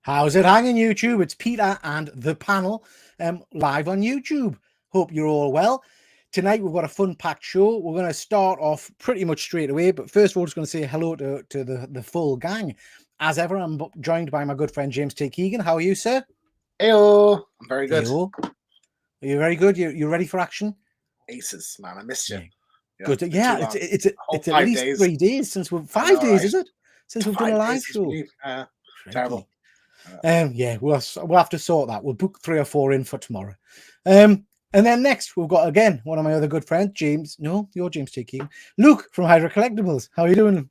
How's it hanging, YouTube? It's Peter and the panel live on YouTube. Hope you're all well. Tonight we've got a fun-packed show. We're going to start off pretty much straight away, but first of all, just going to say hello to the full gang. As ever, I'm joined by my good friend James T. Keegan. How are you, sir? Heyo, I'm very good. Heyo. Are you very good? You ready for action? Aces, man. I missed you. Yeah. Good. Yeah, it's at least 3 days since we've 5 days, is it? Since we've done a live show. Terrible. Yeah, we'll have to sort that. We'll book 3 or 4 in for tomorrow. And then next we've got again one of my other good friends, James. No, you're James T. King. Luke from Hydra Collectibles. How are you doing?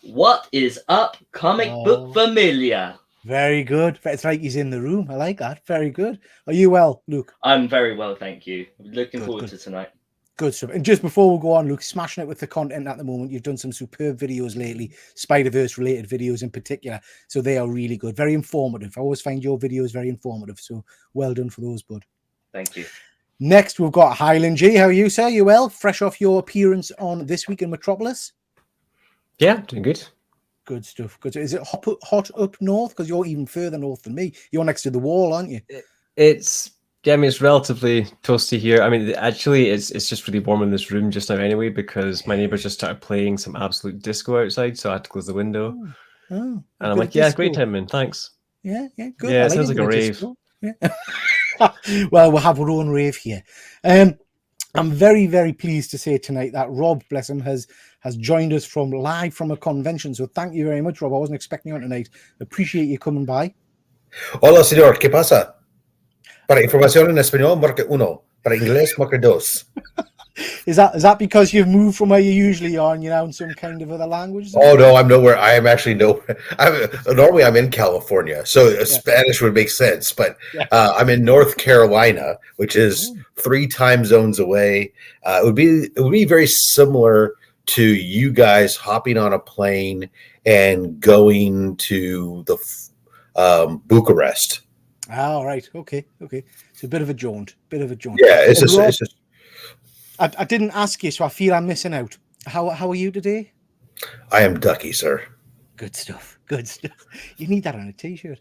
What is up, comic book familiar? Very good. It's like he's in the room. I like that. Very good. Are you well, Luke? I'm very well, thank you. Looking forward to tonight. Good stuff. And just before we go on, Luke, smashing it with the content at the moment. You've done some superb videos lately, Spider-Verse related videos in particular. So they are really good. Very informative. I always find your videos very informative. So well done for those, bud. Thank you. Next, we've got Highland G. How are you, sir? You well? Fresh off your appearance on This Week in Metropolis? Yeah, doing good. Good stuff. Good. Is it hot up north? Because you're even further north than me. You're next to the wall, aren't you? I mean, it's relatively toasty here. I mean, actually, it's just really warm in this room just now anyway, because my neighbours just started playing some absolute disco outside, so I had to close the window. And I'm like, yeah, great time, man. Thanks. Yeah, good. Yeah, it sounds like a rave. Yeah. Well, we'll have our own rave here. I'm very, very pleased to say tonight that Rob, bless him, has joined us live from a convention. So thank you very much, Rob. I wasn't expecting you on tonight. Appreciate you coming by. Hola, señor. ¿Qué pasa? Para información en español, marque uno. Para inglés, marque dos. Is that because you've moved from where you usually are and you're now in some kind of other language? Oh, no, I'm nowhere. I am actually nowhere. Normally, I'm in California, so Spanish would make sense. But I'm in North Carolina, which is 3 time zones away. It would be very similar to you guys hopping on a plane and going to the Bucharest. Oh, right. Okay. It's a bit of a jaunt. Yeah, it's just. I didn't ask you, so I feel I'm missing out. How are you today? I am ducky, sir. Good stuff. You need that on a t-shirt.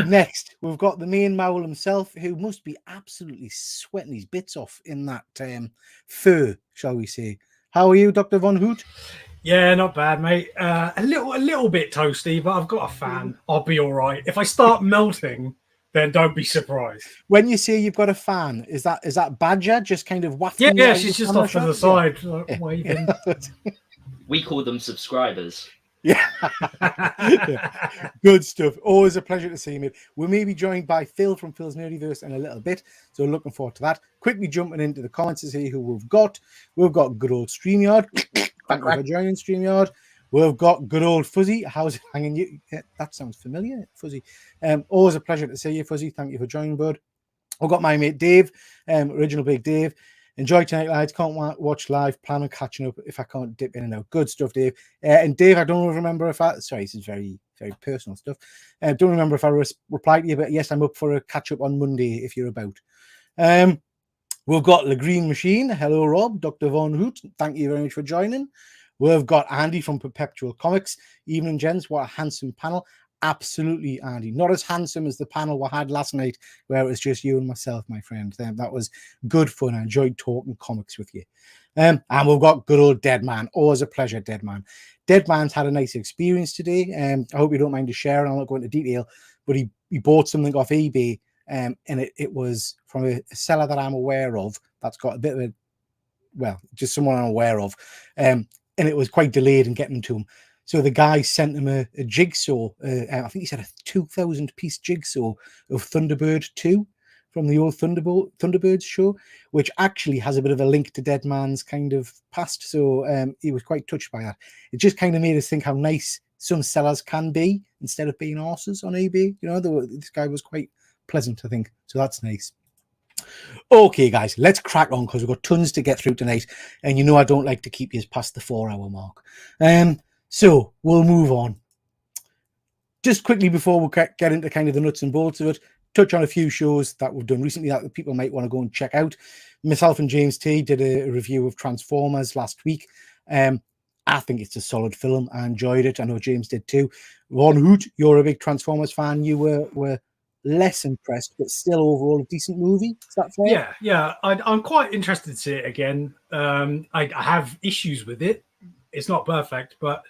Next, we've got the main Mowl himself, who must be absolutely sweating his bits off in that fur, shall we say. How are you, Dr. Von Hoot? Yeah, not bad, mate. A little bit toasty, but I've got a fan. I'll be all right. If I start melting, then don't be surprised. When you say you've got a fan, is that Badger just kind of wafting? Yeah, she's just off to the side, waving. We call them subscribers. Yeah. Good stuff. Always a pleasure to see you, mate. We may be joined by Phil from Phil's Nerdyverse in a little bit, so looking forward to that. Quickly jumping into the comments to see who we've got. We've got good old StreamYard. Thank you for joining StreamYard. We've got good old Fuzzy. How's it hanging? You? Yeah, that sounds familiar, Fuzzy. Always a pleasure to see you, Fuzzy. Thank you for joining, bud. I've got my mate Dave, original Big Dave. Enjoy tonight, lads. Can't watch live. Plan on catching up if I can't dip in and out. Good stuff, Dave. And Dave, I don't remember if sorry, this is very, very personal stuff. Don't remember if I replied to you, but yes, I'm up for a catch up on Monday if you're about. We've got the Green Machine. Hello, Rob. Dr. Von Hoot. Thank you very much for joining. We've got Andy from Perpetual Comics. Evening, gents. What a handsome panel. Absolutely, Andy. Not as handsome as the panel we had last night, where it was just you and myself, my friend. That was good fun. I enjoyed talking comics with you. And we've got good old Deadman. Always a pleasure, Deadman. Deadman's had a nice experience today. I hope you don't mind to share, and I'll not go into detail, but he bought something off eBay, and it was from a seller that I'm aware of that's got a bit of just someone I'm aware of. And it was quite delayed in getting to him. So the guy sent him a jigsaw. I think he said a 2,000-piece jigsaw of Thunderbird 2 from the old Thunderbirds show, which actually has a bit of a link to Deadman's kind of past. So he was quite touched by that. It just kind of made us think how nice some sellers can be instead of being horses on eBay. You know, this guy was quite pleasant, I think. So that's nice. Okay, guys, let's crack on because we've got tons to get through tonight. And you know I don't like to keep you past the 4-hour mark. So we'll move on. Just quickly before we get into kind of the nuts and bolts of it, touch on a few shows that we've done recently that people might want to go and check out. Myself and James T did a review of Transformers last week. I think it's a solid film. I enjoyed it. I know James did too. Ron Hoot, you're a big Transformers fan. You were less impressed, but still overall a decent movie. Is that fair? Yeah. I'm quite interested to see it again. I have issues with it. It's not perfect, but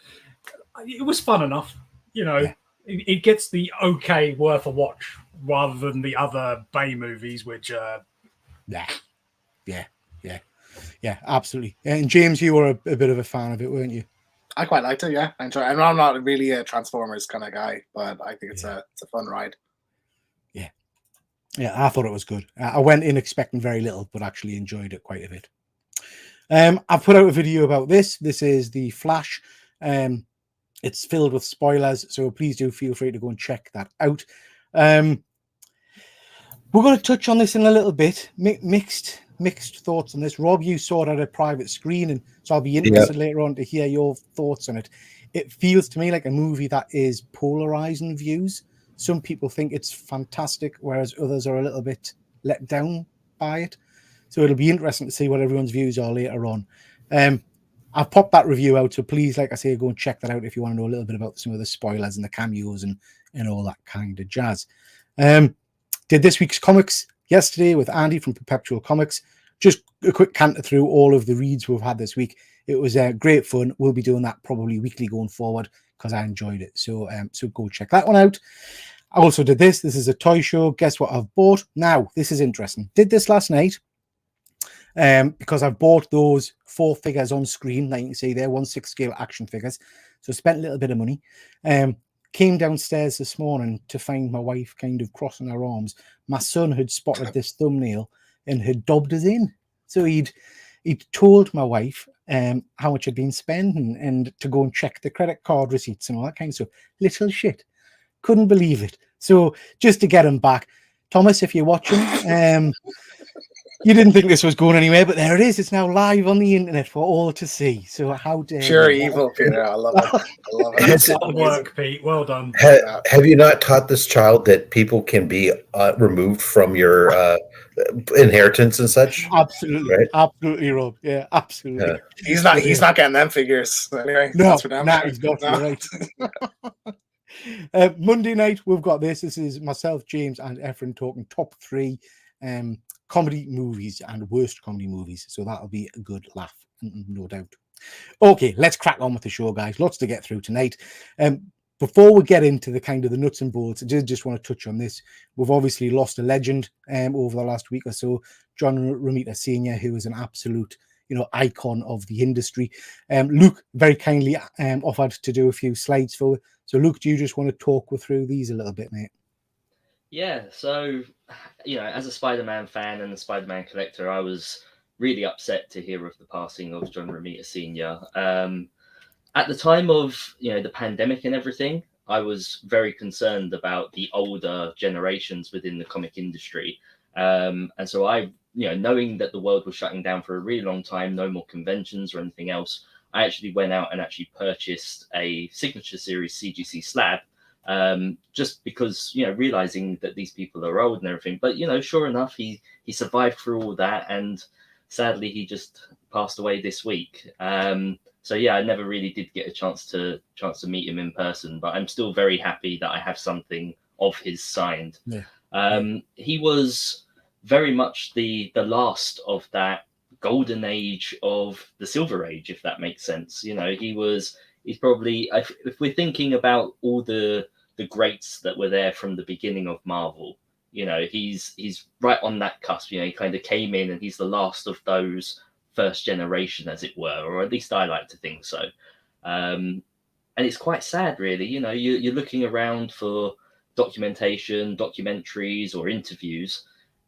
it was fun enough. Yeah. It gets the okay worth a watch rather than the other Bay movies, which Yeah, absolutely. And James, you were a bit of a fan of it, weren't you? I quite liked it. Yeah, I enjoy it. I know I'm not really a Transformers kind of guy, but I think it's a fun ride. Yeah, I thought it was good. I went in expecting very little, but actually enjoyed it quite a bit. I've put out a video about this. This is the Flash. It's filled with spoilers, so please do feel free to go and check that out. We're going to touch on this in a little bit. Mixed thoughts on this. Rob, you saw it at a private screen, and so I'll be interested later on to hear your thoughts on it. It feels to me like a movie that is polarizing views. Some people think it's fantastic, whereas others are a little bit let down by it. So it'll be interesting to see what everyone's views are later on. I've popped that review out, so please, like I say, go and check that out if you want to know a little bit about some of the spoilers and the cameos and all that kind of jazz. Did this week's comics yesterday with Andy from Perpetual Comics. Just a quick canter through all of the reads we've had this week. It was great fun. We'll be doing that probably weekly going forward because I enjoyed it. So go check that one out. I also did this. This is a toy show. Guess what I've bought? Now, this is interesting. Did this last night because I've bought those 4 figures on screen. Like you can see, they're 1/6 scale action figures. So spent a little bit of money. Came downstairs this morning to find my wife kind of crossing her arms. My son had spotted this thumbnail and had dobbed us in. So he'd told my wife how much I'd been spending and to go and check the credit card receipts and all that kind of stuff. Little shit. Couldn't believe it. So just to get him back, Thomas, if you're watching, you didn't think this was going anywhere, but there it is. It's now live on the internet for all to see. So how dare Pure you? evil, Peter. I love it. I love it. Good work, Pete. Well done. Have you not taught this child that people can be removed from your inheritance and such? Absolutely, Right? Absolutely, Rob. Yeah, absolutely. Yeah. He's not getting them figures anyway. No, that's for damn sure. he's not. No. You're right. Monday night, we've got this. This is myself, James, and Efren talking top 3 comedy movies and worst comedy movies. So that'll be a good laugh, no doubt. Okay, let's crack on with the show, guys. Lots to get through tonight. Before we get into the kind of the nuts and bolts, I did just want to touch on this. We've obviously lost a legend over the last week or so, John Romita Sr., who is an absolute icon of the industry. Luke very kindly offered to do a few slides for. So, Luke, do you just want to talk through these a little bit, mate? Yeah, so, as a Spider-Man fan and a Spider-Man collector, I was really upset to hear of the passing of John Romita Sr. At the time of, the pandemic and everything, I was very concerned about the older generations within the comic industry. And so I, knowing that the world was shutting down for a really long time, no more conventions or anything else, I actually went out and actually purchased a Signature Series CGC slab, just because, realizing that these people are old and everything. But, sure enough, he survived through all that. And sadly, he just passed away this week. So, yeah, I never really did get a chance to meet him in person. But I'm still very happy that I have something of his signed. Yeah. He was very much the last of that golden age of the Silver Age, if that makes sense. He's probably, if we're thinking about all the greats that were there from the beginning of Marvel, he's right on that cusp. He kind of came in and he's the last of those first generation, as it were, or at least I like to think so. And it's quite sad, really. You're looking around for documentation, documentaries, or interviews,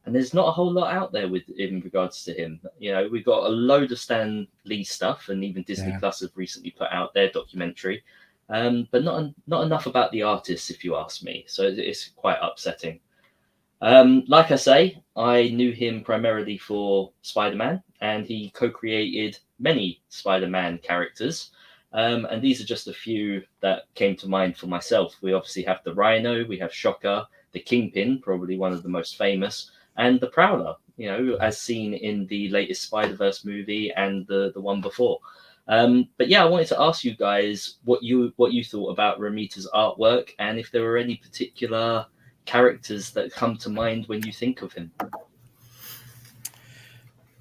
and there's not a whole lot out there in regards to him. We've got a load of Stan Lee stuff, and even Disney Plus have recently put out their documentary, but not enough about the artists, if you ask me. So it's quite upsetting. Like I say, I knew him primarily for Spider-Man, and he co-created many Spider-Man characters. And these are just a few that came to mind for myself. We obviously have the Rhino, we have Shocker, the Kingpin, probably one of the most famous, and the Prowler, as seen in the latest Spider-Verse movie and the one before. But yeah, I wanted to ask you guys what you thought about Romita's artwork, and if there were any particular characters that come to mind when you think of him.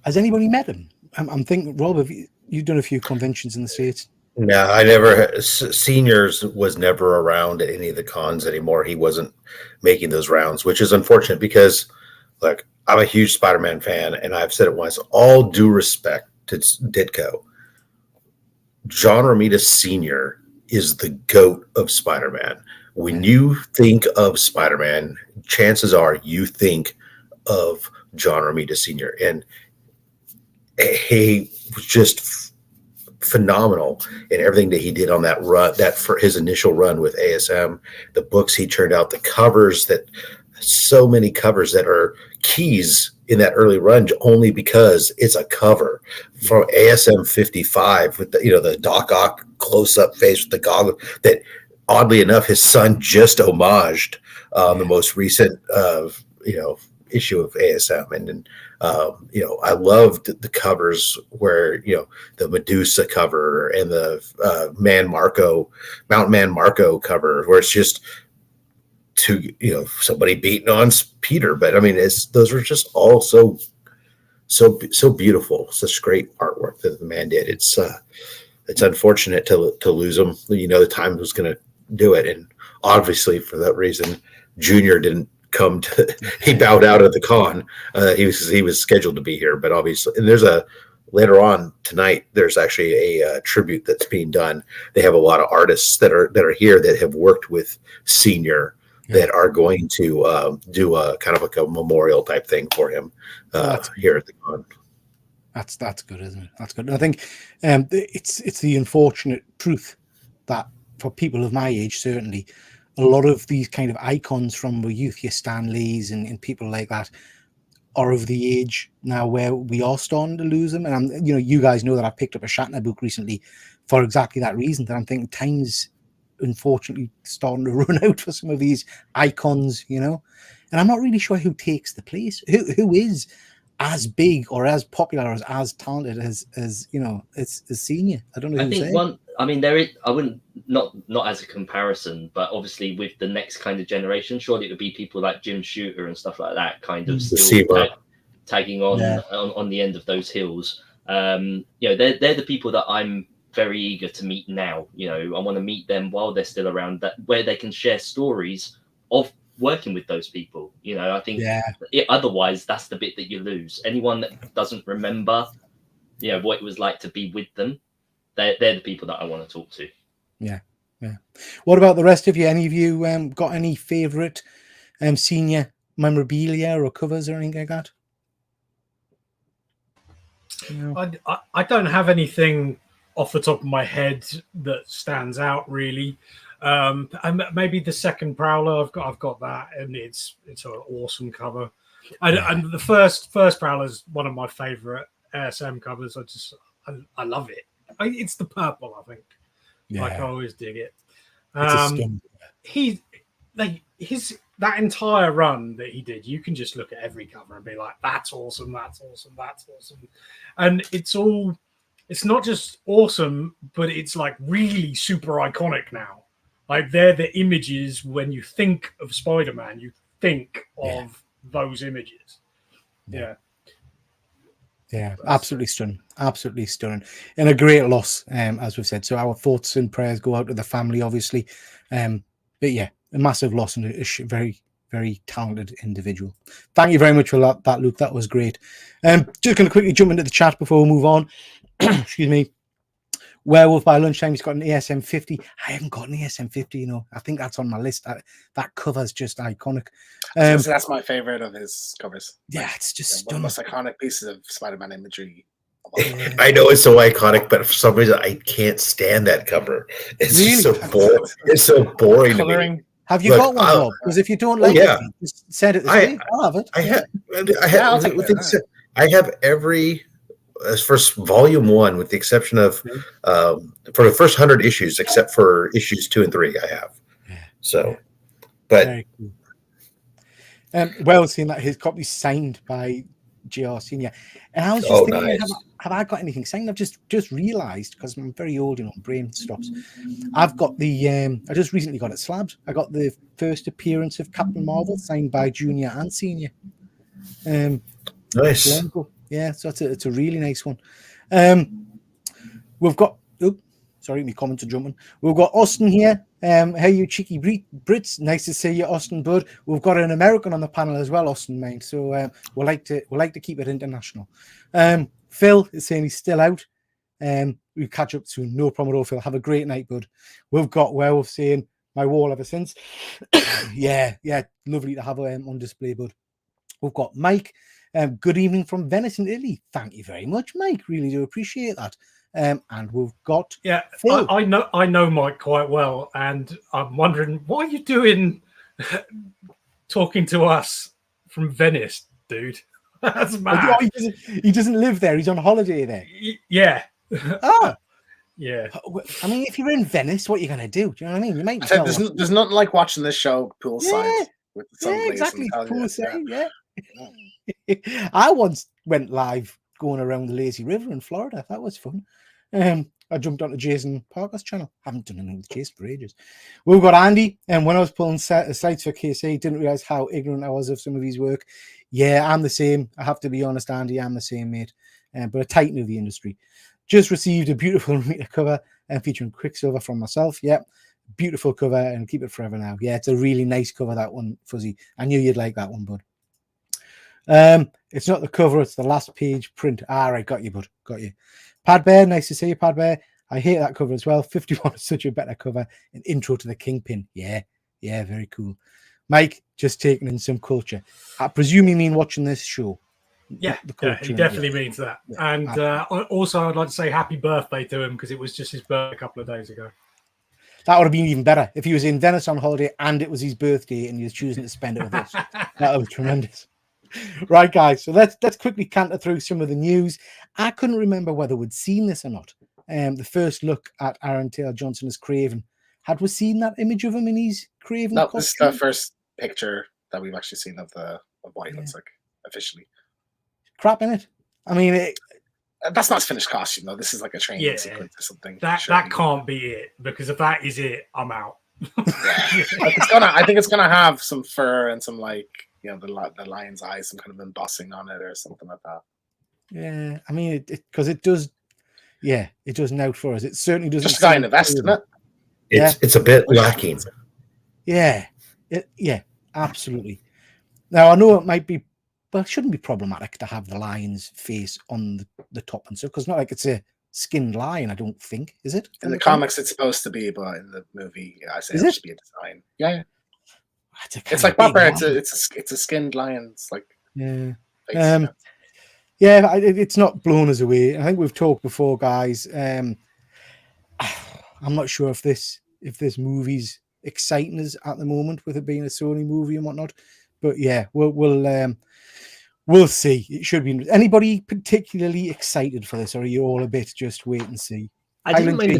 Has anybody met him? I'm thinking, Rob, have you've done a few conventions in the States? No, I never. Seniors was never around at any of the cons anymore. He wasn't making those rounds, which is unfortunate because, look, I'm a huge Spider-Man fan, and I've said it once. All due respect to Ditko, John Romita Sr. is the GOAT of Spider-Man. When you think of Spider-Man, chances are you think of John Romita Sr. And he was just phenomenal in everything that he did on that run, that for his initial run with ASM, the books he turned out, the covers, that so many covers that are keys in that early run only because it's a cover from ASM 55 with the, the Doc Ock close-up face with the goggles that oddly enough his son just homaged the most recent issue of ASM. And then I loved the covers where the Medusa cover and the Mountain Man Marco cover where it's just somebody beating on Peter. But I mean, those were just all so beautiful. Such great artwork that the man did. It's unfortunate to lose him. The time was going to do it, and obviously for that reason, Junior didn't come to. He bowed out of the con. He was scheduled to be here, but obviously, and there's later on tonight. There's actually a tribute that's being done. They have a lot of artists that are here that have worked with Senior. That are going to do a kind of like a memorial type thing for him here at the con. That's good, isn't it? That's good. And I think it's the unfortunate truth that for people of my age, certainly, a lot of these kind of icons from the youth, your Stan Lees and people like that, are of the age now where we are starting to lose them. And you guys know that I picked up a Shatner book recently for exactly that reason. That I'm thinking time's unfortunately starting to run out for some of these icons, and I'm not really sure who takes the place, who is as big or as popular or as talented as Senior. I don't know. I think there is. I wouldn't not as a comparison, but obviously with the next kind of generation, surely it would be people like Jim Shooter and stuff like that, kind of still tagging on the end of those hills. They're the people that I'm very eager to meet now. I want to meet them while they're still around, that where they can share stories of working with those people. I think otherwise that's the bit that you lose. Anyone that doesn't remember what it was like to be with them, they're the people that I want to talk to. What about the rest of you? Any of you got any favorite Senior memorabilia or covers or anything like that? I don't have anything off the top of my head that stands out really. And maybe the second Prowler, I've got that, and it's an awesome cover. And the first Prowler is one of my favorite ASM covers. I love it. It's the purple, I think. I always dig it. That entire run that he did, you can just look at every cover and be like, that's awesome, that's awesome, that's awesome. And it's not just awesome, but it's like really super iconic now. Like they're the images when you think of Spider-Man, you think of those images. Yeah, absolutely stunning, and a great loss, as we've said. So our thoughts and prayers go out to the family, obviously. But a massive loss and a very, very talented individual. Thank you very much for that, Luke. That was great. Just going to quickly jump into the chat before we move on. Excuse me. Werewolf by Lunchtime, he's got an ASM 50. I haven't got an ASM 50, I think that's on my list. That cover's just iconic. That's my favorite of his covers. Yeah, it's just one of the most iconic pieces of Spider-Man imagery. I know it's so iconic, but for some reason I can't stand that cover. It's just so boring. It's so boring to me. Have you got one, Rob? Because if you don't like it, just send it. I'll have it. I have every. As first volume 1, with the exception of for the first 100 issues, except for issues 2 and 3, I have. So, but very cool. Well, seeing that his copy's signed by JR Senior, and I was just Oh, thinking, nice. have I got anything signed? I've just realised, because I'm very old, brain stops. I've got the I just recently got it slabbed. I got the first appearance of Captain Marvel signed by Junior and Senior. Nice. Yeah, so it's a really nice one. We've got sorry, my comments are jumping. We've got Austin here. Hey, you cheeky Brits. Nice to see you, Austin Bud. We've got an American on the panel as well, Austin, mate. So we like to keep it international. Phil is saying he's still out. We'll catch up soon. No problem at all, Phil. Have a great night, bud. We've got Werewolf saying my wall ever since. yeah, lovely to have on display, bud. We've got Mike. Good evening from Venice in Italy. Thank you very much, Mike. Really do appreciate that. And we've got Phil. I know Mike quite well, and I'm wondering what are you doing talking to us from Venice, dude? That's mad. He doesn't live there. He's on holiday there. Yeah. Ah, yeah. I mean, if you're in Venice, what are you going to do? Do you know what I mean? You might. There's nothing like watching this show poolside with the sun exactly. Poolside, yeah. I once went live going around the Lazy River in Florida. That was fun. I jumped onto Jason Parker's channel. Haven't done anything with Jason for ages. We've got Andy, and when I was pulling slides for KC, didn't realize how ignorant I was of some of his work. Yeah, I'm the same. I have to be honest, Andy. I'm the same, mate. But a titan of the industry. Just received a beautiful Romita cover featuring Quicksilver from myself. Yep, beautiful cover, and keep it forever now. Yeah, it's a really nice cover, that one, Fuzzy. I knew you'd like that one, bud. It's not the cover, it's the last page print. Right, got you, bud. Got you. Pad Bear, nice to see you, Pad Bear. I hate that cover as well. 51 is such a better cover. An intro to the Kingpin. Yeah, very cool. Mike, just taking in some culture. I presume you mean watching this show. Yeah, he definitely means that. Yeah, and also, I'd like to say happy birthday to him because it was just his birthday a couple of days ago. That would have been even better if he was in Venice on holiday and it was his birthday and he was choosing to spend it with us. That would be tremendous. Right, guys, so let's quickly canter through some of the news. I couldn't remember whether we'd seen this or not. The first look at Aaron Taylor Johnson as Craven. Had we seen that image of him in his Craven costume? This is the first picture that we've actually seen of what he looks like officially. Crap in it. I mean, that's not his finished costume though. This is like a training sequence or something. That can't be it, because if that is it, I'm out. I think it's gonna have some fur and some the lion's eyes, some kind of embossing on it or something like that. Yeah, I mean, because it does. Yeah, it does now for us. It certainly doesn't. Just a guy in a vest, isn't it? It's a bit lacking. Yeah, absolutely. Now I know it might be, but it shouldn't be problematic to have the lion's face on the top and stuff, because not like it's a skinned lion. I don't think, is it? In the comics, it's supposed to be, but in the movie, I say it should be a design. Yeah. It's like proper. It's a skinned lion. It's like face, it's not blown us away. I think we've talked before, guys. I'm not sure if this movie's exciting us at the moment, with it being a Sony movie and whatnot. But yeah, we'll see. It should be. Anybody particularly excited for this, or are you all a bit just wait and see? I didn't mind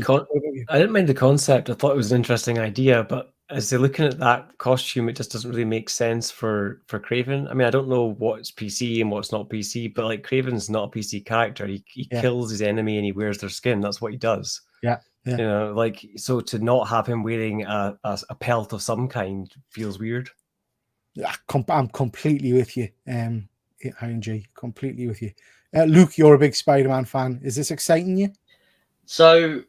the concept. I thought it was an interesting idea, but as they're looking at that costume, it just doesn't really make sense for Kraven. I mean, I don't know what's PC and what's not PC, but like Kraven's not a PC character. He kills his enemy and he wears their skin. That's what he does. Yeah. You know, like, so to not have him wearing a pelt of some kind feels weird. I'm completely with you. ING, completely with you. Luke, you're a big Spider-Man fan. Is this exciting you? So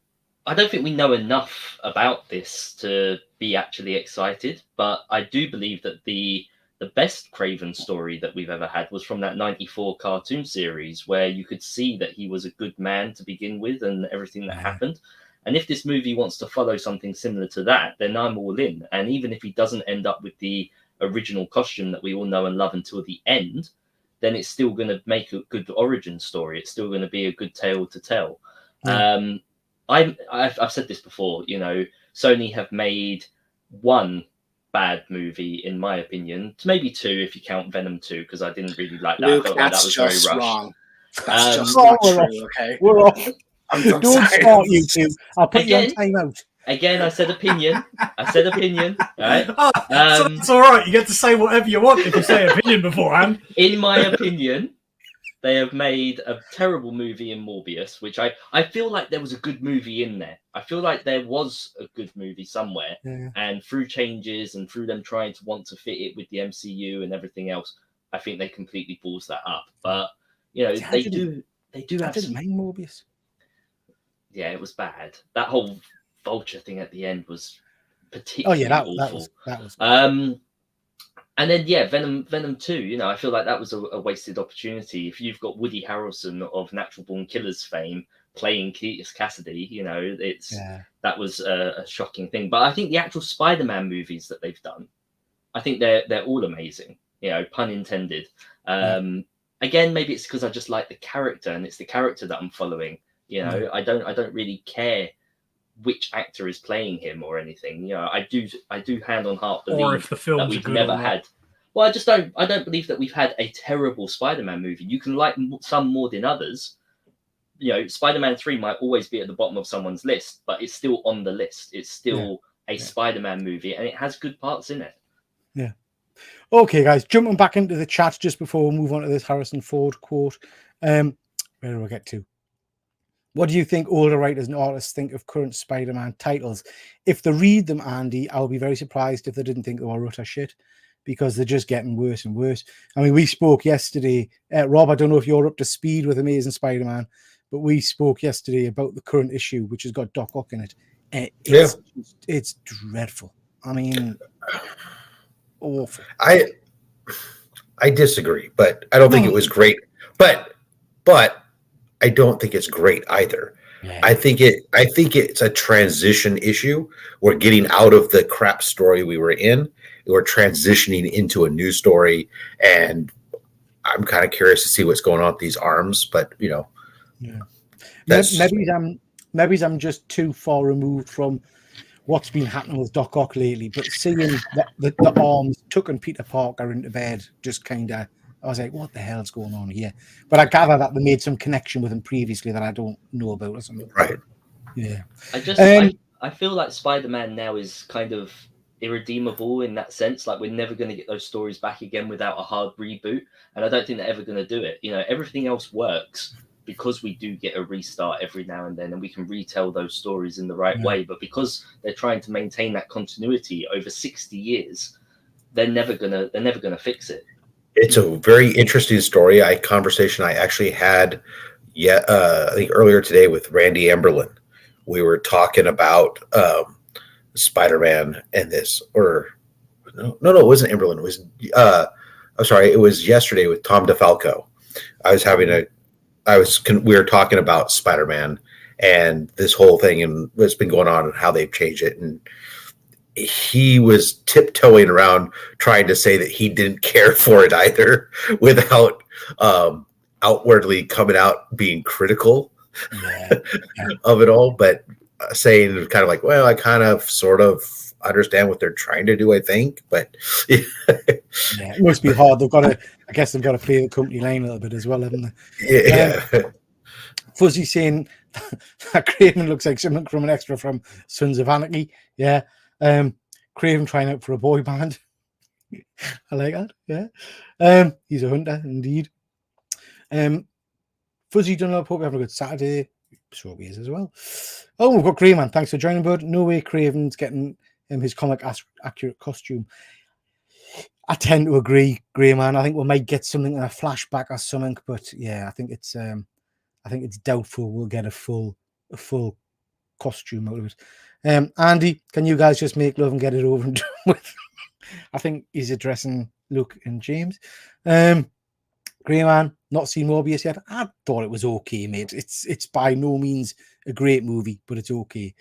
I don't think we know enough about this to be actually excited, but I do believe that the best Kraven story that we've ever had was from that 94 cartoon series, where you could see that he was a good man to begin with and everything that happened. And if this movie wants to follow something similar to that, then I'm all in. And even if he doesn't end up with the original costume that we all know and love until the end, then it's still going to make a good origin story. It's still going to be a good tale to tell. I've said this before, you know, Sony have made one bad movie, in my opinion, maybe two if you count Venom 2, because I didn't really like that. Luke, I felt like that was very rushed. Wrong. That's just not true, okay? We're off. I'm Don't sorry. start, you two. I'll put you on timeout. Again, I said opinion. Right? So it's all right. You get to say whatever you want if you say opinion beforehand. In my opinion, They have made a terrible movie in Morbius, which I feel like there was a good movie in there. I feel like there was a good movie somewhere, and through changes and through them trying to want to fit it with the MCU and everything else, I think they completely balls that up. But they do have. didn't mind Morbius. Yeah, it was bad. That whole vulture thing at the end was particularly awful. That was. And then Venom 2. I feel like that was a wasted opportunity. If you've got Woody Harrelson of Natural Born Killers fame playing Cletus Cassidy, that was a shocking thing. But I think the actual Spider-Man movies that they've done, I think they're all amazing. Pun intended. Again, maybe it's because I just like the character, and it's the character that I'm following. I don't really care which actor is playing him or anything. I do hand on heart believe or if the films that we've are good never had. Well, I don't believe that we've had a terrible Spider-Man movie. You can like some more than others. Spider-Man 3 might always be at the bottom of someone's list, but it's still on the list. It's still a Spider-Man movie, and it has good parts in it. Yeah. Okay, guys, jumping back into the chat just before we move on to this Harrison Ford quote. Where do I get to? What do you think older writers and artists think of current Spider-Man titles? If they read them, Andy, I'll be very surprised if they didn't think they were utter shit, because they're just getting worse and worse. I mean, we spoke yesterday. Rob, I don't know if you're up to speed with Amazing Spider-Man, but we spoke yesterday about the current issue, which has got Doc Ock in it. It's dreadful. I mean, awful. I disagree, but I don't think it was great. But I don't think it's great either. Yeah. I think it's a transition issue. We're getting out of the crap story we were in. We're transitioning into a new story, and I'm kind of curious to see what's going on with these arms. But maybe I'm just too far removed from what's been happening with Doc Ock lately. But seeing the arms tucking Peter Parker into bed, just kind of, I was like, what the hell's going on here? But I gather that they made some connection with him previously that I don't know about or something. Right. Yeah. I feel like Spider-Man now is kind of irredeemable in that sense. Like, we're never going to get those stories back again without a hard reboot. And I don't think they're ever going to do it. Everything else works because we do get a restart every now and then, and we can retell those stories in the right way. But because they're trying to maintain that continuity over 60 years, they're never gonna fix it. It's a very interesting story. Conversation I actually had I think earlier today with Randy Emberlin. We were talking about Spider-Man and this, or no, it wasn't Emberlin. It was I'm sorry, it was yesterday with Tom DeFalco. We were talking about Spider-Man and this whole thing and what's been going on and how they've changed it. And he was tiptoeing around trying to say that he didn't care for it either, without outwardly coming out being critical of it all, but saying kind of like, well, I kind of sort of understand what they're trying to do, I think, but it must be hard. I guess they've got to play the company line a little bit as well, haven't they? Yeah. Fuzzy saying that Craven looks like something from an extra from Sons of Anarchy. Yeah. Craven trying out for a boy band. I like that. Yeah. He's a hunter indeed. Fuzzy Dunlop, hope you're having a good Saturday. Sure he is as well. Oh, we've got Greyman. Thanks for joining, bud. No way Craven's getting his comic accurate costume. I tend to agree, Greyman. I think we might get something in a flashback or something, but yeah, I think it's doubtful we'll get a full costume out of it. Andy, can you guys just make love and get it over and done with? I think he's addressing Luke and James. Greyman, not seen Morbius yet. I thought it was okay, mate. It's by no means a great movie, but it's okay.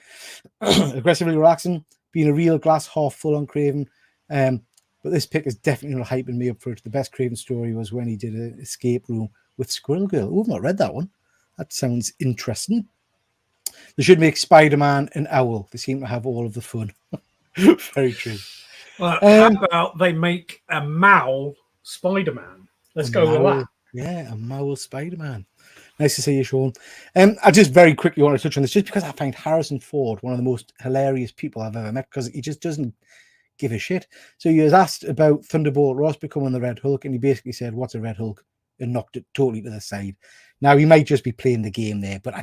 Aggressively relaxing, being a real glass half full on Craven. But this pick is definitely not hyping me up for it. The best Craven story was when he did an escape room with Squirrel Girl. Oh, I've not read that one. That sounds interesting. They should make Spider-Man an owl. They seem to have all of the fun. Very true. Well, how about they make a Mal Spider-Man? Let's go with that. Yeah, a Mal Spider-Man. Nice to see you, Sean. I just very quickly want to touch on this, just because I find Harrison Ford one of the most hilarious people I've ever met, because he just doesn't give a shit. So he was asked about Thunderbolt Ross becoming the Red Hulk, and he basically said, "What's a Red Hulk? and knocked it totally to the side. Now he might just be playing the game there, but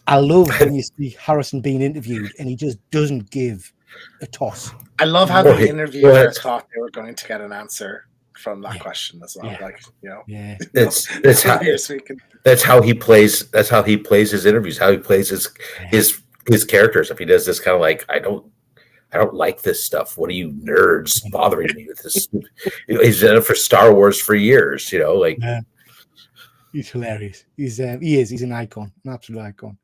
I love when you see Harrison being interviewed and he just doesn't give a toss. I love how the interviewer thought they were going to get an answer from that question as well. Like, that's how he plays. That's how he plays his interviews. How he plays his characters. If he does this kind of like, I don't like this stuff. What are you nerds bothering me with this? He's done it for Star Wars for years. Like. He's hilarious. He's an icon, an absolute icon.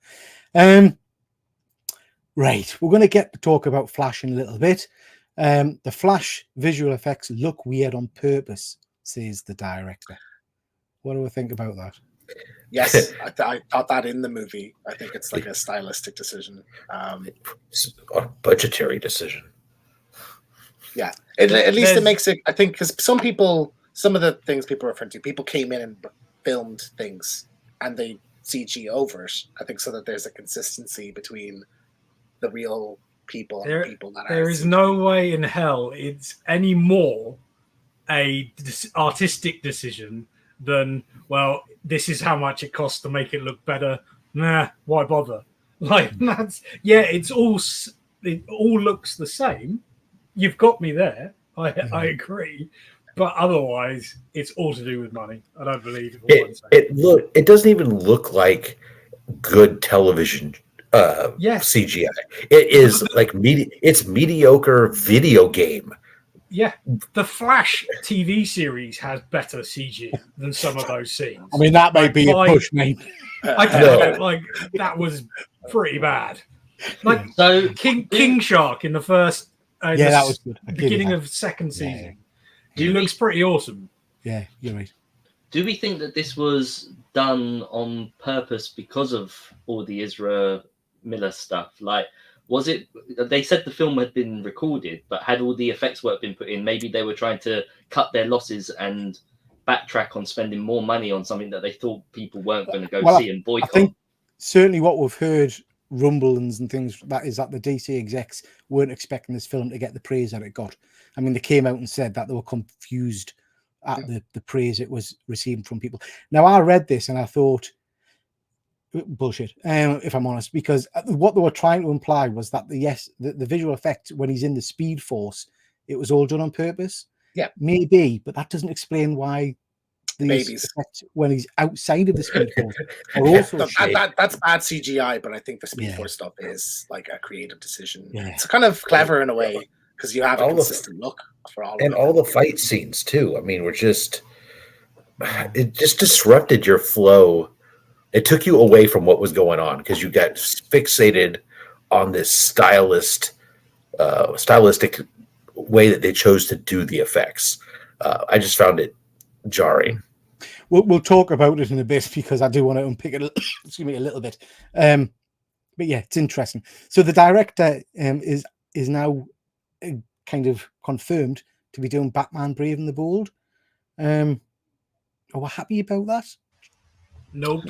Right, we're going to get to talk about Flash in a little bit. The Flash visual effects look weird on purpose, says the director. What do we think about that? Yes, I thought that in the movie. I think it's like a stylistic decision. A budgetary decision. Yeah, at least it makes it, I think, because some of the things people are referring to, people came in and filmed things and they CG over it, I think, so that there's a consistency between the real people and the people that are. There is no way in hell it's any more a artistic decision than, well, this is how much it costs to make it look better. Nah, why bother? Like, it all looks the same. You've got me there. I agree. But otherwise, it's all to do with money. I don't believe it doesn't even look like good television CGI. It is like it's mediocre video game. Yeah, the Flash TV series has better CG than some of those scenes. I mean, that might be a push, mate. I don't know, like that was pretty bad. Like King Shark in the first, that was good. Beginning of second season. It looks pretty awesome. Yeah, you're right. Do we think that this was done on purpose because of all the Ezra Miller stuff? Like, was it? They said the film had been recorded, but had all the effects work been put in? Maybe they were trying to cut their losses and backtrack on spending more money on something that they thought people weren't going to go see and boycott. I think certainly what we've heard, rumblings and things, that is that the DC execs weren't expecting this film to get the praise that it got. I mean, they came out and said that they were confused at the praise it was receiving from people. Now, I read this and I thought, bullshit, if I'm honest, because what they were trying to imply was that the visual effect when he's in the Speed Force, it was all done on purpose. Yeah, maybe, but that doesn't explain why these effects when he's outside of the Speed Force are also that's bad CGI. But I think the Speed Force stuff is like a creative decision. Yeah. It's kind of clever in a way because you have a consistent look for all of and all the fight scenes too. I mean, it just disrupted your flow. It took you away from what was going on because you got fixated on this stylistic way that they chose to do the effects. I just found it jarring. We'll talk about it in a bit because I do want to unpick it a little bit. But yeah, it's interesting. So the director is now kind of confirmed to be doing Batman Brave and the Bold. Are we happy about that? Nope.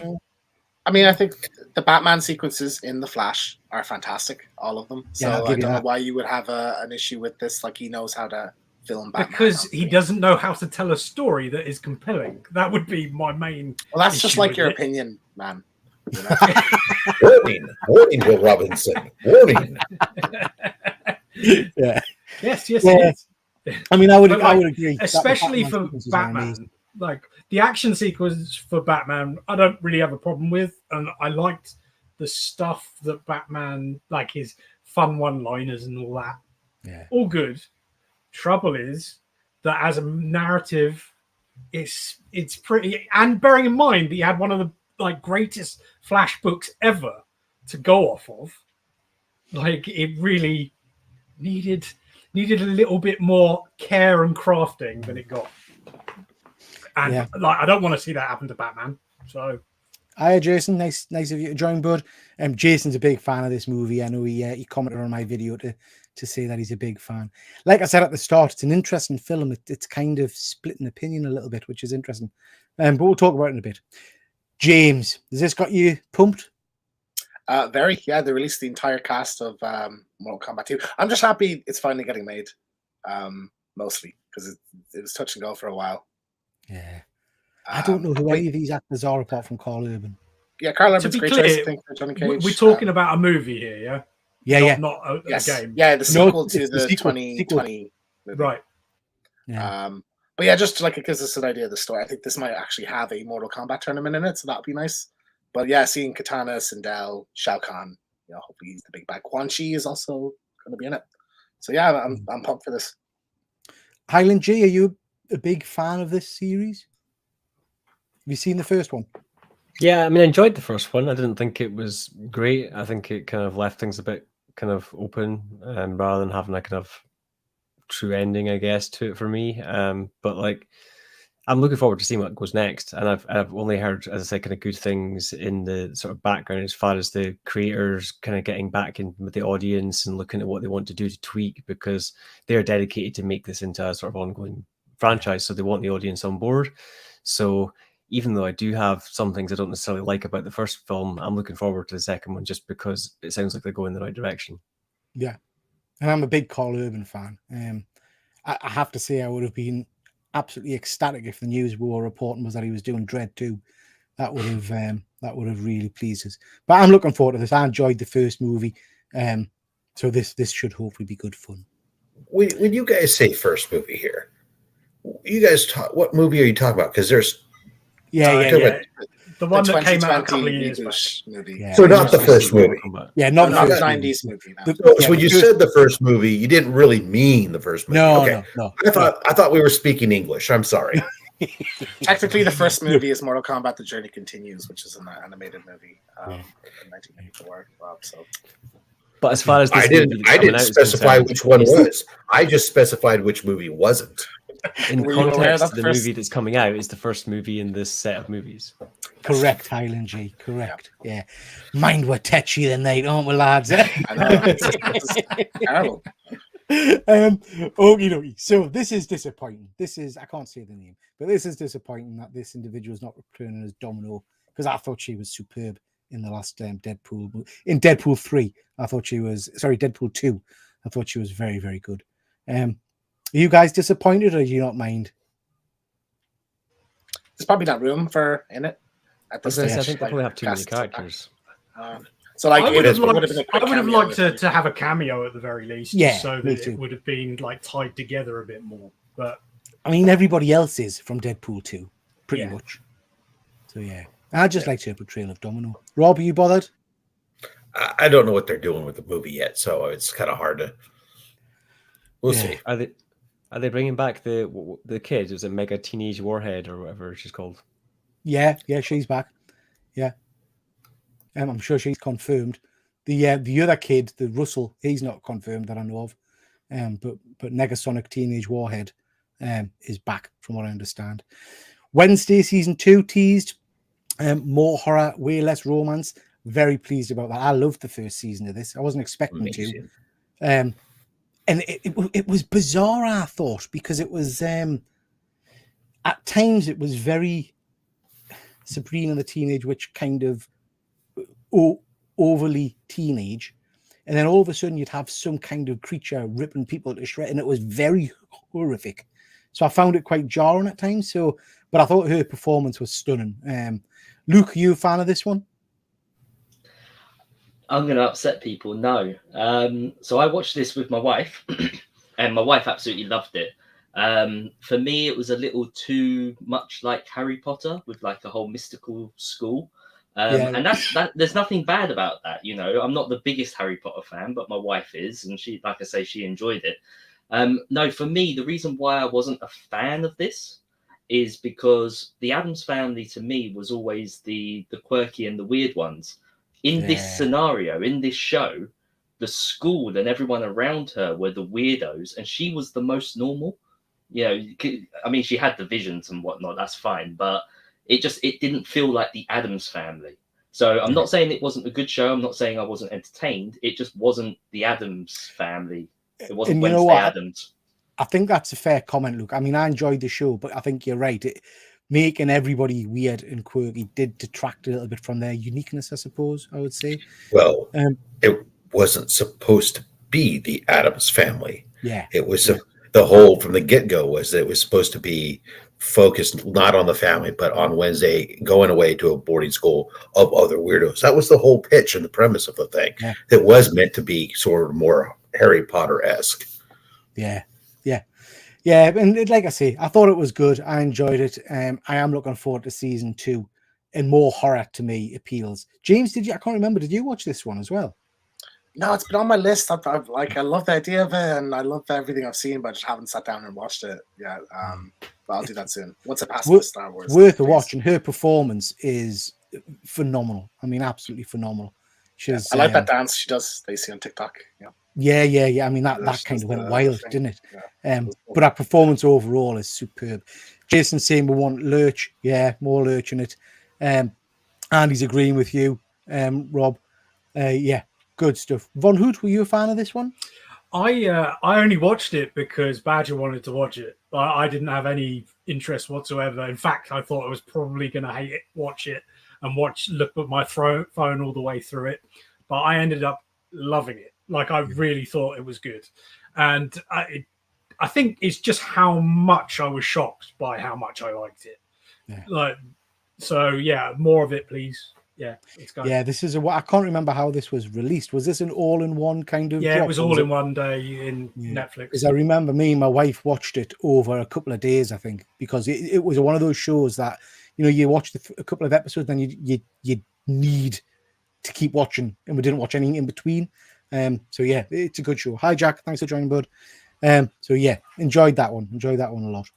I mean, I think the Batman sequences in The Flash are fantastic, all of them. So I don't know why you would have an issue with this. Like, he knows how to film Batman. Because he doesn't know how to tell a story that is compelling. That would be my main. Well, that's just like your opinion, man. You know? Warning, Will Robinson. Warning. Yeah. Yes. Yeah. I mean, I would agree, especially for Batman. Like the action sequence for Batman, I don't really have a problem with, and I liked the stuff that Batman, like his fun one-liners and all that. Yeah, all good. Trouble is that as a narrative, it's pretty. And bearing in mind that he had one of the greatest Flash books ever to go off of, like it really needed a little bit more care and crafting than it got. And I don't want to see that happen to Batman. So, hi, Jason. Nice of you to join, bud. Jason's a big fan of this movie. I know he commented on my video to say that he's a big fan. Like I said at the start, it's an interesting film. It's kind of splitting opinion a little bit, which is interesting. But we'll talk about it in a bit. James, has this got you pumped? Very. Yeah, they released the entire cast of Mortal Kombat 2. I'm just happy it's finally getting made. Mostly because it was touch and go for a while. Yeah. I don't know who any of these actors are apart from Carl Urban. Yeah, Carl Urban's To be great clear, choice, I think, for Johnny Cage. we're talking about a movie here, yeah? Yeah, Not a yes. game. Yeah, the sequel to it's the the sequel. 2020 movie. Right. Yeah. But yeah, just like it gives us an idea of the story. I think this might actually have a Mortal Kombat tournament in it, so that would be nice. But yeah, seeing Katana, Sindel, Shao Kahn, hopefully he's the big bad. Quan Chi is also going to be in it. So yeah, I'm pumped for this. Highland G, are you a big fan of this series? Have you seen the first one? Yeah, I mean, I enjoyed the first one. I didn't think it was great. I think it kind of left things a bit kind of open, rather than having a kind of true ending, I guess, to it for me. But like, I'm looking forward to seeing what goes next. And I've only heard, as I said, kind of good things in the sort of background as far as the creators kind of getting back in with the audience and looking at what they want to do to tweak, because they're dedicated to make this into a sort of ongoing franchise. So they want the audience on board. So even though I do have some things I don't necessarily like about the first film, I'm looking forward to the second one just because it sounds like they're going in the right direction. Yeah. And I'm a big Carl Urban fan. I have to say I would have been absolutely ecstatic if the news we were reporting was that he was doing Dread 2. That would have really pleased us. But I'm looking forward to this. I enjoyed the first movie. So this should hopefully be good fun. When you guys say first movie here, you guys talk, what movie are you talking about? Because there's the one that came out a couple of years back. Movie. Yeah. So not the first movie. Yeah, not the the 90s movie. So when you said the first movie, you didn't really mean the first movie. No. I thought we were speaking English. I'm sorry. Technically, the first movie is Mortal Kombat: The Journey Continues, which is an animated movie in 1994. So. But as far as this I didn't specify which one was. I just specified which movie wasn't. In context, the movie that's coming out is the first movie in this set of movies. Correct, Highland G. Correct. Yeah. Mind we're tetchy the night, aren't we, lads? I know. It's terrible. Okie dokie. So this is disappointing. I can't say the name, but this is disappointing that this individual is not returning as Domino, because I thought she was superb in the last Deadpool. In Deadpool 3, Deadpool 2, I thought she was very, very good. Are you guys disappointed, or do you not mind? There's probably not room for in it at this stage. I think they probably have too many characters. So like, I would have liked to to have a cameo at the very least, so that it would have been like tied together a bit more. But I mean, everybody else is from Deadpool 2, pretty much. So yeah, I just like her portrayal of Domino. Rob, are you bothered? I don't know what they're doing with the movie yet, so it's kind of hard to. We'll see. Are they bringing back the kid? Is it Mega Teenage Warhead or whatever she's called? Yeah, she's back. Yeah, I'm sure she's confirmed. The other kid, the Russell, he's not confirmed that I know of. But Negasonic Teenage Warhead is back, from what I understand. Wednesday season 2 teased. More horror, way less romance. Very pleased about that. I loved the first season of this. I wasn't expecting to. And it was bizarre, I thought, because it was at times it was very Sabrina the Teenage Witch kind of overly teenage, and then all of a sudden you'd have some kind of creature ripping people to shreds, and it was very horrific. So I found it quite jarring at times. But I thought her performance was stunning. Luke, are you a fan of this one? I'm going to upset people. No. So I watched this with my wife, and my wife absolutely loved it. For me, it was a little too much like Harry Potter, with like a whole mystical school. And that. There's nothing bad about that. I'm not the biggest Harry Potter fan, but my wife is, and she, like I say, she enjoyed it. No, for me, the reason why I wasn't a fan of this is because the Addams Family to me was always the quirky and the weird ones. In this scenario, in this show, the school and everyone around her were the weirdos, and she was the most normal. I mean, she had the visions and whatnot, that's fine, but it didn't feel like the Addams Family. So I'm not saying it wasn't a good show. I'm not saying I wasn't entertained. It just wasn't the Addams Family. It wasn't Wednesday Addams. I think that's a fair comment, Luke. I mean, I enjoyed the show, but I think you're right. Making everybody weird and quirky did detract a little bit from their uniqueness, I suppose, I would say. Well, it wasn't supposed to be the Addams Family. Yeah. It was the whole, from the get-go, was that it was supposed to be focused not on the family, but on Wednesday going away to a boarding school of other weirdos. That was the whole pitch and the premise of the thing. Yeah. It was meant to be sort of more Harry Potter-esque. Yeah. And like I say, I thought it was good. I enjoyed it. I am looking forward to season 2, and more horror to me appeals. James, I can't remember. Did you watch this one as well? No, it's been on my list. I love the idea of it, and I love everything I've seen, but I just haven't sat down and watched it yet. But I'll do that soon once I pass the Star Wars. Worth a watch, and her performance is phenomenal. I mean, absolutely phenomenal. I like that dance she does. They see on TikTok. Yeah. I mean, that kind of went wild, didn't it? Yeah. But our performance overall is superb. Jason saying we want Lurch. Yeah, more Lurch in it. Andy's agreeing with you, Rob. Yeah, good stuff. Von Hoot, were you a fan of this one? I only watched it because Badger wanted to watch it. I didn't have any interest whatsoever. In fact, I thought I was probably going to watch it and look at my phone all the way through it. But I ended up loving it. Like, I really thought it was good. And I think it's just how much I was shocked by how much I liked it. Yeah. So yeah, more of it, please. Yeah, it's going. Yeah, this is I can't remember how this was released. Was this an all-in-one kind of? Yeah, drop? It was all in one day in Netflix. Because I remember me and my wife watched it over a couple of days, I think, because it was one of those shows that, you watch a couple of episodes, then you need to keep watching, and we didn't watch anything in between. So yeah, it's a good show. Hi Jack, thanks for joining, bud. So yeah, enjoyed that one a lot.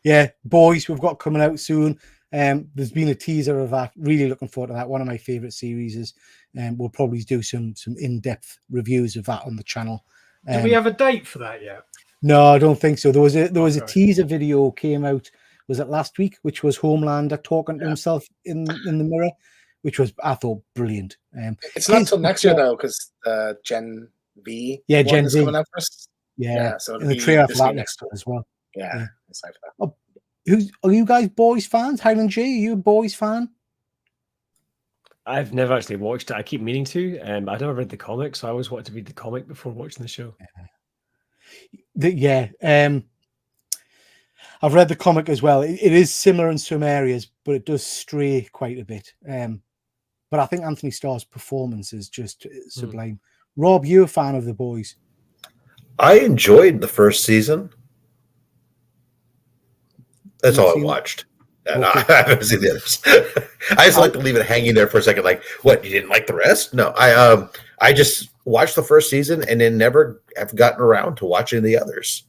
Yeah, Boys, we've got coming out soon. There's been a teaser of that. Really looking forward to that. One of my favorite series is, we'll probably do some in-depth reviews of that on the channel. Do we have a date for that yet? No, I don't think so. There was a teaser video came out. Was it last week? Which was Homelander talking to himself in the mirror, which was, I thought, brilliant. It's not until next year though, because Gen V. Yeah, Gen Z coming out first. Yeah, so and the trailer for that next one as well. Yeah. Excited for that. Are you guys Boys fans? Highland J, are you a Boys fan? I've never actually watched it. I keep meaning to. I never read the comic, so I always wanted to read the comic before watching the show. I've read the comic as well. It is similar in some areas, but it does stray quite a bit. But I think Anthony Starr's performance is just sublime. Rob, you're a fan of The Boys. I enjoyed the first season. That's all I watched. Okay. I haven't seen the others. I just like to leave it hanging there for a second. Like, what? You didn't like the rest? No, I just watched the first season and then never have gotten around to watching the others.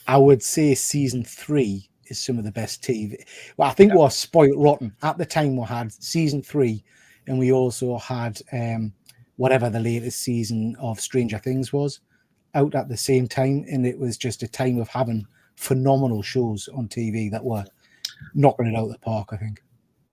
I would say season 3 is some of the best TV. Well, I think we're spoiled rotten. At the time, we had season 3, and we also had whatever the latest season of Stranger Things was out at the same time, and it was just a time of having phenomenal shows on TV that were knocking it out of the park, I think.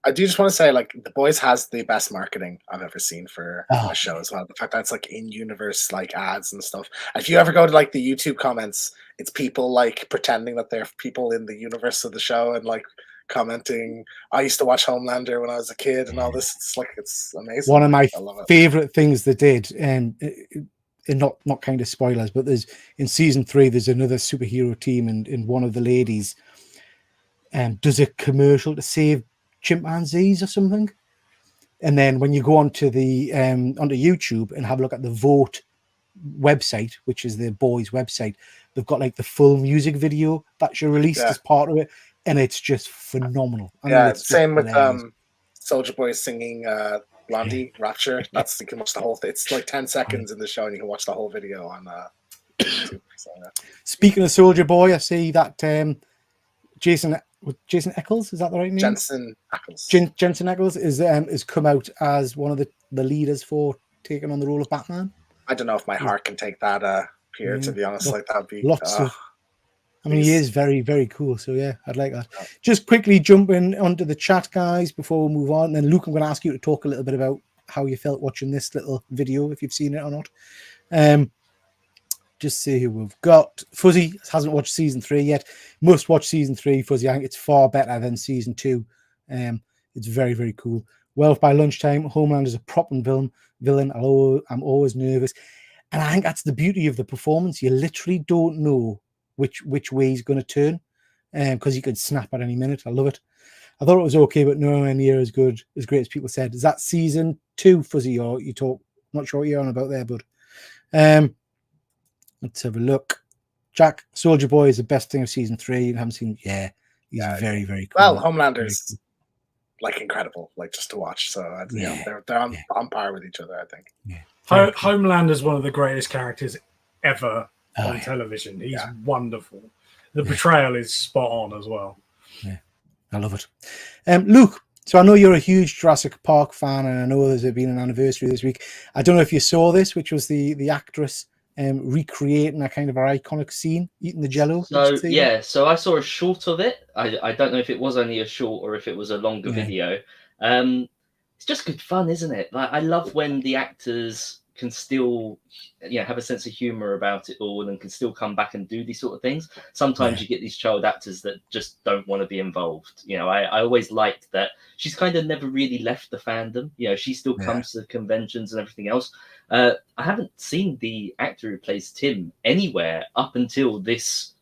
I do just want to say, like, The Boys has the best marketing I've ever seen for a show as well. The fact that it's like in-universe, like, ads and stuff. If you ever go to like the YouTube comments, it's people like pretending that they're people in the universe of the show and like commenting, I used to watch Homelander when I was a kid and all this. It's amazing. One of my favorite things they did, and not kind of spoilers, but there's in season 3 there's another superhero team, and one of the ladies does a commercial to save chimpanzees or something, and then when you go onto the onto YouTube and have a look at the Vote website, which is the Boys website, they've got like the full music video that's released as part of it, and it's just phenomenal. Same with Soulja Boy singing Blondie Rapture. That's, you can watch the whole thing. It's like 10 seconds in the show and you can watch the whole video on YouTube. So, Speaking of Soulja Boy, I see that Jason Ackles, is that the right name? Jensen Ackles. Jensen Ackles is come out as one of the leaders for taking on the role of Batman. I don't know if my heart can take that here, to be honest. Like, that'd be lots of. I mean, he is very, very cool. So yeah, I'd like that. Just quickly jumping onto the chat, guys, before we move on. Then Luke, I'm going to ask you to talk a little bit about how you felt watching this little video, if you've seen it or not. Just see who we've got. Fuzzy hasn't watched season 3 yet. Must watch season 3, Fuzzy. I think it's far better than season 2. It's very, very cool. Well, by lunchtime, Homeland is a prop and villain. I'm always nervous. And I think that's the beauty of the performance. You literally don't know which way he's going to turn, because he could snap at any minute. I love it. I thought it was okay, but nowhere near as good, as great as people said. Is that season 2, Fuzzy, or you talk? Not sure what you're on about there, bud. Let's have a look. Jack, Soldier Boy is the best thing of season 3. You haven't seen? Yeah, he's very, very cool. Well, Homelander's like incredible, like just to watch. So they're on par with each other, I think. Yeah. Homelander is one of the greatest characters ever on television. He's wonderful. The portrayal is spot on as well. Yeah, I love it. Luke, so I know you're a huge Jurassic Park fan, and I know there's been an anniversary this week. I don't know if you saw this, which was the actress recreating a kind of an iconic scene, eating the Jello. So I saw a short of it. I don't know if it was only a short or if it was a longer video. It's just good fun, isn't it? Like, I love when the actors can still, have a sense of humor about it all and can still come back and do these sort of things. Sometimes you get these child actors that just don't want to be involved. I always liked that she's kind of never really left the fandom. She still comes to conventions and everything else. I haven't seen the actor who plays Tim anywhere up until this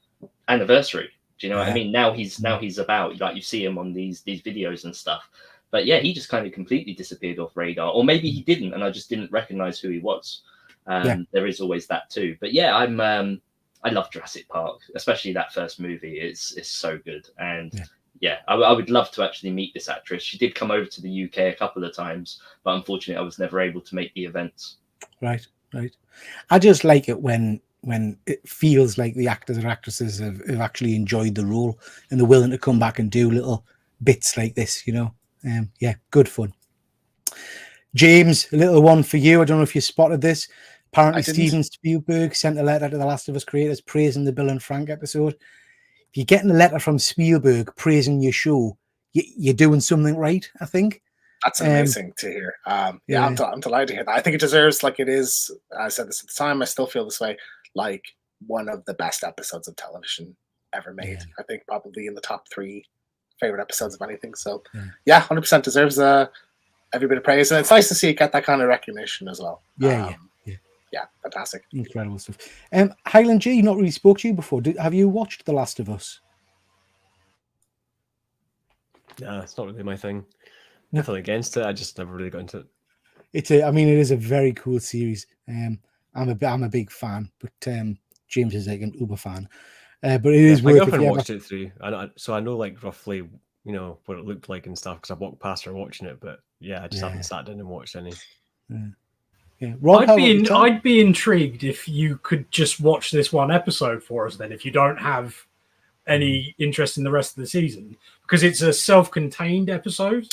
anniversary. Do you know what I mean? Now he's about, like, you see him on these videos and stuff. But yeah, he just kind of completely disappeared off radar, or maybe he didn't, and I just didn't recognize who he was. There is always that too. But yeah, I love Jurassic Park, especially that first movie. It's so good, and I would love to actually meet this actress. She did come over to the UK a couple of times, but unfortunately, I was never able to make the events. Right. I just like it when it feels like the actors or actresses have actually enjoyed the role and they're willing to come back and do little bits like this, good fun. James, a little one for you. I don't know if you spotted this. Apparently, Steven Spielberg sent a letter to the Last of Us creators praising the Bill and Frank episode. If you're getting a letter from Spielberg praising your show, you're doing something right, I think. That's amazing to hear. I'm delighted to hear that. I think it deserves, like it is, I said this at the time, I still feel this way, like one of the best episodes of television ever made. I think probably in the top 3 favorite episodes of anything. So 100% deserves every bit of praise, and it's nice to see it get that kind of recognition as well. Yeah, fantastic, incredible stuff. Highland G, not really spoke to you before. Have you watched The Last of Us? Nah, it's not really my thing. Nothing against it. I just never really got into it. It is a very cool series. I'm a big fan, but James is like an uber fan. But it is worth. My girlfriend watched it through, so I know like roughly, what it looked like and stuff because I walked past her watching it. But I just haven't sat down and watched any. Rob, I'd be intrigued if you could just watch this one episode for us. Then, if you don't have any interest in the rest of the season, because it's a self-contained episode.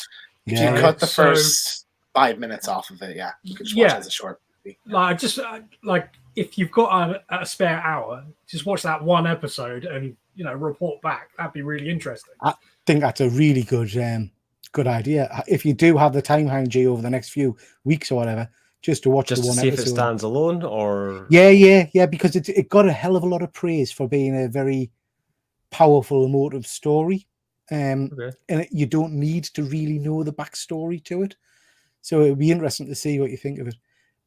If you cut the first 5 minutes off of it, you could just watch it as a short movie. Like if you've got a spare hour, just watch that one episode and report back. That'd be really interesting. I think that's a really good idea. If you do have the time, G, over the next few weeks or whatever, just to watch the one episode. Just to see if it stands alone, or because it got a hell of a lot of praise for being a very powerful, emotive story. And you don't need to really know the backstory to it. So it would be interesting to see what you think of it.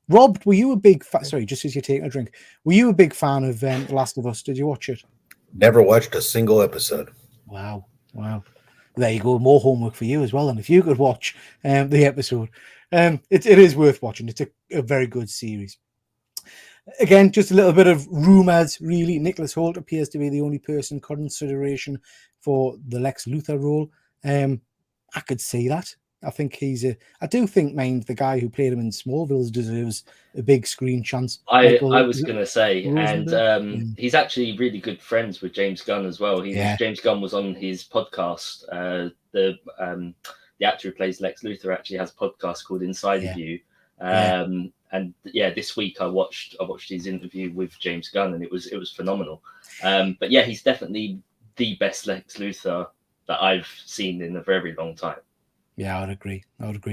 Rob, were you a big fan? Sorry, just as you're taking a drink, were you a big fan of The Last of Us? Did you watch it? Never watched a single episode. Wow. There you go. More homework for you as well. And if you could watch the episode, it is worth watching. It's a very good series. Again, just a little bit of rumours, really. Nicholas Hoult appears to be the only person consideration for the Lex Luthor role. I could see that. I think I do think, the guy who played him in Smallville deserves a big screen chance. I was going to say, and he's actually really good friends with James Gunn as well. James Gunn was on his podcast. The actor who plays Lex Luthor actually has a podcast called Inside of You. And this week I watched his interview with James Gunn, and it was phenomenal. But he's definitely the best Lex Luthor that I've seen in a very long time. Yeah, I would agree,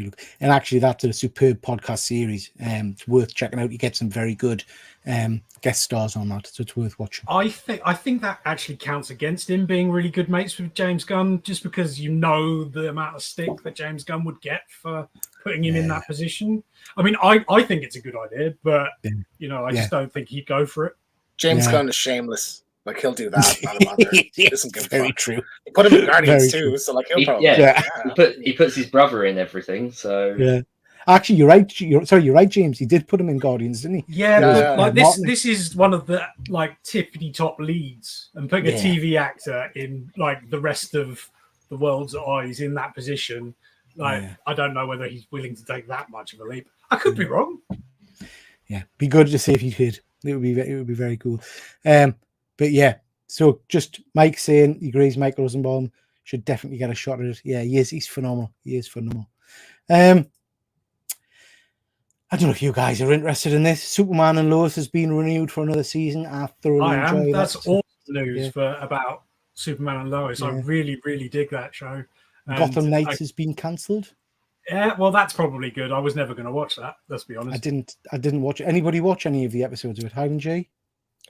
Luke. And actually, that's a superb podcast series. It's worth checking out. You get some very good guest stars on that, so it's worth watching. I think that actually counts against him being really good mates with James Gunn, just because the amount of stick that James Gunn would get for putting him in that position. I mean, I think it's a good idea, but I just don't think he'd go for it. James Gunn is shameless. Like he'll do that. Not a bother. He doesn't give a Very fuck. true. He put him in Guardians Very too, true. so like he'll probably he puts his brother in everything. So yeah. Actually, you're right. You're right, James. He did put him in Guardians, didn't he? Yeah, but like this is one of the like tippity top leads, and putting a TV actor in like the rest of the world's eyes in that position. Like I don't know whether he's willing to take that much of a leap. I could be wrong. Yeah, be good to see if he could. It would be very cool. But yeah, so just Mike saying he agrees Michael Rosenbaum should definitely get a shot at it. Yeah, he is. He's phenomenal. He is phenomenal. I don't know if you guys are interested in this. Superman and Lois has been renewed for another season. I thoroughly enjoy that. That's all news for about Superman and Lois. I really, really dig that show. And Gotham Knights has been cancelled. Yeah, well, that's probably good. I was never going to watch that. Let's be honest. I didn't watch it. Anybody watch any of the episodes of it? Highland J?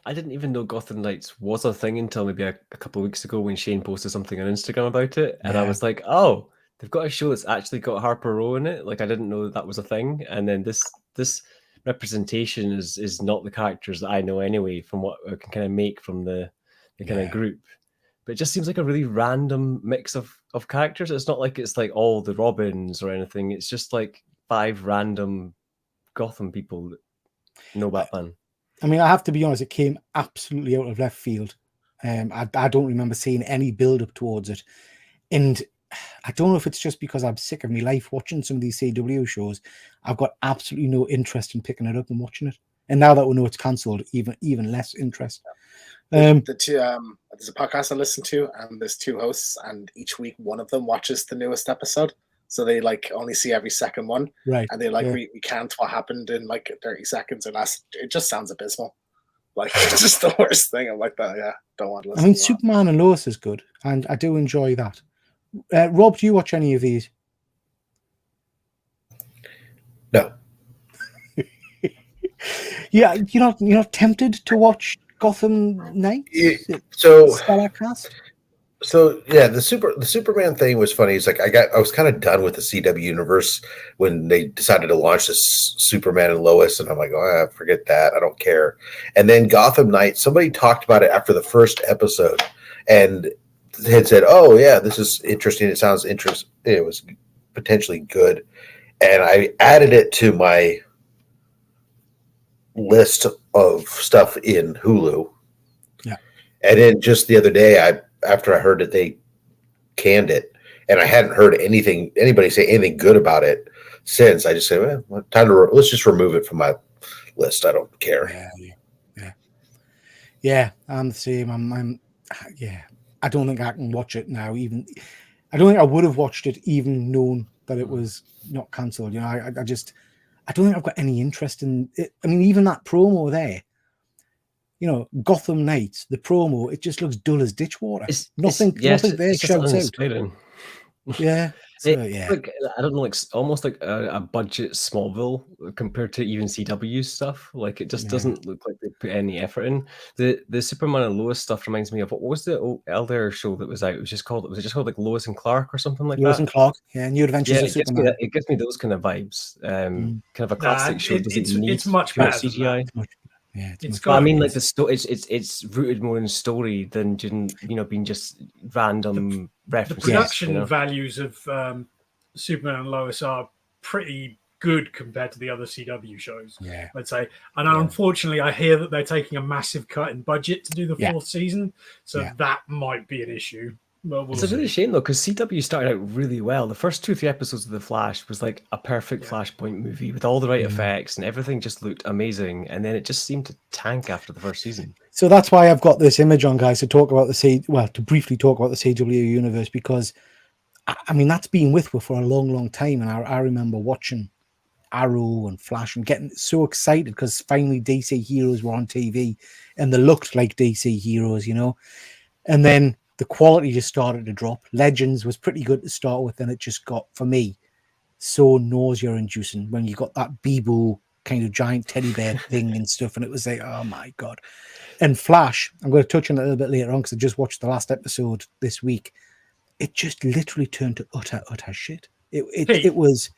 I didn't even know Gotham Knights was a thing until maybe a couple of weeks ago when Shane posted something on Instagram about it, and I was like, "Oh, they've got a show that's actually got Harper Row in it." Like I didn't know that was a thing, and then this representation is not the characters that I know anyway from what I can kind of make from the kind of group. But it just seems like a really random mix of characters. It's not like it's like all the Robins or anything. It's just like 5 random Gotham people that know Batman. I mean, I have to be honest, it came absolutely out of left field. I don't remember seeing any build up towards it. And I don't know if it's just because I'm sick of my life watching some of these CW shows. I've got absolutely no interest in picking it up and watching it. And now that we know it's cancelled, even less interest. The two, there's a podcast I listen to, and there's 2 hosts, and each week one of them watches the newest episode. So they like only see every second one, right? And they like recant what happened in like 30 seconds, and it just sounds abysmal. Like it's just the worst thing. I'm like that. Yeah, don't want to listen. I mean, to Superman and Lois is good, and I do enjoy that. Rob, do you watch any of these? No. Yeah, you're not tempted to watch Gotham Knights? So yeah, the Superman thing was funny. It's like I was kind of done with the CW universe when they decided to launch this Superman and Lois, and I'm like, oh, forget that. I don't care. And then Gotham Knights, somebody talked about it after the first episode, and had said, oh yeah, this is interesting. It sounds interesting. It was potentially good, and I added it to my list of stuff in Hulu. Yeah, and then just the other day, after I heard that they canned it, and I hadn't heard anybody say anything good about it since, I just said, well, let's just remove it from my list. I don't care. Yeah. I'm the same. I don't think I can watch it now. I don't think I would have watched it even known that it was not cancelled. I don't think I've got any interest in it. I mean, even that promo there, Gotham Knights, the promo, it just looks dull as ditch water. Nothing there shouts out. Yeah. Like, I don't know, like almost like a budget Smallville compared to even CW stuff. Like it just doesn't look like they put any effort in. The Superman and Lois stuff reminds me of what was the elder show that was out? Was it just called like Lois and Clark or something like Lois that? and Clark, New Adventures of Superman. It gives me those kind of vibes. Kind of a classic show. It's much better CGI. I mean, like the story, it's rooted more in story than being just random references. The production values of Superman and Lois are pretty good compared to the other CW shows. Let's say, and unfortunately, I hear that they're taking a massive cut in budget to do the 4th season, so that might be an issue. Well, it's a really shame though, because CW started out really well. The first 2 or 3 episodes of The Flash was like a perfect Flashpoint movie with all the right effects, and everything just looked amazing. And then it just seemed to tank after the first season. So that's why I've got this image on, guys, to briefly talk about the CW universe, because I mean that's been with me for a long, long time, and I remember watching Arrow and Flash and getting so excited because finally DC heroes were on TV and they looked like DC heroes, and then the quality just started to drop. Legends was pretty good to start with, and it just got, for me, so nausea-inducing when you got that Bebo kind of giant teddy bear thing and stuff, and it was like, oh my God. And Flash, I'm going to touch on it a little bit later on because I just watched the last episode this week. It just literally turned to utter shit. It was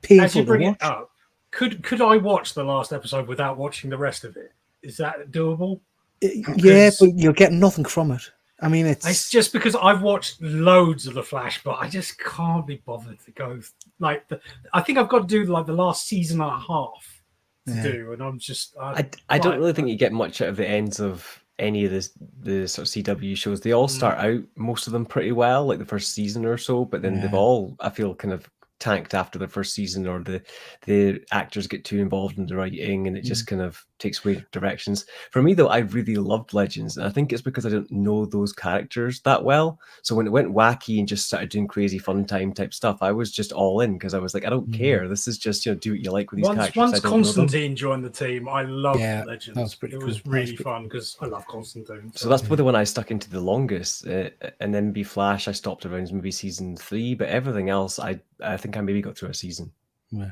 painful As you to bring watch. it up, could I watch the last episode without watching the rest of it? Is that doable? Yeah, but you'll get nothing from it. I mean, It's just because I've watched loads of The Flash, but I just can't be bothered to go like I think I've got to do like the last season and a half to do, and I'm just I don't really think you get much out of the ends of any of the sort of CW shows. They all start out, most of them, pretty well, like the first season or so, but then they've all, I feel, kind of tanked after the first season, or the actors get too involved in the writing, and it just kind of takes weird directions. For me, though, I really loved Legends, and I think it's because I didn't know those characters that well. So when it went wacky and just started doing crazy fun time type stuff, I was just all in, because I was like, I don't care. This is just, do what you like with these characters. Once I don't know them. Constantine joined the team, I loved Legends. That was pretty it cool. was really fun because I love Constantine. So that's probably the one I stuck into the longest, and then Flash I stopped around maybe season 3, but everything else I think I maybe got through a season. Yeah.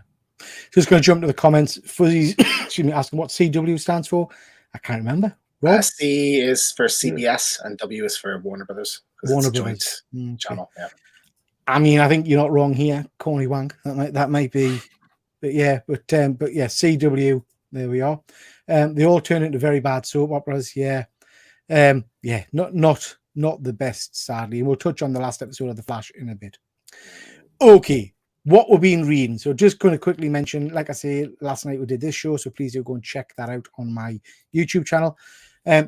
Just going to jump to the comments. Fuzzy's excuse me, asking what CW stands for. I can't remember. Rob? C is for CBS and W is for Warner Brothers. Warner it's a Brothers. joint channel. Yeah. I mean, I think you're not wrong here, Corny Wank. That might be, but yeah, CW. There we are. They all turn into very bad soap operas. Yeah, not the best, sadly. And we'll touch on the last episode of The Flash in a bit. Okay, what we've been reading. So just going to quickly mention, like I say, last night we did this show, so please do go and check that out on my YouTube channel.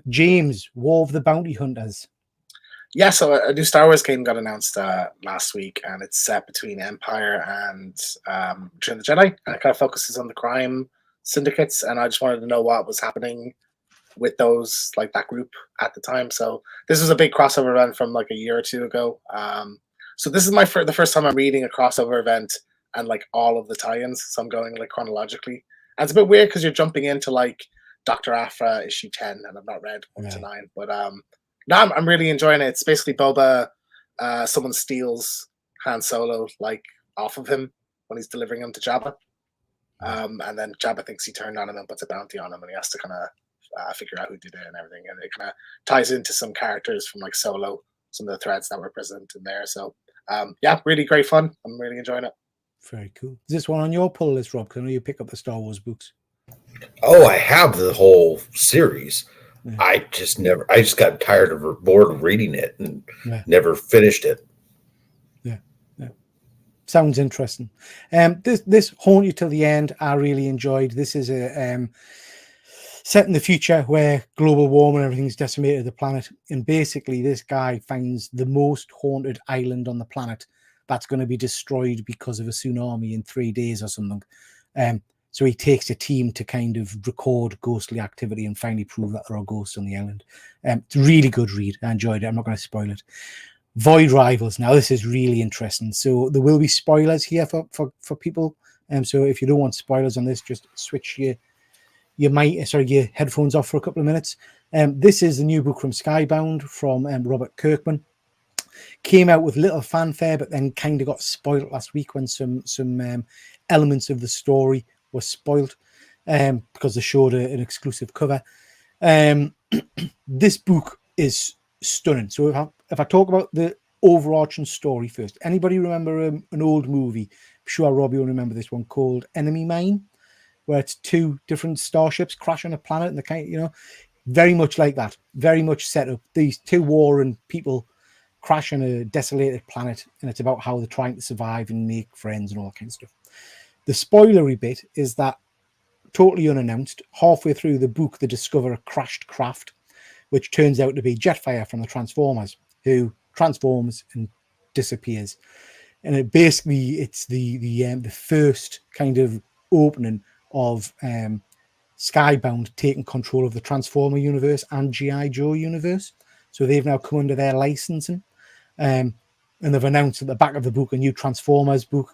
James, War of the Bounty Hunters. Yeah, so a new Star Wars game got announced last week, and it's set between Empire and Return of the Jedi. And it kind of focuses on the crime syndicates, and I just wanted to know what was happening with those, like that group at the time. So this was a big crossover event from like a year or two ago. So this is the first time I'm reading a crossover event and like all of the tie-ins. So I'm going like chronologically. And it's a bit weird because you're jumping into like Dr. Aphra issue 10, and I've not read 1 to 9, but no, I'm really enjoying it. It's basically Boba. Someone steals Han Solo like off of him when he's delivering him to Jabba, and then Jabba thinks he turned on him and puts a bounty on him, and he has to kind of figure out who did it and everything. And it kind of ties into some characters from like Solo, some of the threads that were present in there. So yeah, really great fun. I'm really enjoying it. Very cool. Is this one on your pull list, Rob? Because I know you pick up the Star Wars books. Oh, I have the whole series. Yeah. I just got tired of bored of reading it and never finished it. Yeah. Sounds interesting. This Haunt You Till the End, I really enjoyed. This is a set in the future where global warming and everything's decimated the planet. And basically this guy finds the most haunted island on the planet that's going to be destroyed because of a tsunami in 3 days or something. So he takes a team to kind of record ghostly activity and finally prove that there are ghosts on the island. It's a really good read. I enjoyed it. I'm not going to spoil it. Void Rivals. Now, this is really interesting. So there will be spoilers here for people. So if you don't want spoilers on this, just switch your headphones off for a couple of minutes. This is the new book from Skybound from Robert Kirkman. Came out with little fanfare, but then kind of got spoiled last week when some elements of the story were spoiled because they showed an exclusive cover. This book is stunning. So if I talk about the overarching story first, anybody remember an old movie? I'm sure Robbie will remember this one called Enemy Mine, where it's 2 different starships crash on a planet, and the kind, very much like that. Very much set up. These 2 warring people crash on a desolated planet, and it's about how they're trying to survive and make friends and all that kind of stuff. The spoilery bit is that, totally unannounced, halfway through the book, they discover a crashed craft, which turns out to be Jetfire from the Transformers, who transforms and disappears. And it's the first kind of opening of Skybound taking control of the Transformer universe and G.I. Joe universe. So they've now come under their licensing. And they've announced at the back of the book a new Transformers book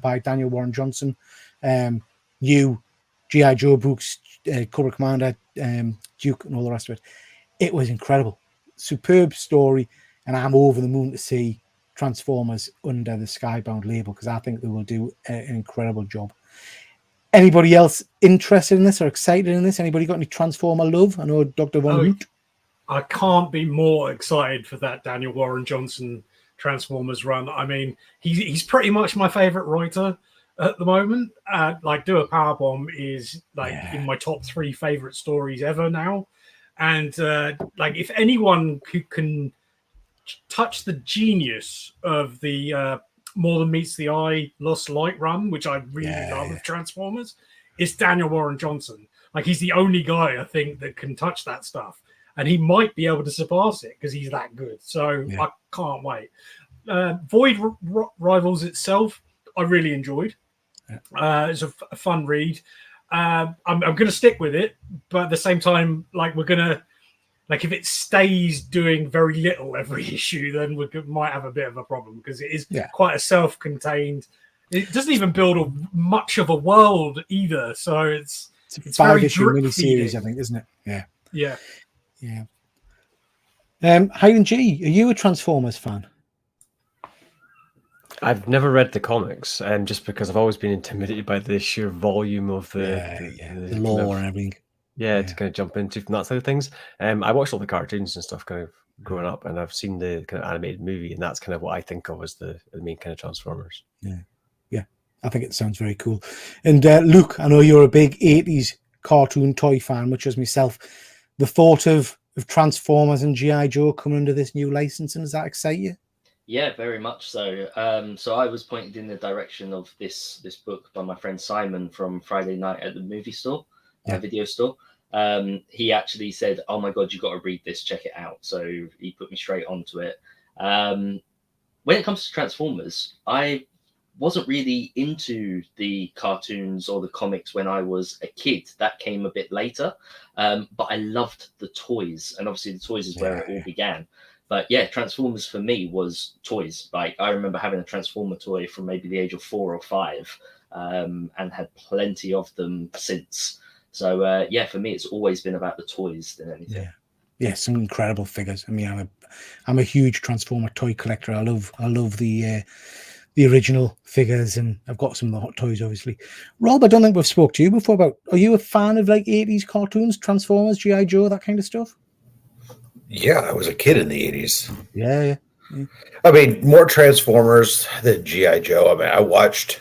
by Daniel Warren Johnson, new G.I. Joe books, Cobra Commander, Duke, and all the rest of it. It was incredible. Superb story, and I'm over the moon to see Transformers under the Skybound label because I think they will do an incredible job. Anybody else interested in this or excited in this? Anybody got any Transformer love? I know Dr. Von Hoot. I can't be more excited for that Daniel Warren Johnson Transformers run. I mean, he's pretty much my favorite writer at the moment. Like Do a Powerbomb is like in my top 3 favorite stories ever now. And like if anyone who can touch the genius of the More Than Meets the Eye Lost Light run, which I really love of Transformers, it's Daniel Warren Johnson. Like he's the only guy I think that can touch that stuff. And he might be able to surpass it because he's that good. So I can't wait. Void Rivals itself, I really enjoyed. It's a fun read. I'm going to stick with it, but at the same time, like we're going to, like if it stays doing very little every issue, then we might have a bit of a problem because it is quite a self-contained. It doesn't even build much of a world either, so it's a 5-issue miniseries, I think, isn't it? Yeah. Highland G, are you a Transformers fan? I've never read the comics, just because I've always been intimidated by the sheer volume of the lore and everything. To kind of jump into from that side of things. I watched all the cartoons and stuff kind of growing up, and I've seen the kind of animated movie, and that's kind of what I think of as the main kind of Transformers. Yeah, I think it sounds very cool. And Luke, I know you're a big 80s cartoon toy fan, much as myself. The thought of Transformers and G.I. Joe coming under this new licensing, does that excite you? Yeah, very much so. So I was pointed in the direction of this book by my friend Simon from Friday night at the movie store, video store. He actually said, "Oh my God, you got to read this, check it out." So he put me straight onto it. When it comes to Transformers, I wasn't really into the cartoons or the comics when I was a kid. That came a bit later, but I loved the toys, and obviously the toys is where it all began. But yeah, Transformers for me was toys. Like I remember having a Transformer toy from maybe the age of 4 or 5, and had plenty of them since. So for me, it's always been about the toys than anything. Yeah, some incredible figures. I mean, I'm a huge Transformer toy collector. I love the original figures, and I've got some of the hot toys, obviously. Rob, I don't think we've spoke to you before about. Are you a fan of like 80s cartoons, Transformers, G.I. Joe, that kind of stuff? Yeah, I was a kid in the 80s. Yeah. I mean, more Transformers than G.I. Joe. I mean, I watched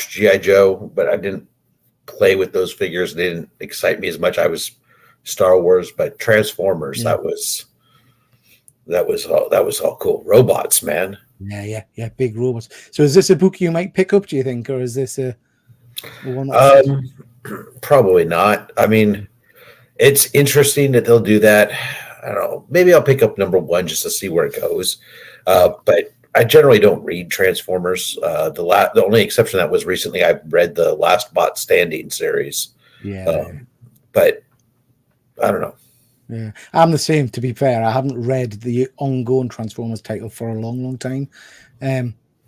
G.I. Joe, but I didn't play with those figures. They didn't excite me as much. I was Star Wars, but Transformers, that was all cool. Robots, man. Yeah, big robots. So is this a book you might pick up, do you think, or is this a one probably not. I mean, it's interesting that they'll do that. I don't know. Maybe I'll pick up number 1 just to see where it goes. But I generally don't read Transformers. The only exception that was recently, I read the Last Bot Standing series. But I don't know. Yeah, I'm the same, to be fair. I haven't read the ongoing Transformers title for a long time.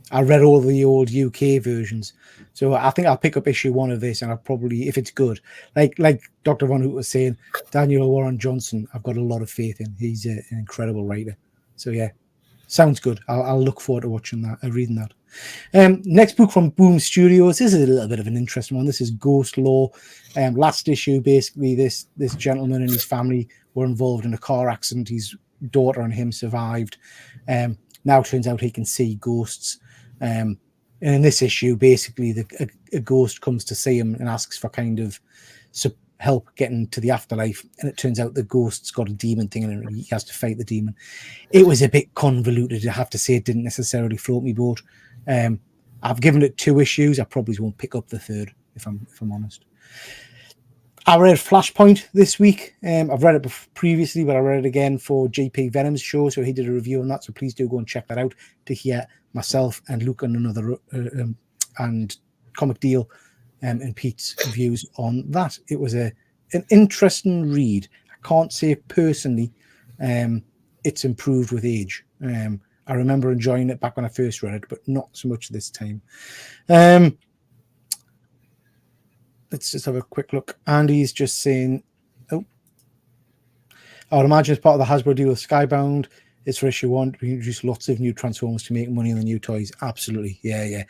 I read all the old UK versions. So I think I'll pick up issue 1 of this, and I'll probably, if it's good, like Dr. Von Hoot was saying, Daniel Warren Johnson, I've got a lot of faith in. He's an incredible writer. So yeah, sounds good. I'll look forward to watching that, reading that. Next book from Boom Studios. This is a little bit of an interesting one. This is Ghost Law. Last issue, basically, this gentleman and his family were involved in a car accident. His daughter and him survived. Now turns out he can see ghosts. And in this issue, basically, a ghost comes to see him and asks for kind of help getting to the afterlife. And it turns out the ghost's got a demon thing in it, and he has to fight the demon. It was a bit convoluted, I have to say. It didn't necessarily float me boat. I've given it 2 issues. I probably won't pick up the 3rd, if I'm honest. I read Flashpoint this week. I've read it previously, but I read it again for JP Venom's show, so he did a review on that. So please do go and check that out to hear myself and Luke and another and Comic Deal and Pete's views on that. It was an interesting read. I can't say personally it's improved with age. I remember enjoying it back when I first read it, but not so much this time. Let's just have a quick look. Andy's just saying, I would imagine as part of the Hasbro deal with Skybound, it's for issue 1. We introduce lots of new Transformers to make money on the new toys. Absolutely. Yeah.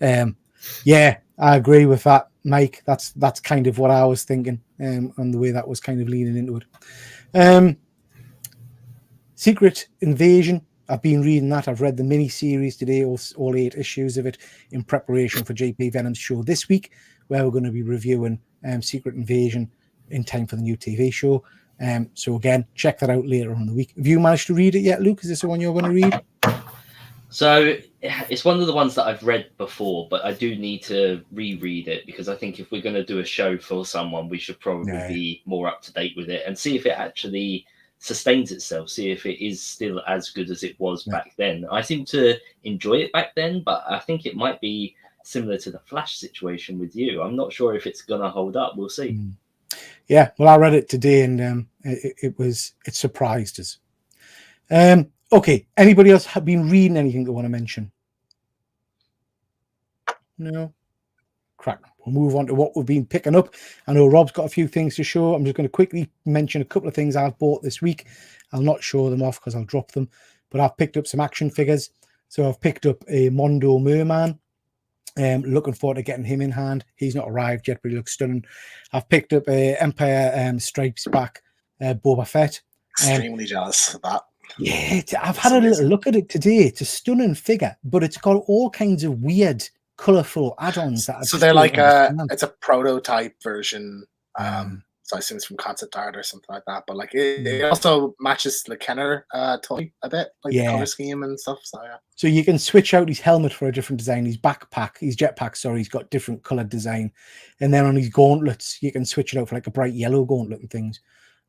I agree with that, Mike. That's kind of what I was thinking, and the way that was kind of leaning into it. Secret Invasion. I've been reading that. I've read the mini series today, all 8 issues of it, in preparation for JP Venom's show this week, where we're going to be reviewing Secret Invasion in time for the new TV show. So again, check that out later on in the week. Have you managed to read it yet, Luke? Is this the one you're going to read? So it's one of the ones that I've read before, but I do need to reread it, because I think if we're going to do a show for someone, we should probably be more up to date with it and see if it actually sustains itself, see if it is still as good as it was back then. I seem to enjoy it back then, but I think it might be similar to the Flash situation with you. I'm not sure if it's going to hold up. We'll see. Yeah, well, I read it today, and it surprised us. Okay, anybody else have been reading anything they want to mention? No? Crack. We'll move on to what we've been picking up. I know Rob's got a few things to show. I'm just going to quickly mention a couple of things I've bought this week. I'll not show them off because I'll drop them, but I've picked up some action figures. So I've picked up a Mondo Merman. Looking forward to getting him in hand. He's not arrived yet, but he looks stunning. I've picked up a Empire Stripes Back Boba Fett. Extremely jealous of that. Yeah, I've had a little look at it today. It's a stunning figure, but it's got all kinds of weird, colourful add-ons. So they're like it's a prototype version. So I assume it's from concept art or something like that. But like it also matches the Kenner toy a bit, like the color scheme and stuff. So yeah. So you can switch out his helmet for a different design. His backpack, his jetpack, sorry, he's got different coloured design. And then on his gauntlets, you can switch it out for like a bright yellow gauntlet and things.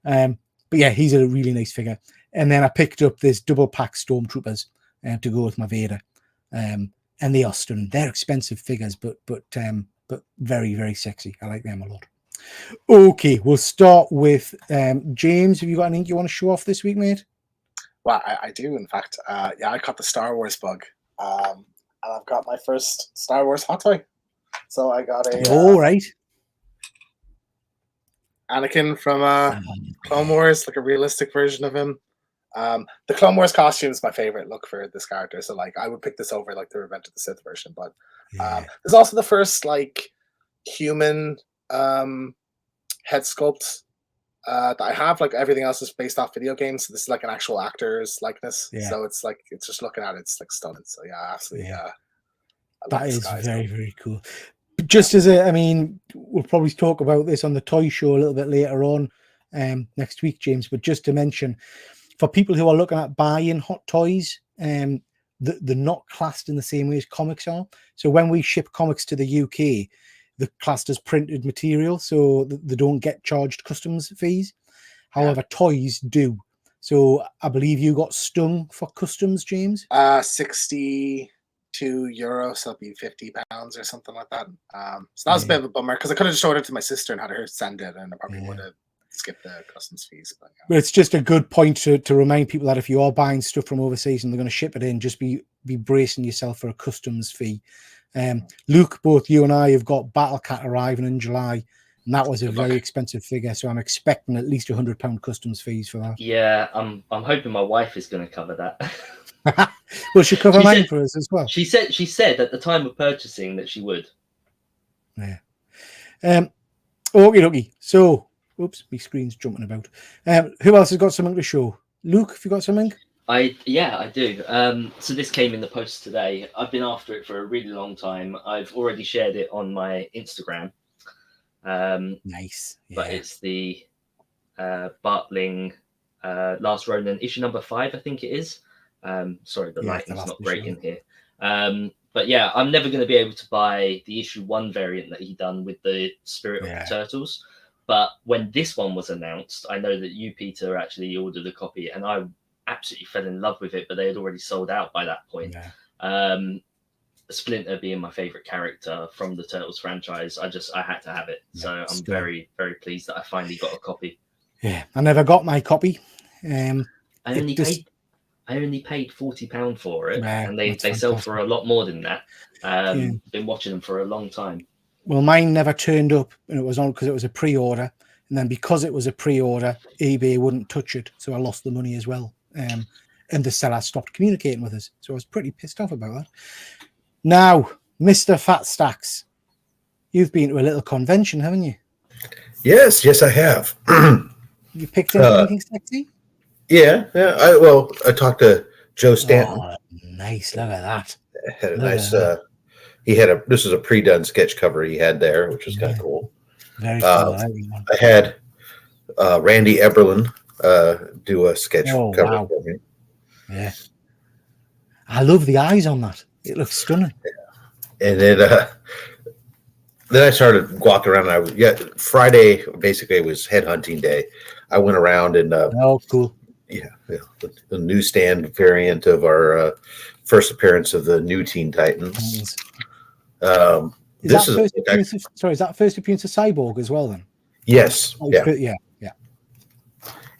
But yeah, he's a really nice figure. And then I picked up this double pack Stormtroopers to go with my Vader. And they are stunning. They're expensive figures, but very, very sexy. I like them a lot. Okay, we'll start with James. Have you got anything you want to show off this week, mate? Well, I do, in fact. Yeah, I caught the Star Wars bug. And I've got my first Star Wars hot toy. So I got a... right. Anakin from Clone Wars, like a realistic version of him. The Clone Wars costume is my favorite look for this character, so like I would pick this over like the Revenge of the Sith version. But there's also the first like human head sculpt that I have. Like everything else is based off video games, so this is like an actual actor's likeness. So it's like, it's just looking at it, it's like stunning. So yeah, absolutely. That is very, very cool. Just as I mean, we'll probably talk about this on the toy show a little bit later on next week, James. But just to mention, for people who are looking at buying hot toys, they're not classed in the same way as comics are. So when we ship comics to the UK, they're classed as printed material, so they don't get charged customs fees. However, toys do. So I believe you got stung for customs, James. 62 euros, so it'll be £50 or something like that. So that was a bit of a bummer because I could have just ordered it to my sister and had her send it, and I probably would have skipped the customs fees. But it's just a good point to remind people that if you are buying stuff from overseas and they're going to ship it in, just be bracing yourself for a customs fee. Luke, both you and I have got Battle Cat arriving in July, and that was a very expensive figure, so I'm expecting at least £100 customs fees for that. Yeah, I'm hoping my wife is going to cover that. Well, she cover mine for us as well. She said at the time of purchasing that she would. Yeah. Okay. So, oops, my screen's jumping about. Who else has got something to show? Luke, have you got something? I do. So this came in the post today. I've been after it for a really long time. I've already shared it on my Instagram. Nice. Yeah. But it's the Bartling Last Ronin issue number 5, I think it is. Sorry, the lighting's not great in here. But yeah, I'm never going to be able to buy the issue 1 variant that he done with the Spirit of the Turtles. But when this one was announced, I know that you, Peter, actually ordered a copy, and I absolutely fell in love with it, but they had already sold out by that point. Splinter being my favorite character from the Turtles franchise, I had to have it. So I'm very, very pleased that I finally got a copy. Yeah, I never got my copy. I only paid £40 for it, and they sell for a lot more than that. Been watching them for a long time. Well, mine never turned up, and it was on because it was a pre-order, and then because it was a pre-order, eBay wouldn't touch it, so I lost the money as well. And the seller stopped communicating with us, so I was pretty pissed off about that. Now, Mr. Fat Stacks, you've been to a little convention, haven't you? Yes, I have. You picked up anything sexy? Yeah. I talked to Joe Stanton. Oh, nice. Look at that. Had a Look at nice. that. This was a pre-done sketch cover he had there, which was kind of cool. Very cool. I like that one. I had Randy Eberlin do a sketch cover wow. for me. Yeah. I love the eyes on that. It looks stunning. And then I started walking around. And Friday basically was headhunting day. I went around and Cool. the newsstand variant of our first appearance of the new Teen Titans. Is that first appearance of Cyborg as well then? Yes. Yeah.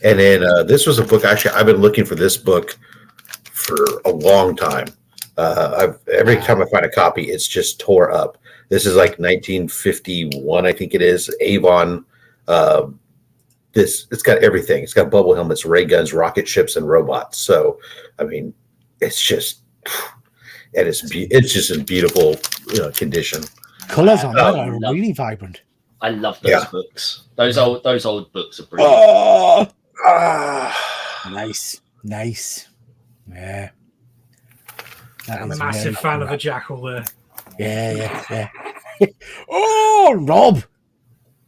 And then this was a book. Actually, I've been looking for this book for a long time. Every time I find a copy, it's just tore up. This is like 1951, I think it is. Avon. It's got everything. It's got bubble helmets, ray guns, rocket ships, and robots. So, I mean, it's just, and it's just in beautiful condition. Colors on that are really vibrant. I love those books. Those old books are brilliant. Nice. Yeah. I'm a massive fan of the Jackal there. Yeah. Oh, Rob!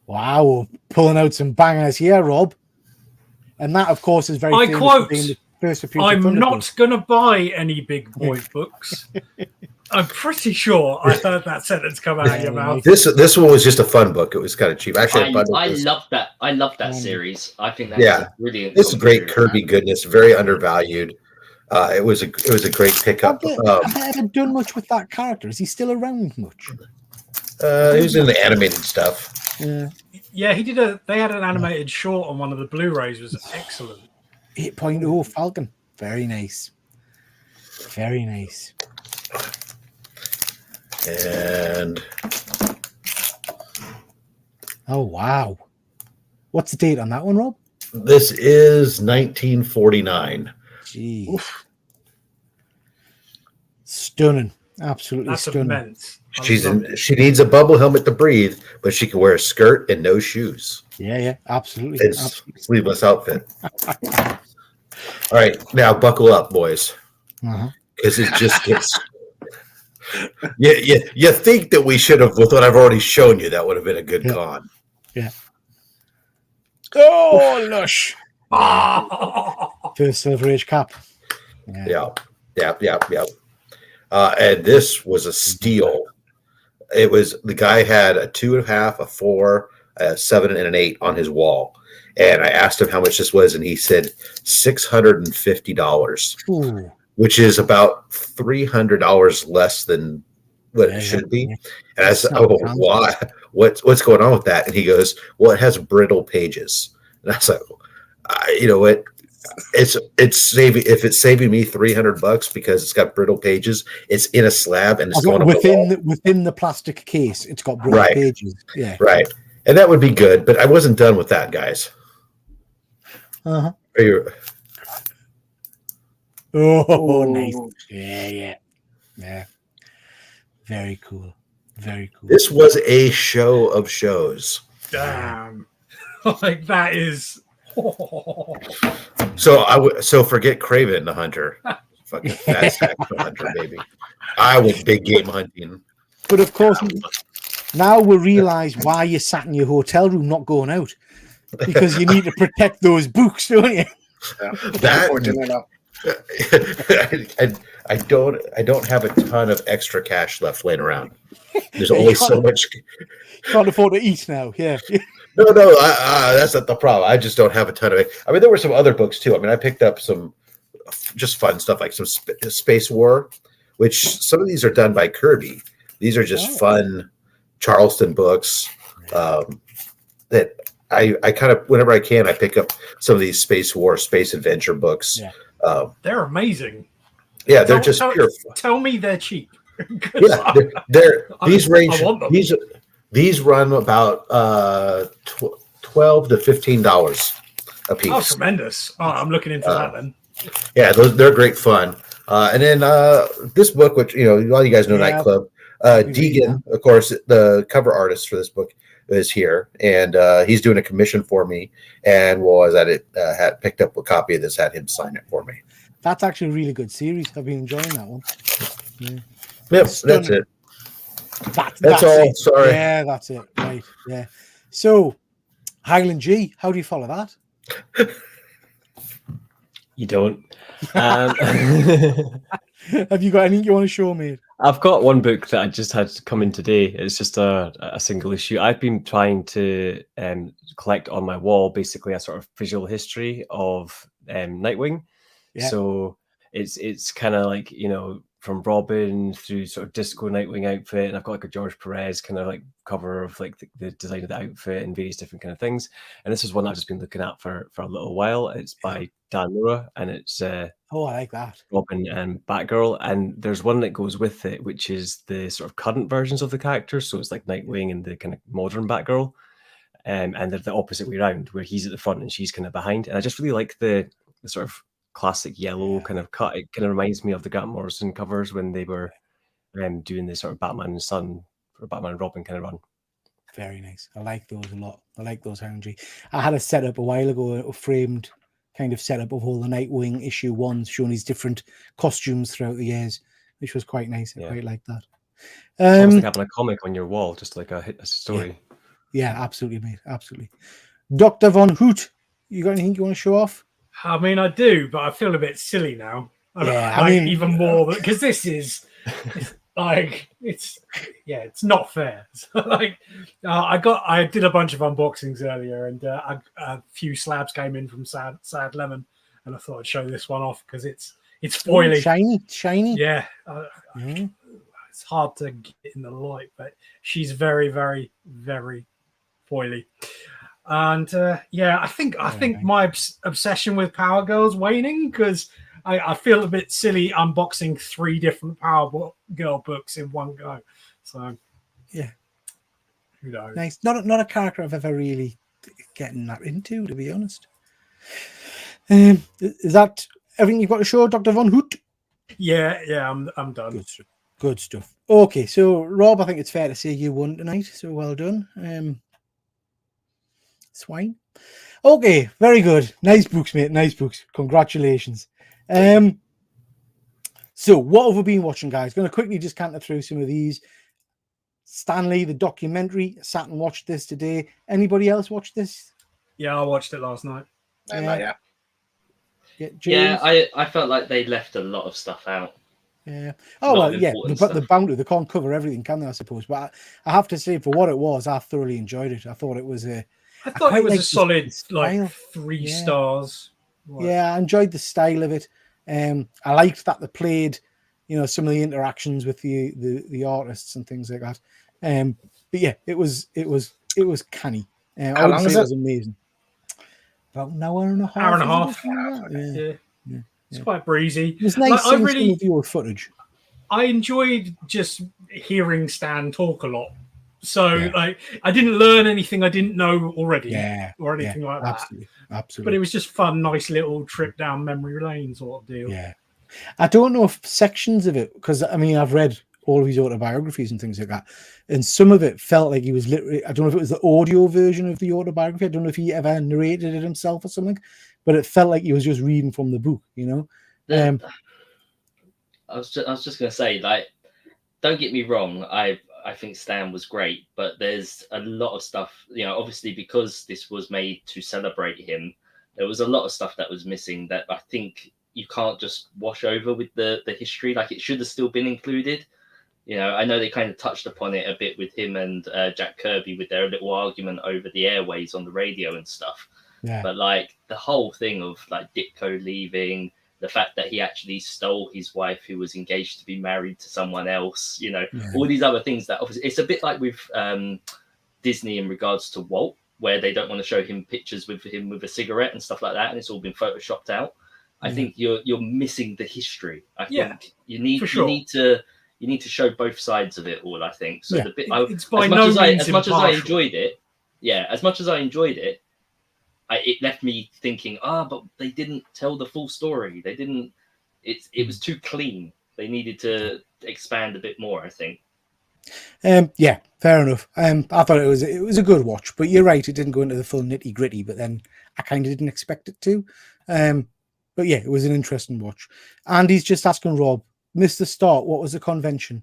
Wow, pulling out some bangers here, Rob. And that, of course, is very. I quote: the first appearance "I'm not going to buy any big boy books." I'm pretty sure I heard that sentence come out of your mouth. This one was just a fun book. It was kind of cheap. Actually, I love that. I love that series. I think that's brilliant. This is great Kirby goodness. Very undervalued. It was a great pickup. Have they ever done much with that character? Is he still around much? He was in the animated stuff. Yeah, he did they had an animated short on one of the Blu-rays. It was excellent. 8.0 Falcon. Very nice. And oh wow. What's the date on that one, Rob? This is 1949. Jeez. Oof. Stunning. Absolutely That's stunning. Immense. She needs a bubble helmet to breathe, but she can wear a skirt and no shoes. Yeah, absolutely. It's sleeveless outfit. All right, now buckle up, boys, because it just gets. You think that we should have, with what I've already shown you, that would have been a good con. Yeah. Oh, lush. First Silver Age cap. Yeah. And this was a steal. It was, the guy had a 2.5, a 4, a 7, and an 8 on his wall. And I asked him how much this was, and he said $650, which is about $300 less than what it should be. And I said, "Oh, why? What's going on with that?" And he goes, "Well, it has brittle pages." And I was like, "You know what? It's saving. If it's saving me $300 because it's got brittle pages, it's in a slab and it's going up within the plastic case. It's got brittle pages. Yeah, right. And that would be good, but I wasn't done with that, guys. Oh, nice. Yeah. Very cool. This was a show of shows. Damn. Like that is. So forget Craven the Hunter. Fucking fat stack the hunter, baby. I was big game hunting. But of course, now we realize why you sat in your hotel room not going out. Because you need to protect those books, don't you? I don't have a ton of extra cash left laying around. There's only so much. Can't afford to eat now. Yeah. No, that's not the problem. I just don't have a ton of it. I mean, there were some other books too. I mean, I picked up some just fun stuff like some Space War, which some of these are done by Kirby. These are just fun Charleston books that I kind of, whenever I can, I pick up some of these Space War, space adventure books. Yeah. They're amazing. Yeah, they're just pure fun. Tell me they're cheap. Yeah, these run about $12 to $15 a piece. Oh, tremendous! Oh, I'm looking into that then. Yeah, they're great fun. And then this book, which a lot of you guys know, Nightclub. Deegan, of course, the cover artist for this book, is here, and he's doing a commission for me. And while I was at it, had picked up a copy of this, had him sign it for me. That's actually a really good series. I've been enjoying that one. Yeah. Yep, that's Stunning. it. That's all. it. Sorry. Yeah, that's it. Right. Yeah. So, Highland G, how do you follow that? You don't. Have you got anything you want to show me? I've got one book that I just had come in today. It's just a single issue. I've been trying to collect on my wall basically a sort of visual history of Nightwing. Yeah. So it's kind of like, you know, from Robin through sort of disco Nightwing outfit, and I've got like a George Perez kind of like cover of like the design of the outfit and various different kind of things. And this is one I've just been looking at for a little while. It's by Dan Mora, and it's Oh, I like that. Robin and Batgirl, and there's one that goes with it, which is the sort of current versions of the characters. So it's like Nightwing and the kind of modern Batgirl, and they're the opposite way around, where he's at the front and she's kind of behind. And I just really like the sort of classic yellow kind of cut. It kind of reminds me of the Grant Morrison covers when they were doing the sort of Batman and Son or Batman and Robin kind of run. Very nice. I like those a lot. I like those, Henry. I had a setup a while ago, a framed kind of setup of all the Nightwing issue ones, showing his different costumes throughout the years, which was quite nice. I quite like that. Almost like having a comic on your wall, just like a story. Yeah, absolutely, mate. Absolutely. Dr. Von Hoot, you got anything you want to show off? I mean, I do, but I feel a bit silly now. Yeah, I mean, I mean, even more because this is like it's not fair. So, like, I did a bunch of unboxings earlier, and a few slabs came in from Sad Lemon, and I thought I'd show this one off because it's foily, shiny. Yeah, it's hard to get in the light, but she's very, very, very foily. And I think my obsession with Power Girl's waning because I feel a bit silly unboxing 3 different Power Girl books in one go. So yeah, who knows? Nice. Not a character I've ever really getting that into, to be honest. Is that everything you've got to show, Dr. Von Hoot? Yeah, I'm done. Good stuff. Okay, so Rob, I think it's fair to say you won tonight. So well done. Swine. Okay, very good. Nice books, mate. Nice books. Congratulations. So what have we been watching, guys? Going to quickly just canter through some of these. Stanley, the documentary. Sat and watched this today. Anybody else watch this? Yeah, I watched it last night. Yeah. Yeah, I felt like they left a lot of stuff out. Yeah. Oh, well, yeah. The boundary, they can't cover everything, can they, I suppose? But I have to say, for what it was, I thoroughly enjoyed it. I thought it was a solid, like 3 stars. Yeah, I enjoyed the style of it. I liked that they played, some of the interactions with the artists and things like that. But yeah, it was canny. How long is it? It was amazing. About an hour and a half. Hour and a half. Yeah. It's quite breezy. It was nice seeing some of your footage. I enjoyed just hearing Stan talk a lot. So, I didn't learn anything I didn't know already, or anything like that. Absolutely. But it was just fun, nice little trip down memory lane sort of deal. Yeah, I don't know if sections of it, because I mean I've read all of his autobiographies and things like that, and some of it felt like he was literally. I don't know if it was the audio version of the autobiography. I don't know if he ever narrated it himself or something, but it felt like he was just reading from the book. I was just gonna say, like, don't get me wrong, I think Stan was great, but there's a lot of stuff, obviously because this was made to celebrate him, there was a lot of stuff that was missing that I think you can't just wash over with the history. Like, it should have still been included. I know they kind of touched upon it a bit with him and Jack Kirby with their little argument over the airways on the radio and stuff. Yeah. But like the whole thing of like Ditko leaving, the fact that he actually stole his wife who was engaged to be married to someone else, all these other things that obviously it's a bit like with Disney in regards to Walt, where they don't want to show him pictures with him with a cigarette and stuff like that, and it's all been photoshopped out. I think you're missing the history. I think you need to show both sides of it all. I think so. The bit, it's by no means as much as I enjoyed it, it left me thinking, but they didn't tell the full story. They didn't. It was too clean. They needed to expand a bit more, I think. Yeah, fair enough. I thought it was a good watch, but you're right. It didn't go into the full nitty gritty. But then I kind of didn't expect it to. But yeah, it was an interesting watch. And he's just asking Rob, Mr. Start, what was the convention?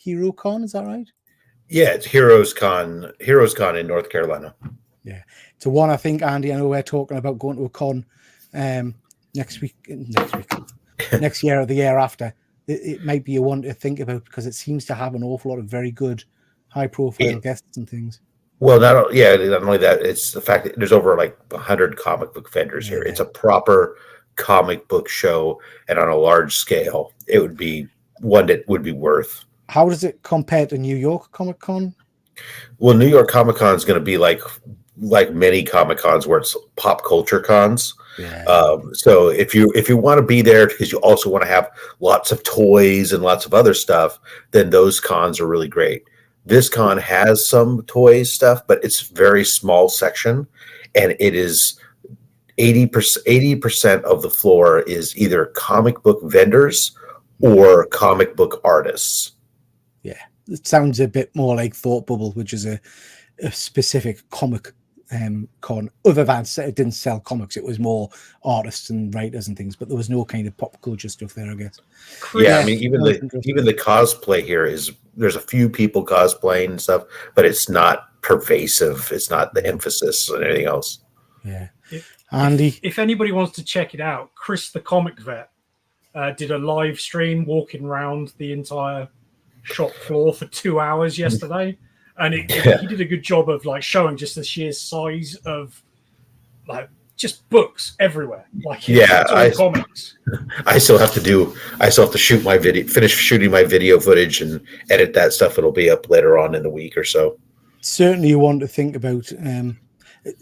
HeroCon, is that right? Yeah, it's Heroes Con in North Carolina. Yeah. So one, I think, Andy, I know we're talking about going to a con next year or the year after. It might be a one to think about because it seems to have an awful lot of very good high-profile guests and things. Well, not only that, it's the fact that there's over like 100 comic book vendors here. It's a proper comic book show, and on a large scale, it would be one that would be worth. How does it compare to New York Comic Con? Well, New York Comic Con is going to be like many Comic Cons where it's pop culture cons. Yeah. So if you want to be there because you also want to have lots of toys and lots of other stuff, then those cons are really great. This con has some toys stuff, but it's a very small section, and it is 80% of the floor is either comic book vendors or comic book artists. Yeah, it sounds a bit more like Thought Bubble, which is a specific comic con. Other than it didn't sell comics, it was more artists and writers and things, but there was no kind of pop culture stuff there, I guess. Yeah, I mean, even the cosplay here is there's a few people cosplaying and stuff, but it's not pervasive. It's not the emphasis on anything else. Yeah, Andy, if anybody wants to check it out, Chris the Comic Vet did a live stream walking around the entire shop floor for 2 hours yesterday, and he did a good job of like showing just the sheer size of like just books everywhere. Like comics. I still have to shoot my finish shooting my video footage and edit that stuff. It'll be up later on in the week or so. Certainly, you want to think about.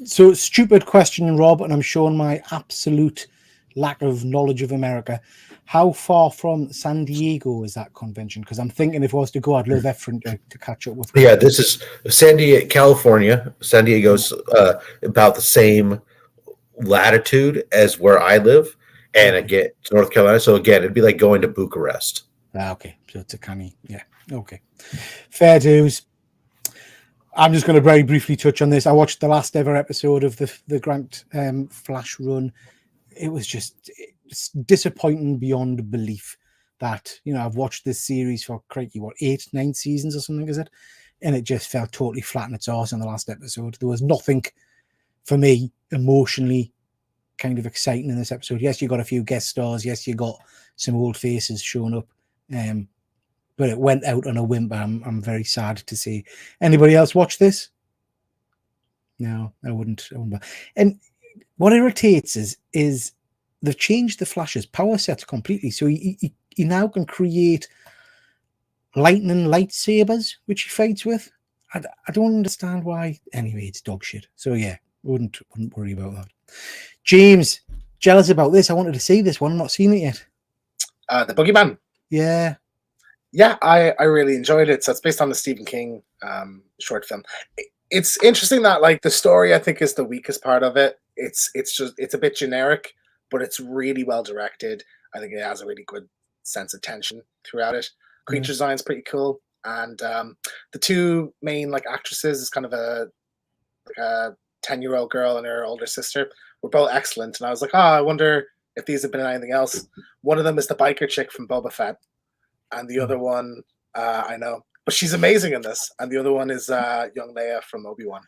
So, stupid question, Rob, and I'm showing my absolute lack of knowledge of America. How far from San Diego is that convention? Because I'm thinking if I was to go, I'd love Efren to catch up with. Yeah, this is San Diego, California. San Diego's about the same latitude as where I live, and again, it's North Carolina. So again, it'd be like going to Bucharest. Okay, so it's a canny. Yeah, okay. Fair dues. I'm just going to very briefly touch on this. I watched the last ever episode of the Grant Flash run. It was just disappointing beyond belief that, I've watched this series for 8, 9 seasons or something, is it? And it just felt totally flat in its arse in the last episode. There was nothing for me emotionally kind of exciting in this episode. Yes, you got a few guest stars. Yes, you got some old faces showing up. But it went out on a whimper. I'm very sad to see. Anybody else watch this? No, I wouldn't. And what irritates is they've changed the Flash's power sets completely. So he now can create lightning lightsabers, which he fights with. I don't understand why. Anyway, it's dog shit. So yeah, wouldn't worry about that. James, jealous about this. I wanted to see this one. I've not seen it yet. The Boogeyman. Yeah. Yeah, I really enjoyed it. So it's based on the Stephen King short film. It's interesting that like the story I think is the weakest part of it. It's a bit generic, but it's really well directed. I think it has a really good sense of tension throughout it. Creature design's pretty cool, and the two main like actresses is kind of a 10-year-old girl and her older sister. Were both excellent, and I was like, I wonder if these have been in anything else. One of them is the biker chick from Boba Fett. And the other one, I know, but she's amazing in this. And the other one is young Leia from Obi-Wan.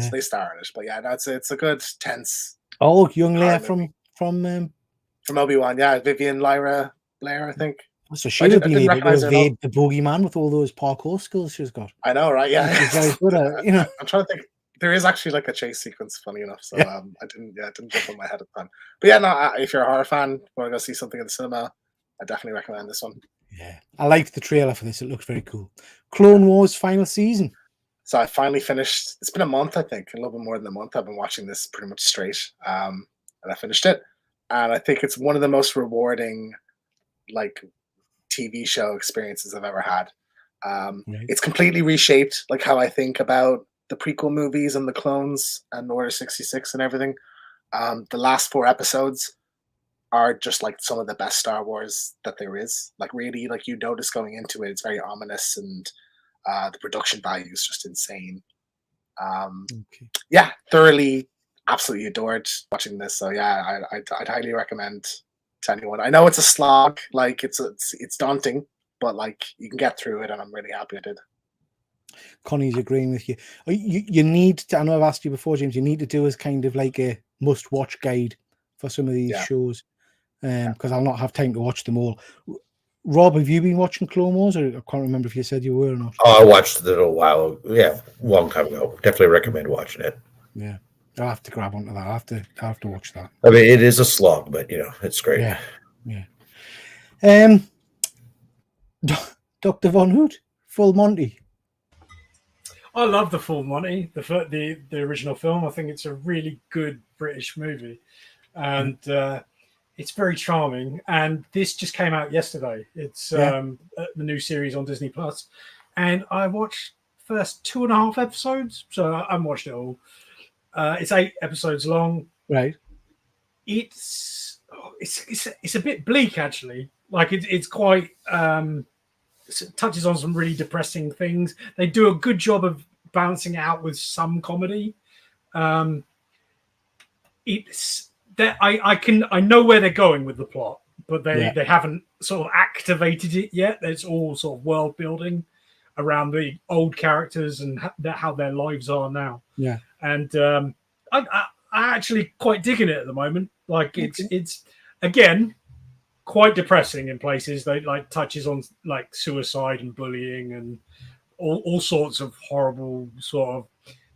So they star in it. But yeah, it's a good tense. Oh, young Leia from Obi-Wan. Yeah, Vivian Lyra Blair, I think. So she would be able to evade the Boogeyman with all those parkour skills she's got. I know, right? Yeah, she's very good at, I'm trying to think. There is actually like a chase sequence, funny enough. So I didn't jump on my head at the time. But yeah, no. If you're a horror fan, want to go see something in the cinema, I definitely recommend this one. Yeah, I liked the trailer for this. It looks very cool. Clone Wars final season. So I finally finished. It's been a month, I think, a little bit more than a month. I've been watching this pretty much straight, and I finished it. And I think it's one of the most rewarding, like, TV show experiences I've ever had. It's completely reshaped, like how I think about the prequel movies and the clones and Order 66 and everything. The last 4 episodes are just like some of the best Star Wars that there is. Like really, like you notice going into it, it's very ominous, and the production value is just insane. Yeah, thoroughly, absolutely adored watching this. So yeah, I'd highly recommend to anyone. I know it's a slog, like it's daunting, but like you can get through it, and I'm really happy I did. Connie's agreeing with you. You need to, I know I've asked you before, James, you need to do as kind of like a must-watch guide for some of these shows, because I'll not have time to watch them all. Rob, have you been watching Clone Wars? Or I can't remember if you said you were or not. Oh, I watched it a while. Yeah, long time ago. Definitely recommend watching it. Yeah, I'll have to grab onto that. I'll have to watch that. I mean, it is a slog, but it's great. Yeah. Dr. Von Hoot, Full Monty. I love the Full Monty, the original film. I think it's a really good British movie, and it's very charming. And this just came out yesterday. It's the new series on Disney Plus, and I watched the first 2.5 episodes. So I haven't watched it all. It's 8 episodes long. Right. It's a bit bleak, actually. Like it's quite. It touches on some really depressing things. They do a good job of balancing it out with some comedy. It's that I know where they're going with the plot, but they haven't sort of activated it yet. It's all sort of world building around the old characters and how their lives are now. Yeah, and I actually quite digging it at the moment. Like it's again quite depressing in places. They like touches on like suicide and bullying and all sorts of horrible sort of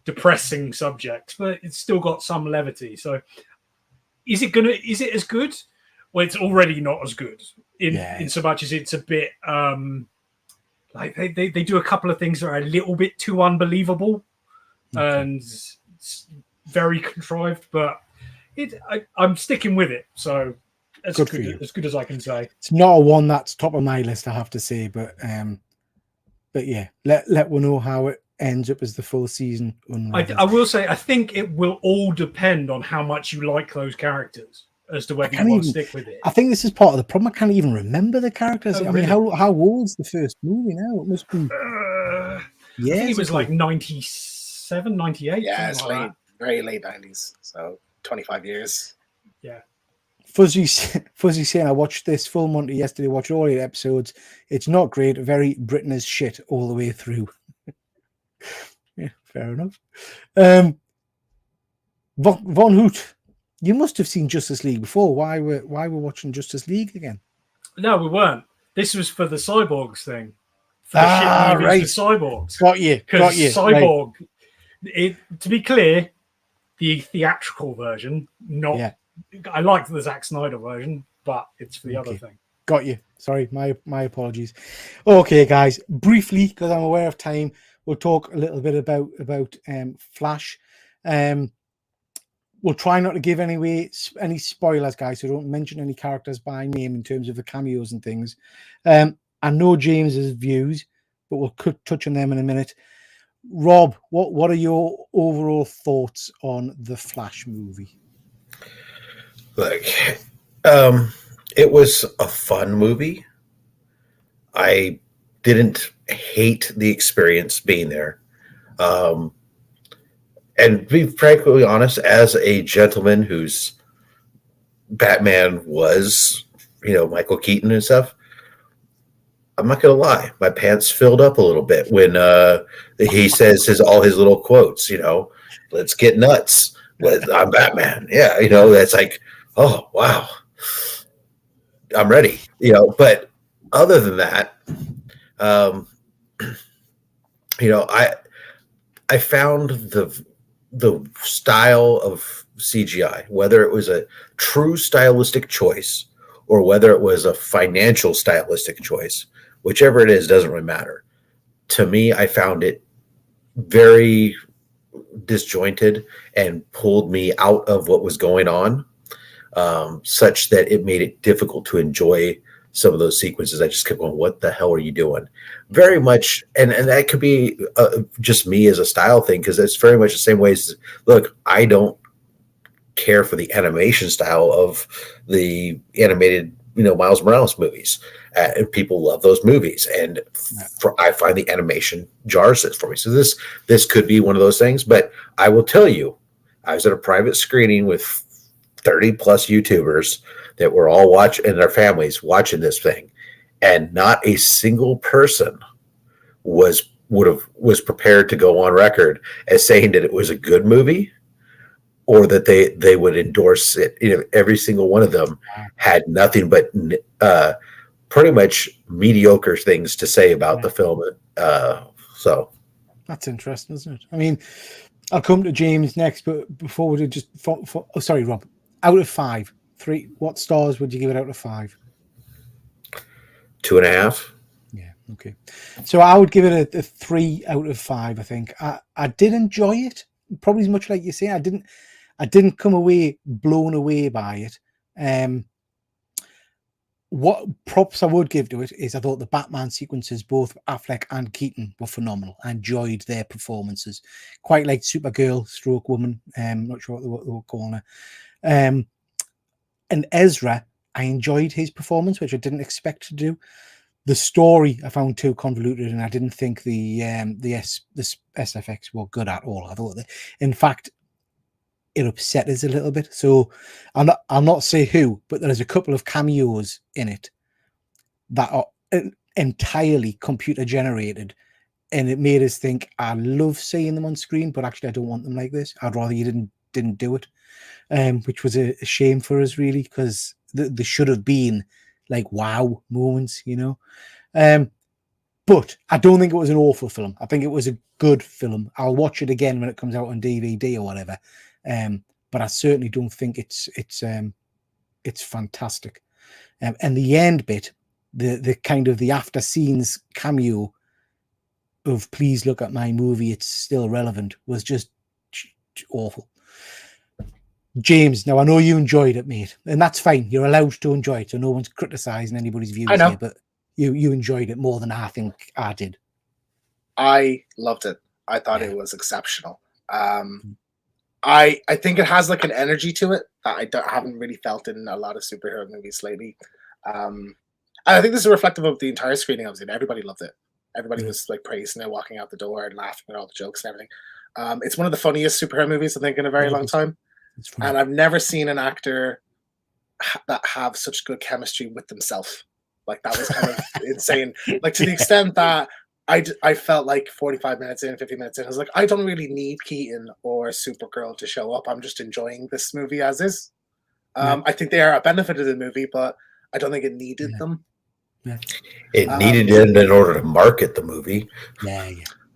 depressing subjects, but it's still got some levity. So is it as good? Well, it's already not as good in so much as it's a bit like they do a couple of things that are a little bit too unbelievable and very contrived, but I'm sticking with it. So as good as I can say. It's not a one that's top of my list, I have to say, but yeah, let we know how it ends up as the full season. I will say, I think it will all depend on how much you like those characters as to whether you want to stick with it. I think this is part of the problem. I can't even remember the characters. I mean, how old's the first movie now? It must be. I think it was like 97, 98. Yeah, it's very late 90s. So 25 years. Yeah. Fuzzy saying, I watched this Full Monty yesterday, watched all 8 episodes. It's not great, very Britain as shit all the way through. Yeah, fair enough. Von Hoot, you must have seen Justice League before. Why we're watching Justice League again? No, we weren't. This was for the Cyborgs thing. For the shit movies for Cyborgs. Got you. Cyborg, to be clear, the theatrical version, not. I liked the Zack Snyder version, but it's for the other thing. Got you. Sorry, my apologies. Okay, guys, briefly, because I'm aware of time, we'll talk a little bit about Flash. We'll try not to give any spoilers, guys, so don't mention any characters by name in terms of the cameos and things. I know James's views, but we'll touch on them in a minute. Rob, what are your overall thoughts on the Flash movie? Look, it was a fun movie. I didn't hate the experience being there. And to be frankly honest, as a gentleman whose Batman was, Michael Keaton and stuff, I'm not going to lie. My pants filled up a little bit when he says all his little quotes, let's get nuts. I'm Batman. Yeah, that's like, oh, wow. I'm ready. But other than that, I found the style of CGI, whether it was a true stylistic choice or whether it was a financial stylistic choice, whichever it is, doesn't really matter. To me, I found it very disjointed and pulled me out of what was going on, such that it made it difficult to enjoy some of those sequences. I just kept going, what the hell are you doing? Very much, and that could be just me as a style thing, because it's very much the same way as, look, I don't care for the animation style of the animated, Miles Morales movies. And people love those movies, and I find the animation jars it for me. So this could be one of those things, but I will tell you, I was at a private screening with 30 plus YouTubers that were all watching, and their families watching this thing, and not a single person was prepared to go on record as saying that it was a good movie or that they would endorse it. Every single one of them had nothing but pretty much mediocre things to say about the film. So that's interesting, isn't it? I mean, I'll come to James next, but before we do, just sorry, Rob. Out of 5, 3. What stars would you give it out of 5? 2.5. Yeah, okay. So I would give it a 3 out of 5. I think I did enjoy it, probably as much like you say. I didn't come away blown away by it. What props I would give to it is I thought the Batman sequences, both Affleck and Keaton, were phenomenal. I enjoyed their performances. Quite like Supergirl, Stroke Woman. Not sure what they were calling her. And Ezra, I enjoyed his performance, which I didn't expect to do. The story I found too convoluted, and I didn't think the SFX were good at all. I thought in fact, it upset us a little bit. So I'll not say who, but there's a couple of cameos in it that are entirely computer generated, and it made us think, I love seeing them on screen, but actually I don't want them like this. I'd rather you didn't do it, which was a shame for us, really, because they should have been like wow moments, but I don't think it was an awful film. I think it was a good film. I'll watch it again when it comes out on DVD or whatever. But I certainly don't think it's fantastic. And the end bit, the kind of the after scenes cameo of "Please look at my movie, it's still relevant," was just awful. James, now I know you enjoyed it, mate, and that's fine. You're allowed to enjoy it, so no one's criticizing anybody's views here. But you enjoyed it more than I think I did. I loved it. I thought it was exceptional. I think it has like an energy to it that I haven't really felt in a lot of superhero movies lately. And I think this is reflective of the entire screening I was in. Everybody loved it. Everybody was like praising it, walking out the door and laughing at all the jokes and everything. It's one of the funniest superhero movies I think in a very long time. And I've never seen an actor that have such good chemistry with themselves. Like that was kind of insane. Like to the extent that I felt like 45 minutes in, 50 minutes in, I was like, I don't really need Keaton or Supergirl to show up. I'm just enjoying this movie as is. I think they are a benefit of the movie, but I don't think it needed them. Yeah. It needed it in order to market the movie. Yeah.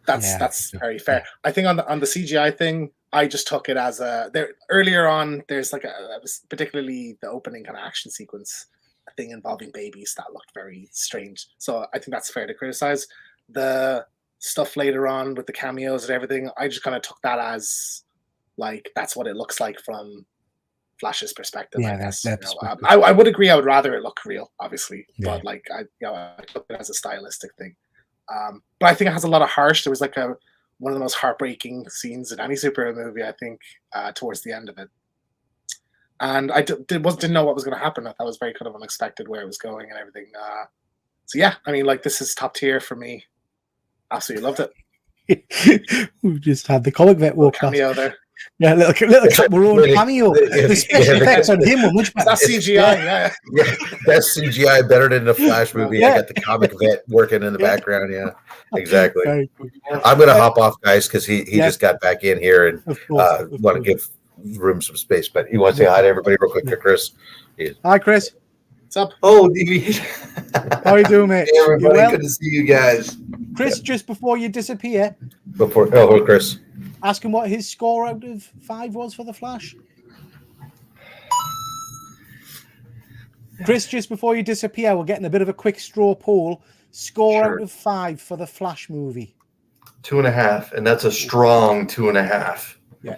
That's very fair. I think on the CGI thing, I just took it as earlier on. There's like particularly the opening kind of action sequence, a thing involving babies that looked very strange. So I think that's fair to criticize. The stuff later on with the cameos and everything, I just kind of took that as like that's what it looks like from Flash's perspective. Yeah, I guess. that's I would agree. I would rather it look real, obviously, but like I took it as a stylistic thing. But I think it has a lot of harsh. There was like one of the most heartbreaking scenes in any superhero movie, I think, towards the end of it. And I didn't know what was going to happen. That was very kind of unexpected where it was going and everything. So yeah, I mean, like this is top tier for me. Absolutely loved it. We've just had the comic vet walk past. Cameo there. Yeah, little chaperone cameo. The special effects on him were much better. That's CGI, yeah. That's CGI better than the Flash movie. Yeah. I got the comic vet working in the background. Yeah, exactly. Very cool. I'm going to hop off, guys, because he just got back in here and Of course. want to give room some space. But you want to say hi to everybody real quick, Chris? Hi, Chris. What's up? Oh, DB. How are you doing, mate? Hey, everybody. You well? Good to see you guys. Chris, just before you disappear, Chris. ask him what his score out of 5 was for The Flash. Chris, just before you disappear, we're getting a bit of a quick straw poll. Score Sure. out of 5 for The Flash movie. 2.5, and that's a strong 2.5. Yeah.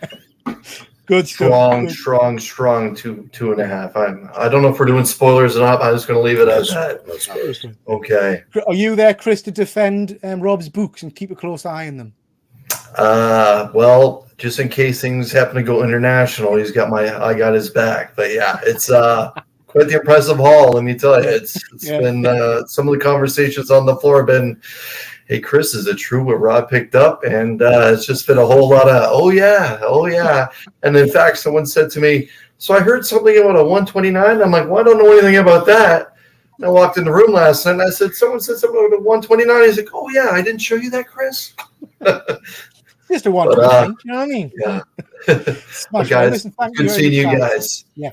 Good stuff. Strong 2.5. I don't know if we're doing spoilers or not. I'm just going to leave it as that. Okay. Are you there, Chris, to defend Rob's books and keep a close eye on them? Well, just in case things happen to go international, I got his back. But yeah, it's quite the impressive haul. Let me tell you, it's been some of the conversations on the floor have been, "Hey, Chris, is it true what Rob picked up?" And it's just been a whole lot of, "Oh yeah." And in fact, someone said to me, "So I heard something about a 129." I'm like, "Well, I don't know anything about that." I walked in the room last night and I said, "Someone said something about a 129." He's like, "Oh yeah, I didn't show you that, Chris." Just a 129. You know what I mean? Yeah. Smash. Guys, Listen, thank good you seeing you very much, guys. Yeah.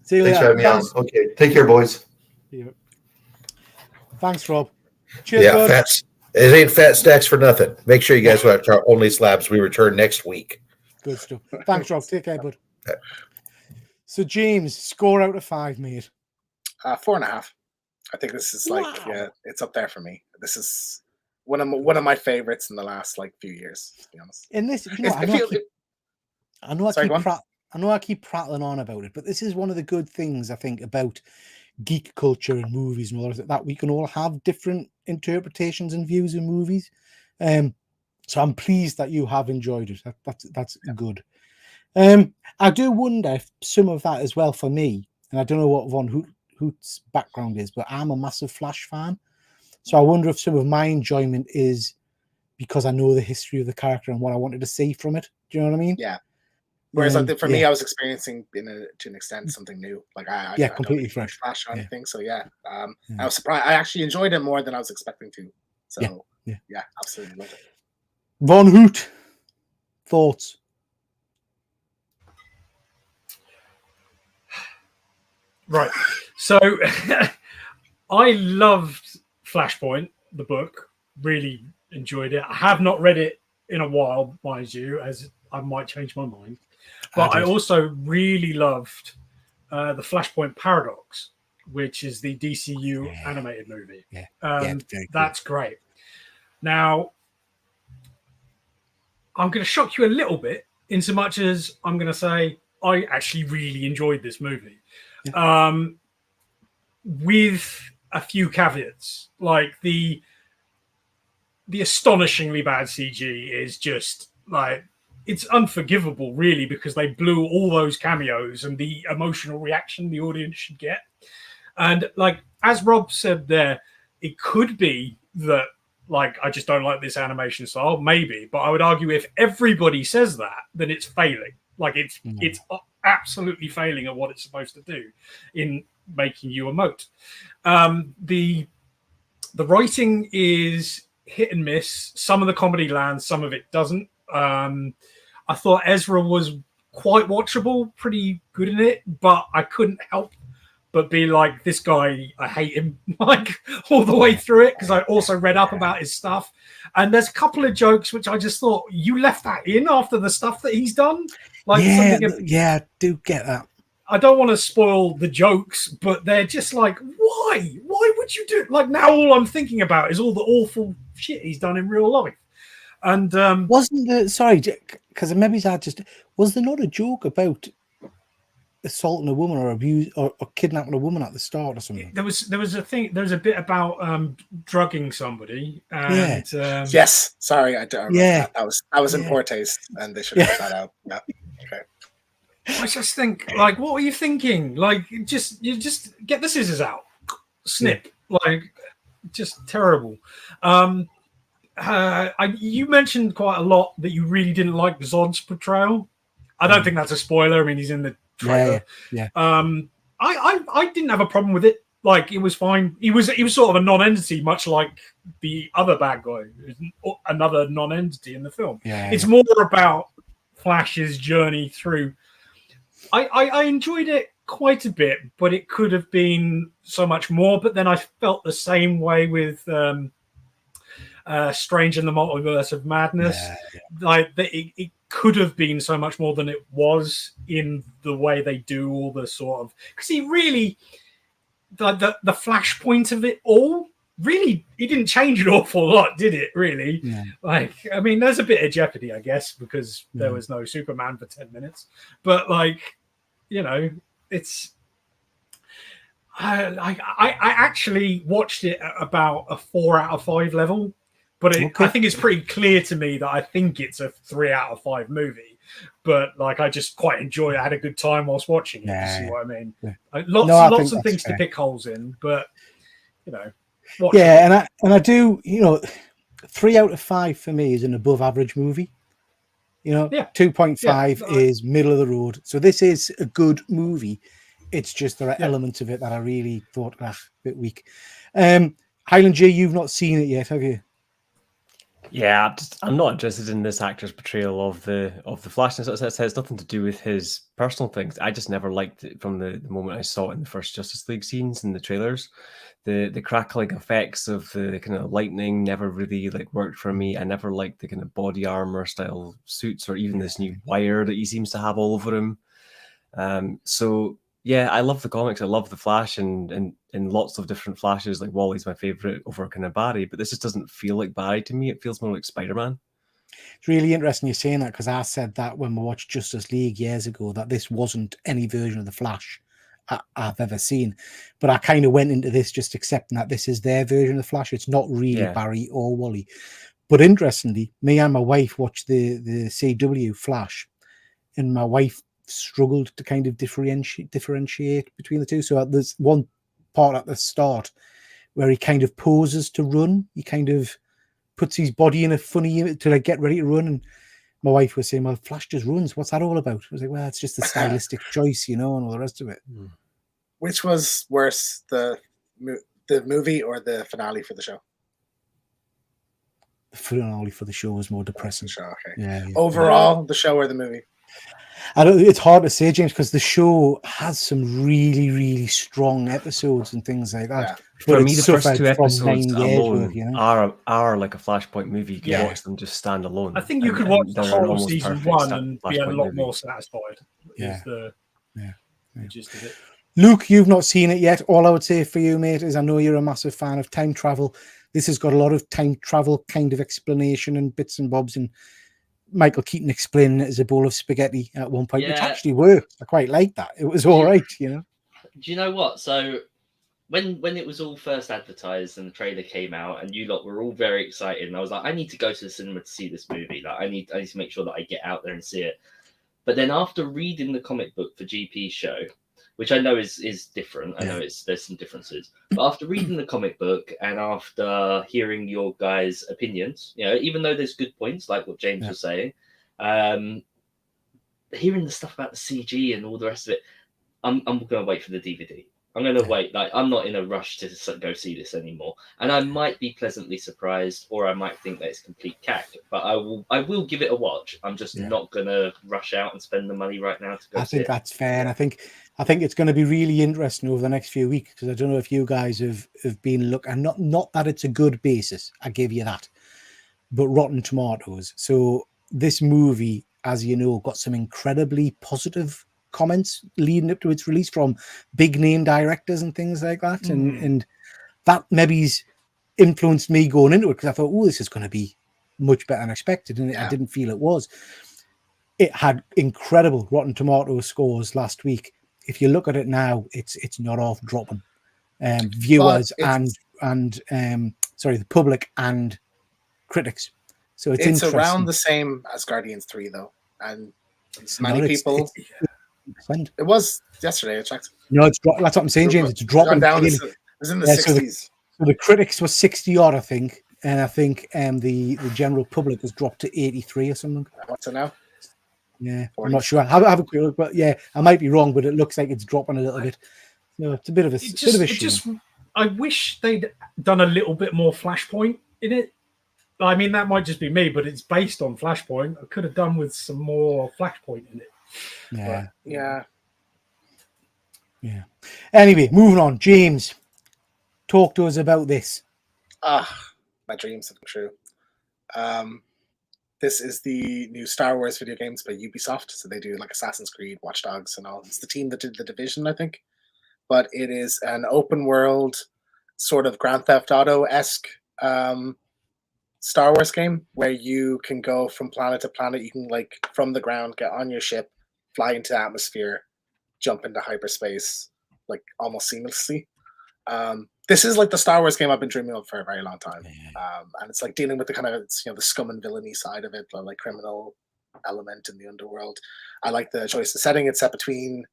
See you Thanks for later. having me on. Okay, take care, boys. Yeah. Thanks, Rob. Cheers, Yeah, bud. fats. It ain't fat stacks for nothing. Make sure you guys watch our Only Slabs. We return next week. Good stuff. Thanks, Rob. Take care, bud. So, James, score out of 5, mate. 4.5. I think this is like it's up there for me. This is one of my favorites in the last few years, to be honest. And this, I know I keep prattling on about it, but this is one of the good things I think about geek culture and movies and all that we can all have different interpretations and views in movies. So I'm pleased that you have enjoyed it. That's good. I do wonder if some of that as well for me, and I don't know what Von Hoot's background is, but I'm a massive Flash fan. So I wonder if some of my enjoyment is because I know the history of the character and what I wanted to see from it. Do you know what I mean? Yeah. Whereas for me, I was experiencing to an extent something new. I completely fresh Flash or anything. So I was surprised. I actually enjoyed it more than I was expecting to. So yeah, absolutely loved it. Von Hoot, thoughts? Right. So I loved Flashpoint, the book. Really enjoyed it. I have not read it in a while, mind you, as I might change my mind. But I also really loved the Flashpoint Paradox, which is the DCU animated movie. That's great. Now, I'm going to shock you a little bit, in so much as I'm going to say I actually really enjoyed this movie. With a few caveats, like the astonishingly bad CG is just it's unforgivable, really, because they blew all those cameos and the emotional reaction the audience should get. And as Rob said there, it could be that I just don't like this animation style, maybe, but I would argue if everybody says that, then it's failing. It's absolutely failing at what it's supposed to do in making you emote. The writing is hit and miss. Some of the comedy lands, some of it doesn't. I thought Ezra was quite watchable, pretty good in it, but I couldn't help but be like, this guy, I hate him, all the way through it, because I also read up about his stuff. And there's a couple of jokes which I just thought, you left that in after the stuff that he's done? I do get that. I don't want to spoil the jokes, but they're just why? Why would you do it? Now all I'm thinking about is all the awful shit he's done in real life. And wasn't there, sorry, because maybe was there not a joke about assaulting a woman or abuse or kidnapping a woman at the start or something? There was a bit about drugging somebody. And, yes, sorry, I don't remember that was in poor taste, and they should have cut that out. Yeah. Okay. I just think, what were you thinking? You just get the scissors out, snip, just terrible. You mentioned quite a lot that you really didn't like Zod's portrayal. I don't think that's a spoiler. I mean, he's in the trailer. I didn't have a problem with it. It was fine. He was sort of a non-entity, much like the other bad guy, another non-entity in the film. It's more about Flash's journey through. I enjoyed it quite a bit, but it could have been so much more. But then I felt the same way with Strange in the Multiverse of Madness. It could have been so much more than it was in the way they do all the sort of, because he really the flashpoint of it all really, it didn't change an awful lot, did it? Really? I mean, there's a bit of jeopardy, I guess, because there was no Superman for 10 minutes, but it's I actually watched it at about a 4 out of 5 level. But Okay. I think it's pretty clear to me that I think it's a 3 out of 5 movie. But like, I just quite enjoy it. I had a good time whilst watching it. You see what I mean? Yeah. Lots of things to pick holes in, but you know, yeah, and I do, 3 out of 5 for me is an above average movie. 2.5 is middle of the road. So this is a good movie. It's just there are elements of it that I really thought a bit weak. Highland G, you've not seen it yet, have you? Yeah, I'm not interested in this actor's portrayal of the Flash. And it has nothing to do with his personal things. I just never liked it from the moment I saw it in the first Justice League scenes in the trailers. The crackling effects of the kind of lightning never really worked for me. I never liked the kind of body armor style suits or even this new wire that he seems to have all over him. So yeah, I love the comics. I love the Flash and lots of different Flashes. Like Wally's my favorite over kind of Barry, but this just doesn't feel like Barry to me. It feels more like Spider-Man. It's really interesting you're saying that, because I said that when we watched Justice League years ago, that this wasn't any version of the Flash I've ever seen. But I kind of went into this just accepting that this is their version of the Flash. It's not really Barry or Wally. But interestingly, me and my wife watched the CW Flash, and my wife struggled to kind of differentiate between the two. So there's one part at the start where he kind of poses to run. He kind of puts his body in a funny to get ready to run. And my wife was saying, well, Flash just runs. What's that all about? I was like, well, it's just a stylistic choice, and all the rest of it. Which was worse, the movie or the finale for the show? The finale for the show was more depressing. The show, okay. Yeah. Overall, the show or the movie? It's hard to say, James, because the show has some really, really strong episodes and things like that. Yeah. But for me, the first 2 episodes alone are like a Flashpoint movie. You can watch them just stand alone. I think you could watch the whole season 1 and be a lot more satisfied. Yeah. Gist of it. Luke, you've not seen it yet. All I would say for you, mate, is I know you're a massive fan of time travel. This has got a lot of time travel kind of explanation and bits and bobs, and Michael Keaton explaining it as a bowl of spaghetti at one point, which actually worked. I quite liked that. It was all right, Do you know what? So when it was all first advertised and the trailer came out, and you lot were all very excited, and I was like, I need to go to the cinema to see this movie. Like, I need to make sure that I get out there and see it. But then after reading the comic book for GP's show, which I know is different. I know there's some differences. But after reading the comic book and after hearing your guys' opinions, even though there's good points, like what James was saying, hearing the stuff about the CG and all the rest of it, I'm going to wait for the DVD. I'm going to wait. Like, I'm not in a rush to go see this anymore. And I might be pleasantly surprised, or I might think that it's complete cack. But I will give it a watch. I'm just not going to rush out and spend the money right now to go see it. I think that's fair. And I think it's going to be really interesting over the next few weeks, because I don't know if you guys have been looking. Not that it's a good basis, I give you that, but Rotten Tomatoes. So this movie, as you know, got some incredibly positive comments leading up to its release from big name directors and things like that, and that maybe's influenced me going into it, because I thought, oh, this is going to be much better than expected, and I didn't feel it was. It had incredible Rotten Tomatoes scores last week. If you look at it now, it's not off dropping. Viewers and the public and critics. So it's around the same as Guardians 3 though, and many people. It was yesterday. I checked. No, it's that's what I'm saying, James. It's dropping down. It was in the 60s. So the critics was 60 odd, I think, and I think the general public has dropped to 83 or something. What's it now? Yeah, 40. I'm not sure. Have a quick look, but yeah, I might be wrong, but it looks like it's dropping a little bit. No, it's a bit of a shame. I wish they'd done a little bit more Flashpoint in it. I mean, that might just be me, but it's based on Flashpoint. I could have done with some more Flashpoint in it. Yeah. But, yeah. Anyway, moving on. James, talk to us about this. My dreams have come true. This is the new Star Wars video games by Ubisoft. So they do like Assassin's Creed, Watch Dogs, and all. It's the team that did The Division, I think. But it is an open world, sort of Grand Theft Auto-esque Star Wars game where you can go from planet to planet. You can, like, from the ground, get on your ship, fly into the atmosphere, jump into hyperspace, like almost seamlessly. this is like the Star Wars game I've been dreaming of for a very long time. And it's like dealing with the kind of, the scum and villainy side of it, the like criminal element in the underworld. I like the choice of setting. It's set between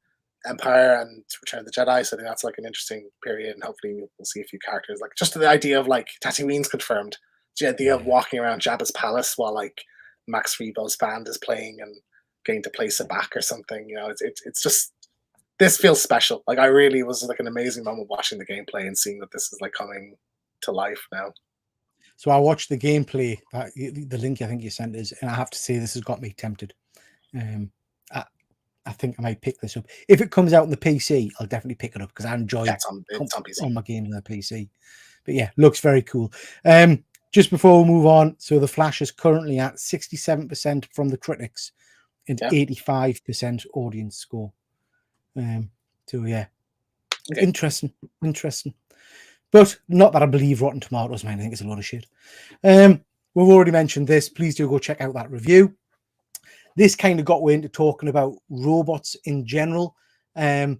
Empire and Return of the Jedi, so I think that's like an interesting period, and hopefully we'll see a few characters. Like just the idea of like Tatooine's confirmed, the idea of walking around Jabba's palace while like Max Rebo's band is playing and getting to play Sabak or something. It's just, this feels special. Like I really was like an amazing moment watching the gameplay and seeing that this is like coming to life now. So I watched the gameplay, the link I think you sent us, and I have to say this has got me tempted. I think I might pick this up. If it comes out on the PC, I'll definitely pick it up because I enjoy it's on PC. On my game on the PC. But yeah, looks very cool. Just before we move on, so The Flash is currently at 67% from the critics and 85% audience score. So yeah, interesting. But not that I believe Rotten Tomatoes, man. I think it's a lot of shit. We've already mentioned this. Please do go check out that review. This kind of got way into talking about robots in general. And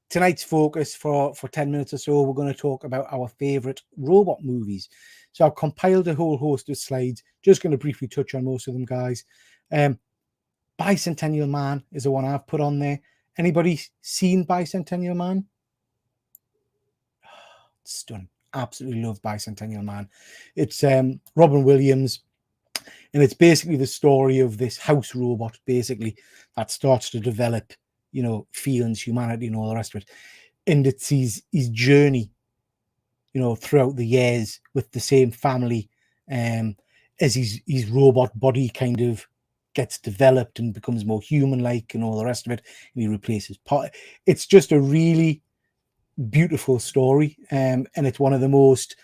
tonight's focus for 10 minutes or so, we're going to talk about our favorite robot movies. So I've compiled a whole host of slides. Just going to briefly touch on most of them, guys. Bicentennial Man is the one I've put on there. Anybody seen Bicentennial Man? Stunning. Absolutely love Bicentennial Man. It's Robin Williams, and it's basically the story of this house robot, basically, that starts to develop, feelings, humanity, and all the rest of it. And it's his journey, throughout the years with the same family, as his robot body kind of gets developed and becomes more human-like and all the rest of it, and he replaces part. It's just a really beautiful story, and it's one of the most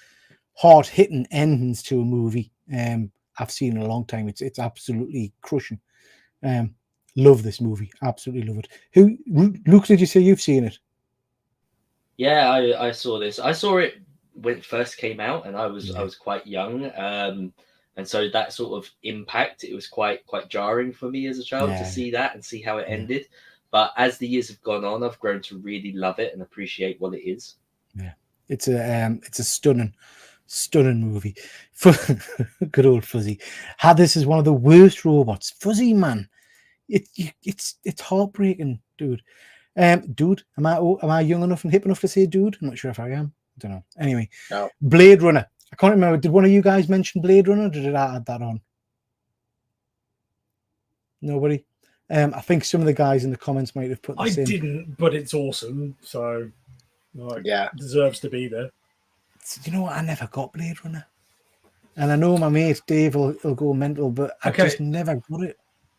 hard-hitting endings to a movie I've seen in a long time. It's absolutely crushing. Love this movie, absolutely love it. Luke, did you say you've seen it? Yeah, I saw this. I saw it when it first came out, and I was quite young, and so that sort of impact, it was quite jarring for me as a child to see that and see how it ended. But as the years have gone on, I've grown to really love it and appreciate what it is. Yeah, it's a stunning movie. Good old Fuzzy. This is one of the worst robots. Fuzzy, man, it's heartbreaking, dude. Dude, am I young enough and hip enough to say dude? I'm not sure if I am. I don't know. Anyway, no. Blade Runner. I can't remember. Did one of you guys mention Blade Runner? Or did I add that on? Nobody. I think some of the guys in the comments might have put this in. I didn't, but it's awesome. So, deserves to be there. You know what? I never got Blade Runner, and I know my mate Dave will go mental, but I just never got it.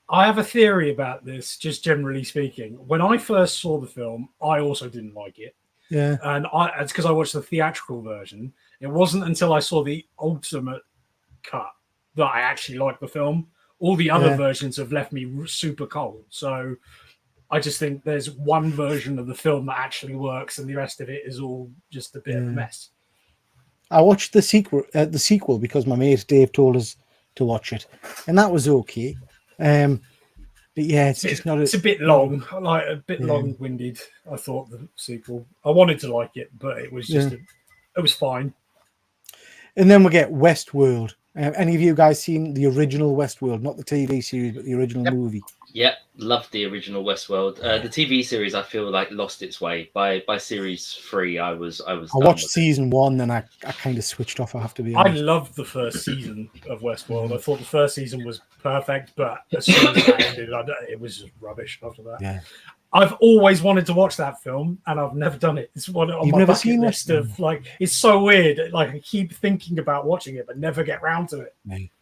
I have a theory about this, just generally speaking. When I first saw the film, I also didn't like it. Yeah, and it's because I watched the theatrical version. It wasn't until I saw the ultimate cut that I actually liked the film. All the other versions have left me super cold. So I just think there's one version of the film that actually works, and the rest of it is all just a bit of a mess. I watched the sequel because my mate Dave told us to watch it, and that was okay. But yeah, it's a bit long, like a bit long-winded. I thought the sequel. I wanted to like it, but it was just it was fine. And then we get Westworld. Any of you guys seen the original Westworld, not the TV series, but the original movie? Yeah, loved the original Westworld. The TV series, I feel like lost its way. By series 3, I watched season 1, then I kind of switched off. I have to be honest. I loved the first season of Westworld. I thought the first season was perfect, but as soon as that ended, it was just rubbish after that. Yeah. I've always wanted to watch that film, and I've never done it. It's one on my bucket list of it's so weird. Like I keep thinking about watching it, but never get round to it.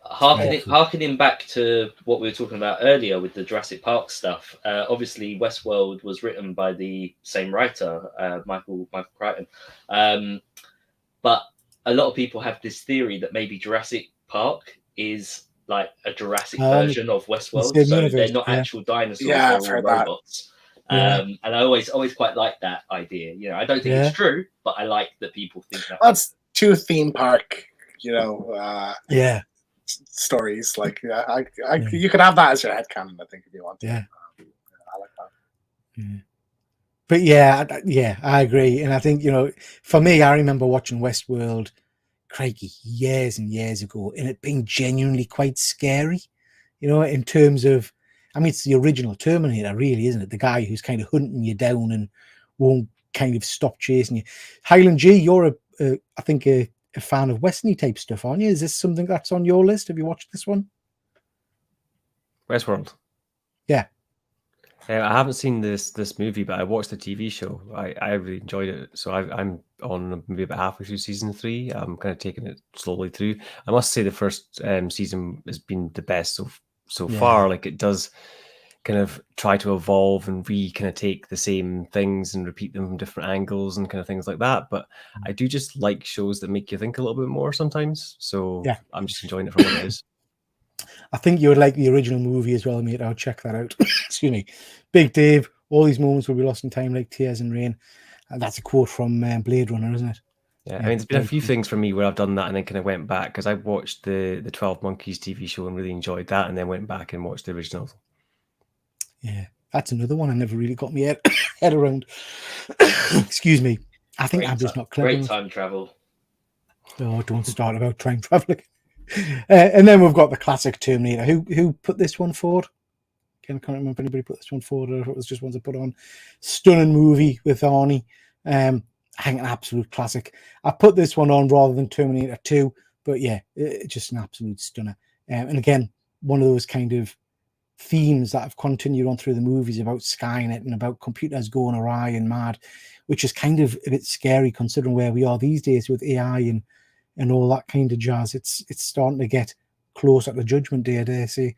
Harkening back to what we were talking about earlier with the Jurassic Park stuff. Obviously, Westworld was written by the same writer, Michael Crichton. But a lot of people have this theory that maybe Jurassic Park is like a Jurassic version of Westworld, so they're not actual dinosaurs; they're all robots. And I always quite like that idea. I don't think it's true, but I like that people think that. That's two theme park, stories. Like you could have that as your headcanon, I think, if you want to. Yeah, I like that. But yeah, I agree. And I think, for me, I remember watching Westworld, crikey, years and years ago, and it being genuinely quite scary, in terms of, I mean, it's the original Terminator, really, isn't it? The guy who's kind of hunting you down and won't kind of stop chasing you. Highland G, you're I think a fan of Western type stuff, aren't you? Is this something that's on your list? Have you watched this one? Westworld. Yeah. I haven't seen this movie, but I watched the TV show. I really enjoyed it. So I'm on maybe about halfway through season 3. I'm kind of taking it slowly through. I must say the first season has been the best so far. Like, it does kind of try to evolve and kind of take the same things and repeat them from different angles and kind of things like that. But I do just like shows that make you think a little bit more sometimes. So yeah, I'm just enjoying it for what it is. I think you would like the original movie as well, mate. I'll check that out. Excuse me. Big Dave, all these moments will be lost in time like tears and rain. That's a quote from Blade Runner, isn't it? Yeah, I mean, there's been a few things for me where I've done that and then kind of went back, because I watched the 12 Monkeys TV show and really enjoyed that, and then went back and watched the original. Yeah, that's another one I never really got my head around. Excuse me. I think I'm just not clever. Great time travel. Oh, don't start about time traveling. And then we've got the classic Terminator. Who put this one forward? I can't remember if anybody put this one forward or if it was just one to put on. Stunning movie with Arnie. I think an absolute classic. I put this one on rather than Terminator 2, but yeah, it's just an absolute stunner. And again, one of those kind of themes that have continued on through the movies about Skynet and about computers going awry and mad, which is kind of a bit scary considering where we are these days with AI and all that kind of jazz. It's starting to get closer to Judgment Day, I dare say.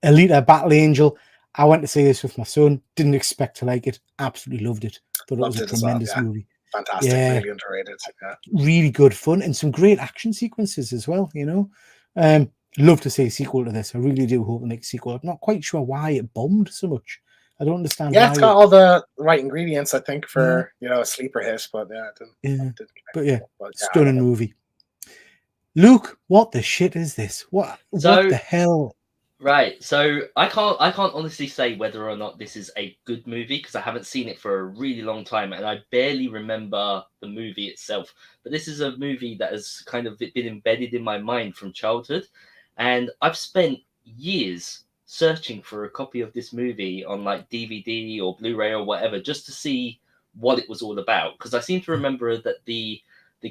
Alita Battle Angel. I went to see this with my son. Didn't expect to like it. Absolutely loved it. Thought it was a tremendous movie. Fantastic. Yeah. Really underrated. Yeah. Really good fun and some great action sequences as well, Love to see a sequel to this. I really do hope they make a sequel. I'm not quite sure why it bombed so much. I don't understand why. Yeah, it's got all the right ingredients, I think, for a sleeper hit, but yeah, it didn't stunning movie. Luke, what the shit is this? What the hell? Right, so I can't honestly say whether or not this is a good movie because I haven't seen it for a really long time and I barely remember the movie itself. But this is a movie that has kind of been embedded in my mind from childhood, and I've spent years searching for a copy of this movie on like DVD or Blu-ray or whatever just to see what it was all about, because I seem to remember that the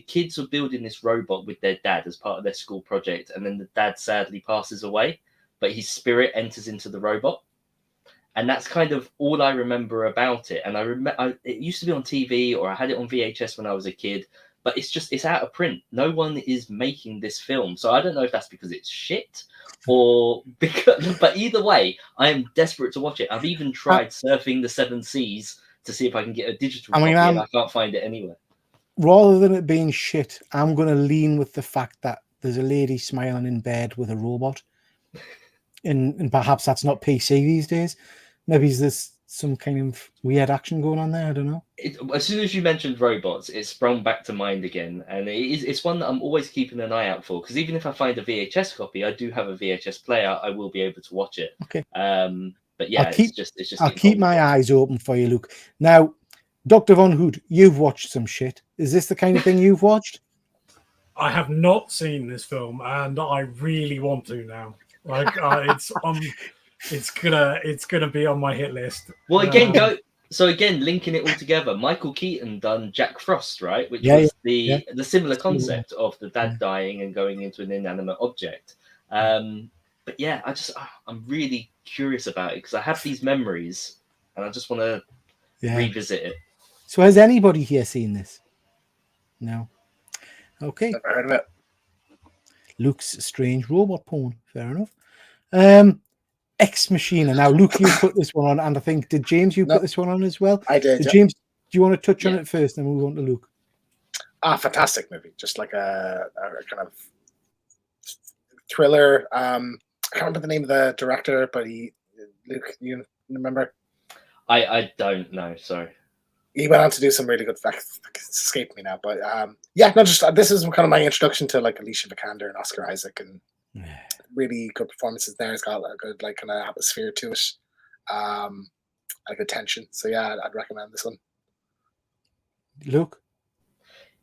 kids were building this robot with their dad as part of their school project, and then the dad sadly passes away, but his spirit enters into the robot. And that's kind of all I remember about it. And I remember it used to be on TV, or I had it on VHS when I was a kid, but it's out of print. No one is making this film. So I don't know if that's because it's shit or because, but either way, I am desperate to watch it. I've even tried surfing the 7 seas to see if I can get a digital copy, and I can't find it anywhere. Rather than it being shit, I'm going to lean with the fact that there's a lady smiling in bed with a robot. And perhaps that's not PC these days. Maybe there's some kind of weird action going on there. I don't know. As soon as you mentioned robots, it sprung back to mind again. And it's one that I'm always keeping an eye out for, because even if I find a VHS copy, I do have a VHS player. I will be able to watch it. Okay. But yeah, I'll keep my eyes open for you, Luke. Now, Dr. Von Hood, you've watched some shit. Is this the kind of thing you've watched? I have not seen this film, and I really want to now. Like it's gonna be on my hit list. Well, again, linking it all together, Michael Keaton done Jack Frost, right? Which was the similar concept of the dad dying and going into an inanimate object. But yeah, I'm really curious about it because I have these memories and I just want to revisit it. So has anybody here seen this? No. Okay. Never heard of it. Luke's strange robot porn. Fair enough. Ex Machina. Now, Luke, you put this one on, and I think did James put this one on as well? I did. James, do you want to touch on it first, then move on to Luke? Fantastic movie. Just like a kind of thriller. I can't remember the name of the director, but Luke, you remember? I don't know. Sorry. He went on to do some really good facts. It's escaped me now, but this is kind of my introduction to like Alicia Vikander and Oscar Isaac, and really good performances there. It's got a good like kind of atmosphere to it. a good tension. So yeah, I'd recommend this one. Luke?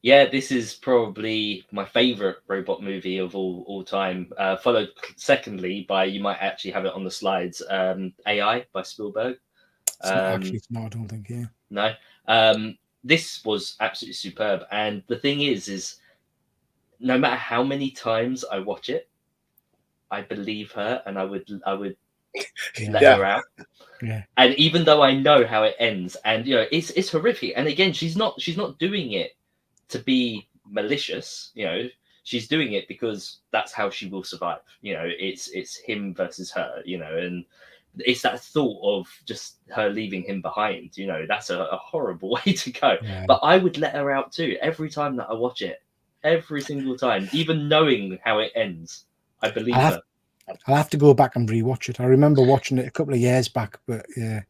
Yeah, this is probably my favorite robot movie of all time. Followed secondly by, you might actually have it on the slides, AI by Spielberg. It's not, I don't think. Yeah. No, this was absolutely superb. And the thing is no matter how many times I watch it, I believe her, and I would let her out. Yeah. And even though I know how it ends, and it's horrific. And again, she's not doing it to be malicious. She's doing it because that's how she will survive. It's him versus her. And it's that thought of just her leaving him behind. That's a horrible way to go. Yeah. But I would let her out too every time that I watch it. Every single time, even knowing how it ends, I believe her. I'll have to go back and rewatch it. I remember watching it a couple of years back, but yeah.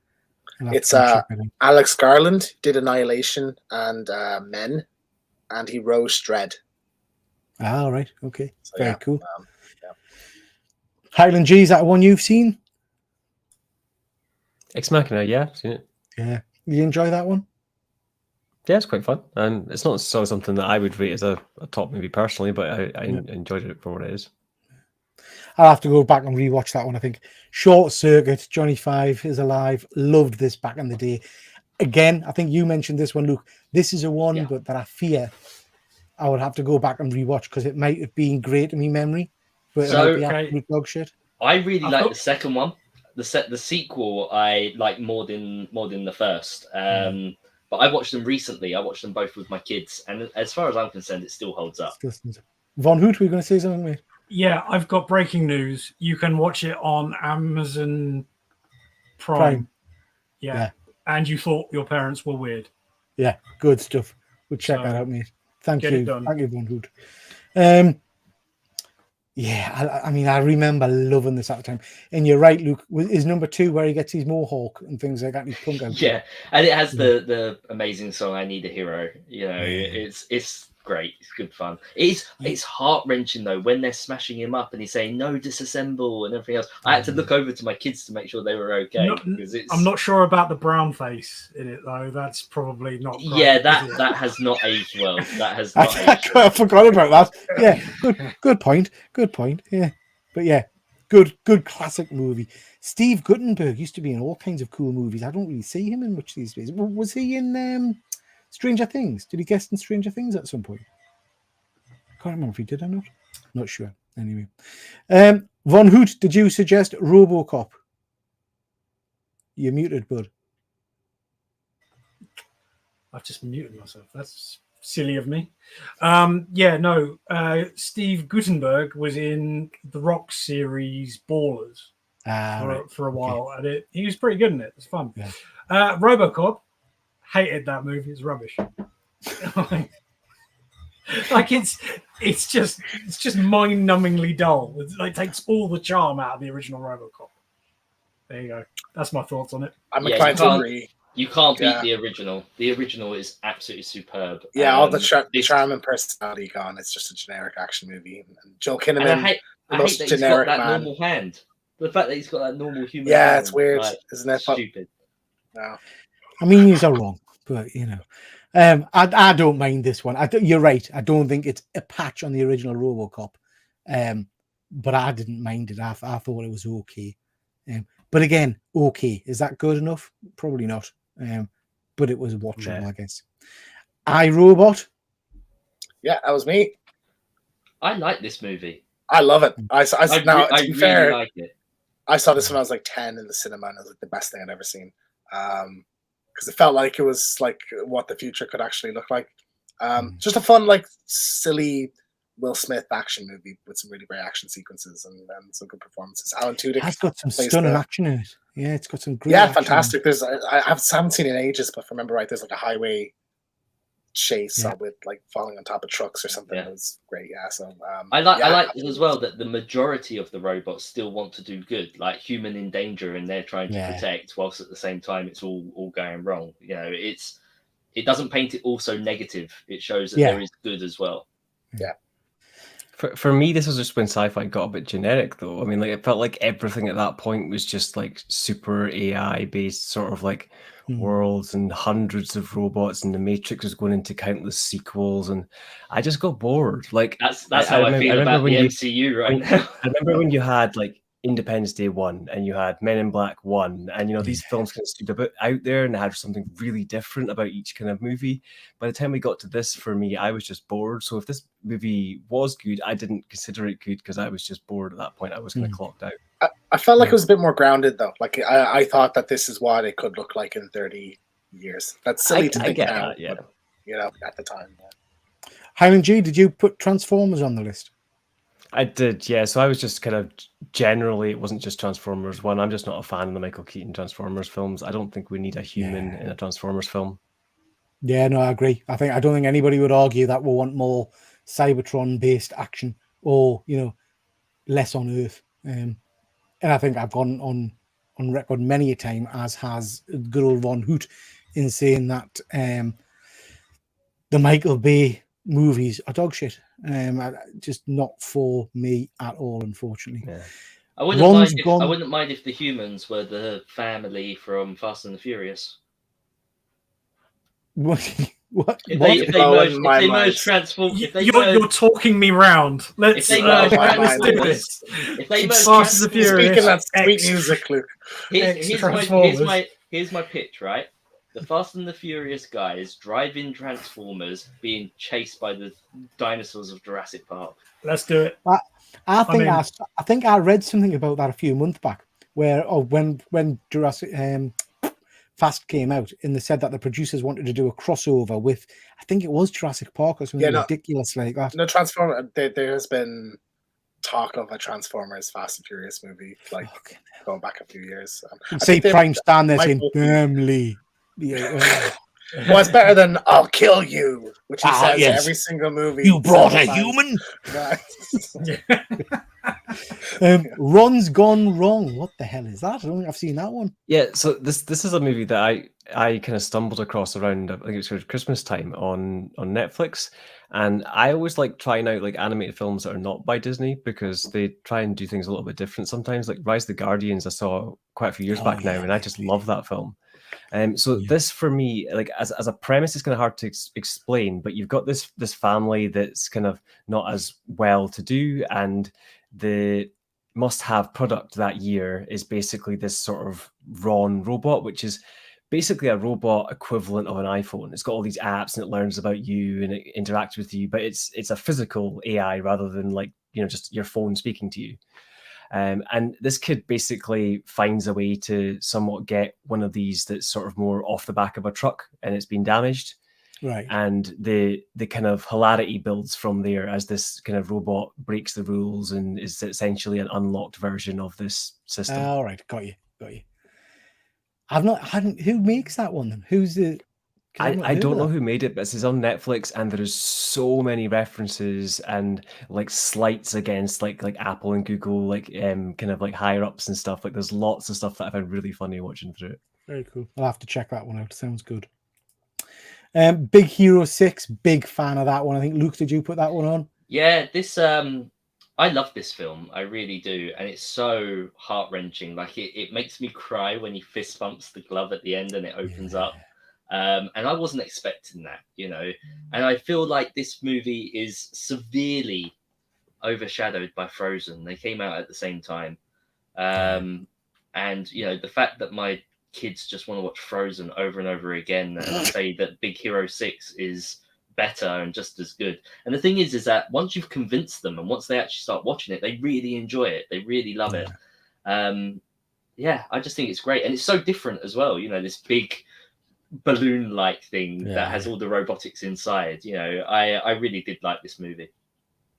It's Alex Garland did Annihilation and Men, and he wrote Dread. Ah, right. Okay. So, Very yeah, cool. Yeah. Highland G, is that one you've seen? Ex Machina, yeah, I've seen it. Yeah. You enjoy that one? Yeah, it's quite fun. And it's not so something that I would rate as a top movie personally, but I enjoyed it for what it is. I'll have to go back and rewatch that one. I think Short Circuit, Johnny Five is Alive. Loved this back in the day. Again, I think you mentioned this one, Luke. This is a one, but that I fear I would have to go back and rewatch because it might have been great in my memory, but it might be absolute dog shit. I really like the second one. The sequel I like more than the first. But I watched them recently. I watched them both with my kids, and as far as I'm concerned, it still holds up. Von Hoot, were you going to say something, mate? Yeah, I've got breaking news. You can watch it on Amazon Prime. Yeah. And you thought your parents were weird. Yeah, good stuff. We'll check that out, mate. Thank you. Thank you, Von Hoot. Yeah, I mean, I remember loving this at the time. And you're right, Luke. Is number 2 where he gets his mohawk and things like that? And his punk out. Yeah, and it has the amazing song "I Need a Hero." It's great. It's good fun. It's heart wrenching though when they're smashing him up and he's saying no, disassemble and everything else. I had to look over to my kids to make sure they were okay. I'm not sure about the brown face in it though. That's probably not. Great, yeah, that has not aged well. That has not aged I forgot about that. Yeah, good point. Good point. Yeah, but yeah, good classic movie. Steve Guttenberg used to be in all kinds of cool movies. I don't really see him in much these days. Was he in Stranger Things? Did he guest in Stranger Things at some point? Can't remember if he did or not. Not sure. Anyway, Von Hoot, did you suggest RoboCop? You're muted, bud. I've just muted myself. That's silly of me. Steve Guttenberg was in the Rock series Ballers for a while, and he was pretty good in it. It's fun. Yeah. RoboCop, hated that movie. It's rubbish. It's just mind-numbingly dull. It takes all the charm out of the original RoboCop. There you go. That's my thoughts on it. I'm inclined to agree. You can't beat the original. The original is absolutely superb. Yeah, all the charm and personality gone. It's just a generic action movie. And Joel Kinnaman, I hate that he's got that normal hand. The fact that he's got that normal human hand. It's weird, isn't it? Stupid. No. I mean, these are wrong, but I don't mind this one. You're right. I don't think it's a patch on the original RoboCop, but I didn't mind it. I thought it was okay. But again, okay. Is that good enough? Probably not. But it was watchable, I guess. iRobot. Yeah, that was me. I like this movie. I love it. I really like it. I saw this when I was like 10 in the cinema, and it was like the best thing I'd ever seen. Because it felt like it was like what the future could actually look like. Just a fun, like silly Will Smith action movie with some really great action sequences and some good performances. Alan Tudyk has got some stunning action in it. Yeah, it's got some great. Yeah, fantastic. There's I haven't seen it in ages, but if I remember right, there's like a highway chase with like falling on top of trucks or something. It was great. Yeah, so I like it as well that the majority of the robots still want to do good, like human in danger, and they're trying to protect, whilst at the same time it's all going wrong. It doesn't paint it all so negative. It shows that there is good as well. Yeah. For me, this was just when sci-fi got a bit generic, though. I mean, like it felt like everything at that point was just like super AI based, sort of like worlds and hundreds of robots, and the Matrix was going into countless sequels, and I just got bored. Like That's how I feel about the MCU right now. I remember when you had like Independence Day 1 and you had Men in Black 1, and you know these films kind of stood a bit out there and had something really different about each kind of movie. By the time we got to this, for me, I was just bored. So if this movie was good, I didn't consider it good because I was just bored at that point. I was kind of clocked out. I felt like it was a bit more grounded though. Like I thought that this is what it could look like in 30 years. That's silly to think now, that, yeah. but, you know, at the time. Yeah. Highland G, did you put Transformers on the list? I did, yeah. So I was just kind of generally, it wasn't just Transformers 1. I'm just not a fan of the Michael Keaton Transformers films. I don't think we need a human in a Transformers film. Yeah, no, I agree. I don't think anybody would argue that we'll want more Cybertron-based action or, you know, less on Earth. And I think I've gone on record many a time, as has good old Von Hoot, in saying that the Michael Bay movies are dog shit. Just not for me at all, unfortunately. Yeah. I wouldn't mind if the humans were the family from Fast and the Furious. What? If they merge transform, you're talking me round. Let's do this. If they merge Fast and the Furious, speaking that sweet music, Luke. Here's my pitch, right? The Fast and the Furious guys drive in Transformers being chased by the dinosaurs of Jurassic Park. Let's do it. I think I read something about that a few months back, when Jurassic Fast came out, and they said that the producers wanted to do a crossover with, I think it was Jurassic Park or something ridiculous like that. No, Transformers. There has been talk of a Transformers Fast and Furious movie, like going back a few years. See Prime stand there saying, "Damn Lee." Yeah, well, it's better than "I'll kill you," which he says in every single movie. You brought a human. Ron's Gone Wrong. What the hell is that? I don't think I've seen that one. Yeah, so this is a movie that I kind of stumbled across around, I think it was Christmas time on Netflix, and I always like trying out like animated films that are not by Disney because they try and do things a little bit different sometimes. Like Rise of the Guardians, I saw quite a few years back now, and I just love that film. This for me, like as a premise, is kind of hard to explain. But you've got this family that's kind of not as well to do, and the must-have product that year is basically this sort of Ron robot, which is basically a robot equivalent of an iPhone. It's got all these apps and it learns about you and it interacts with you, but it's a physical AI rather than like, you know, just your phone speaking to you. And this kid basically finds a way to somewhat get one of these that's sort of more off the back of a truck and it's been damaged. Right. And the kind of hilarity builds from there as this kind of robot breaks the rules and is essentially an unlocked version of this system. All right, got you. Who makes that one then? Who's the? I don't know who made it, but it's on Netflix, and there's so many references and like slights against like Apple and Google, like kind of like higher ups and stuff. Like there's lots of stuff that I found really funny watching through it. Very cool. I'll have to check that one out. Sounds good. Big Hero 6, big fan of that one. I think Luke, did you put that one on? Yeah, this I love this film. I really do, and it's so heart-wrenching. Like it makes me cry when he fist bumps the glove at the end and it opens up. And I wasn't expecting that, you know. And I feel like this movie is severely overshadowed by Frozen. They came out at the same time. And, you know, the fact that my kids just want to watch Frozen over and over again and say that Big Hero 6 is better and just as good. And the thing is that once you've convinced them and once they actually start watching it, they really enjoy it. They really love it. Yeah, I just think it's great. And it's so different as well. You know, this big balloon-like thing that has all the robotics inside. You know, I really did like this movie.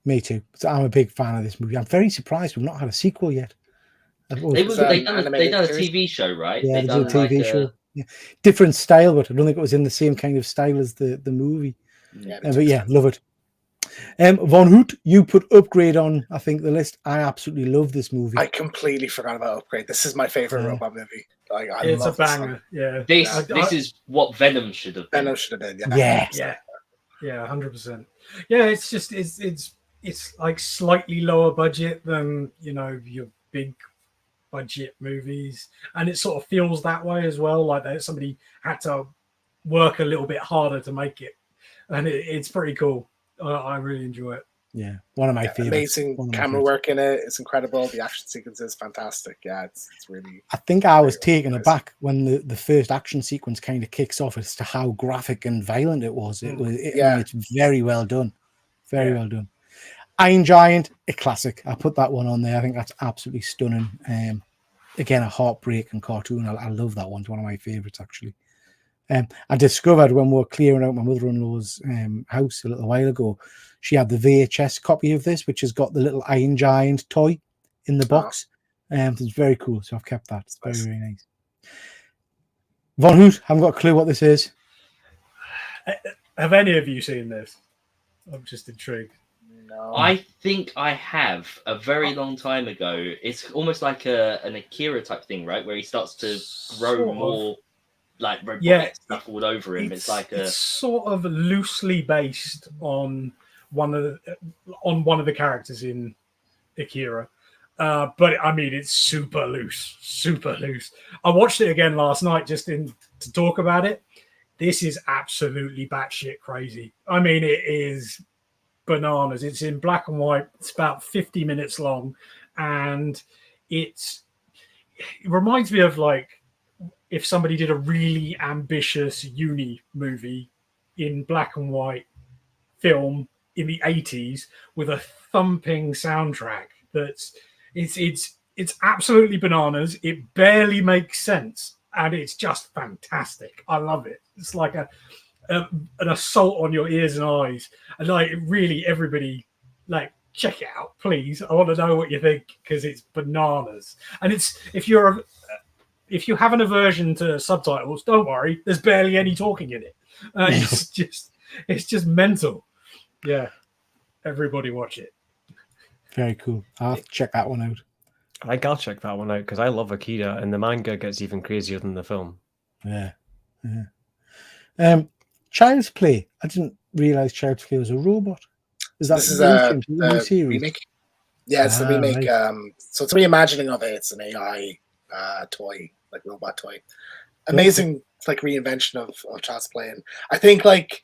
Me too. So I'm a big fan of this movie. I'm very surprised we've not had a sequel yet. They've done a TV show, right? Yeah, they done a TV show. Yeah. Different style, but I don't think it was in the same kind of style as the movie. Yeah, but yeah, love it. Von Hoot, you put Upgrade on, I think, the list. I absolutely love this movie. I completely forgot about Upgrade. This is my favorite robot movie. It's a banger. Yeah. This is what Venom should have been. Venom should have been. Yeah. 100%. Yeah, it's just it's it's like slightly lower budget than your big budget movies, and it sort of feels that way as well, like that somebody had to work a little bit harder to make it, and it's pretty cool. I really enjoy it. Yeah, one of my favorites. Amazing camera work in it. It's incredible. The action sequence is fantastic. Yeah, it's really. I think I was taken aback when the first action sequence kind of kicks off as to how graphic and violent it was. I mean, it's very well done. Very well done. Iron Giant, a classic. I put that one on there. I think that's absolutely stunning. Again, a heartbreaking cartoon. I love that one. It's one of my favorites, actually. I discovered when we were clearing out my mother-in-law's house a little while ago, she had the VHS copy of this, which has got the little Iron Giant toy in the box. It's very cool, so I've kept that. It's very, very nice. Von Hoot, haven't got a clue what this is. Have any of you seen this? I'm just intrigued. No. I think I have a very long time ago. It's almost like an Akira type thing, right? Where he starts to grow more like robotic stuff all over him. It's sort of loosely based on one of the characters in Akira. But I mean, it's super loose. I watched it again last night to talk about it. This is absolutely batshit crazy. I mean, it is bananas. It's in black and white. It's about 50 minutes long, and it reminds me of like if somebody did a really ambitious uni movie in black and white film in the 80s with a thumping soundtrack. It's absolutely bananas. It barely makes sense, and it's just fantastic. I love it. It's like an assault on your ears and eyes, and like really everybody like check it out, please. I want to know what you think because it's bananas. And it's if you have an aversion to subtitles, don't worry. There's barely any talking in it. It's just mental. Yeah, everybody watch it. Very cool. I'll have to check that one out. I think I'll check that one out because I love Akira, and the manga gets even crazier than the film. Yeah. Child's Play. I didn't realize Child's Play was a robot. This is a series? Remake. Yeah, it's the remake. Right. So it's a reimagining of it. It's an AI toy, like robot toy. Amazing, like reinvention of Child's Play. And I think like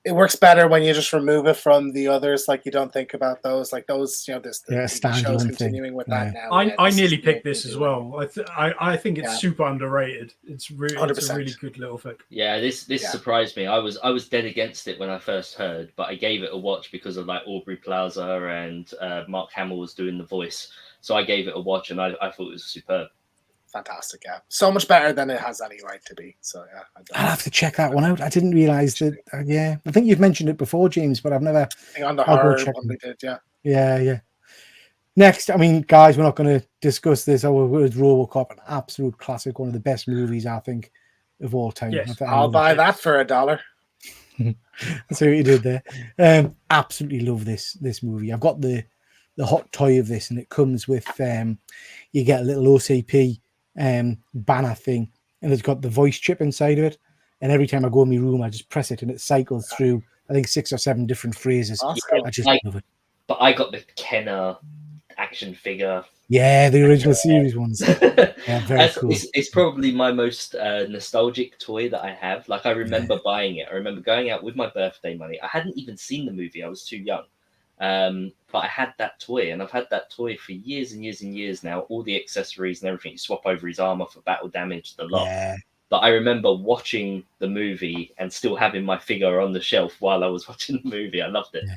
it works better when you just remove it from the others. Like you don't think about those. Like those, the show's continuing with that now. I nearly picked this as well. I think it's super underrated. It's a really good little thing. Yeah, this surprised me. I was dead against it when I first heard, but I gave it a watch because of like Aubrey Plaza and Mark Hamill was doing the voice. So I gave it a watch, and I thought it was superb. Fantastic, yeah. So much better than it has any right to be. So yeah, I'll have to check that one out. I didn't realize that. I think you've mentioned it before, James, but I've never. I think on the horror one we did, yeah. Next, I mean, guys, we're not going to discuss this. With RoboCop, an absolute classic, one of the best movies I think of all time. Yes. I'll buy that for $1. That's what you did there. Absolutely love this movie. I've got the hot toy of this, and it comes with you get a little OCP banner thing, and it's got the voice chip inside of it, and every time I go in my room I just press it and it cycles through I think 6 or 7 different phrases. I just love it. But I got the Kenner action figure, the original series ones. Very cool. It's probably my most nostalgic toy that I have. Like I remember buying it. I remember going out with my birthday money. I hadn't even seen the movie, I was too young. But I had that toy, and I've had that toy for years and years and years now. All the accessories and everything, you swap over his armor for battle damage, the lot. Yeah. But I remember watching the movie and still having my figure on the shelf while I was watching the movie. I loved it. Yeah.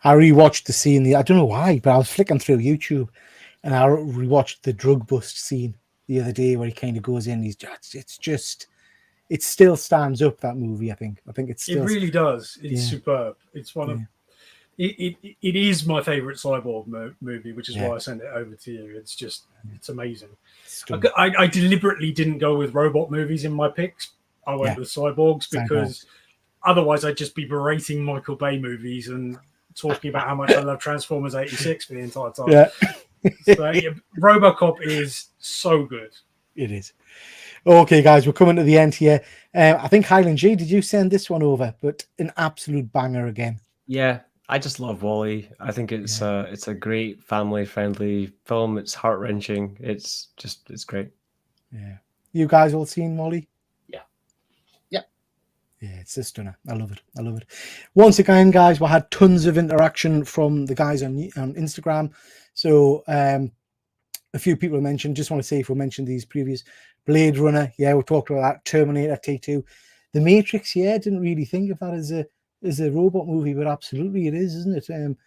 I rewatched the scene. I don't know why, but I was flicking through YouTube, and I rewatched the drug bust scene the other day where he kind of goes in. It still stands up, that movie. I think it really does. It's superb. It's one of. It is my favorite Cyborg movie, which is why I sent it over to you. It's amazing. I deliberately didn't go with robot movies in my picks. I went with Cyborgs because otherwise I'd just be berating Michael Bay movies and talking about how much I love Transformers 86 for the entire time. RoboCop is so good. It is. Okay, guys, we're coming to the end here. I think Highland G, did you send this one over? But an absolute banger again. Yeah. I just love Wall-E. I think it's a great family-friendly film. It's heart-wrenching. It's great. Yeah. You guys all seen Wall-E? Yeah, it's a stunner. I love it. I love it. Once again, guys, we had tons of interaction from the guys on Instagram. So a few people mentioned, just want to say if we mentioned these previous, Blade Runner, yeah, we talked about that, Terminator, T2. The Matrix, yeah, didn't really think of that as a robot movie, but absolutely it is, isn't it?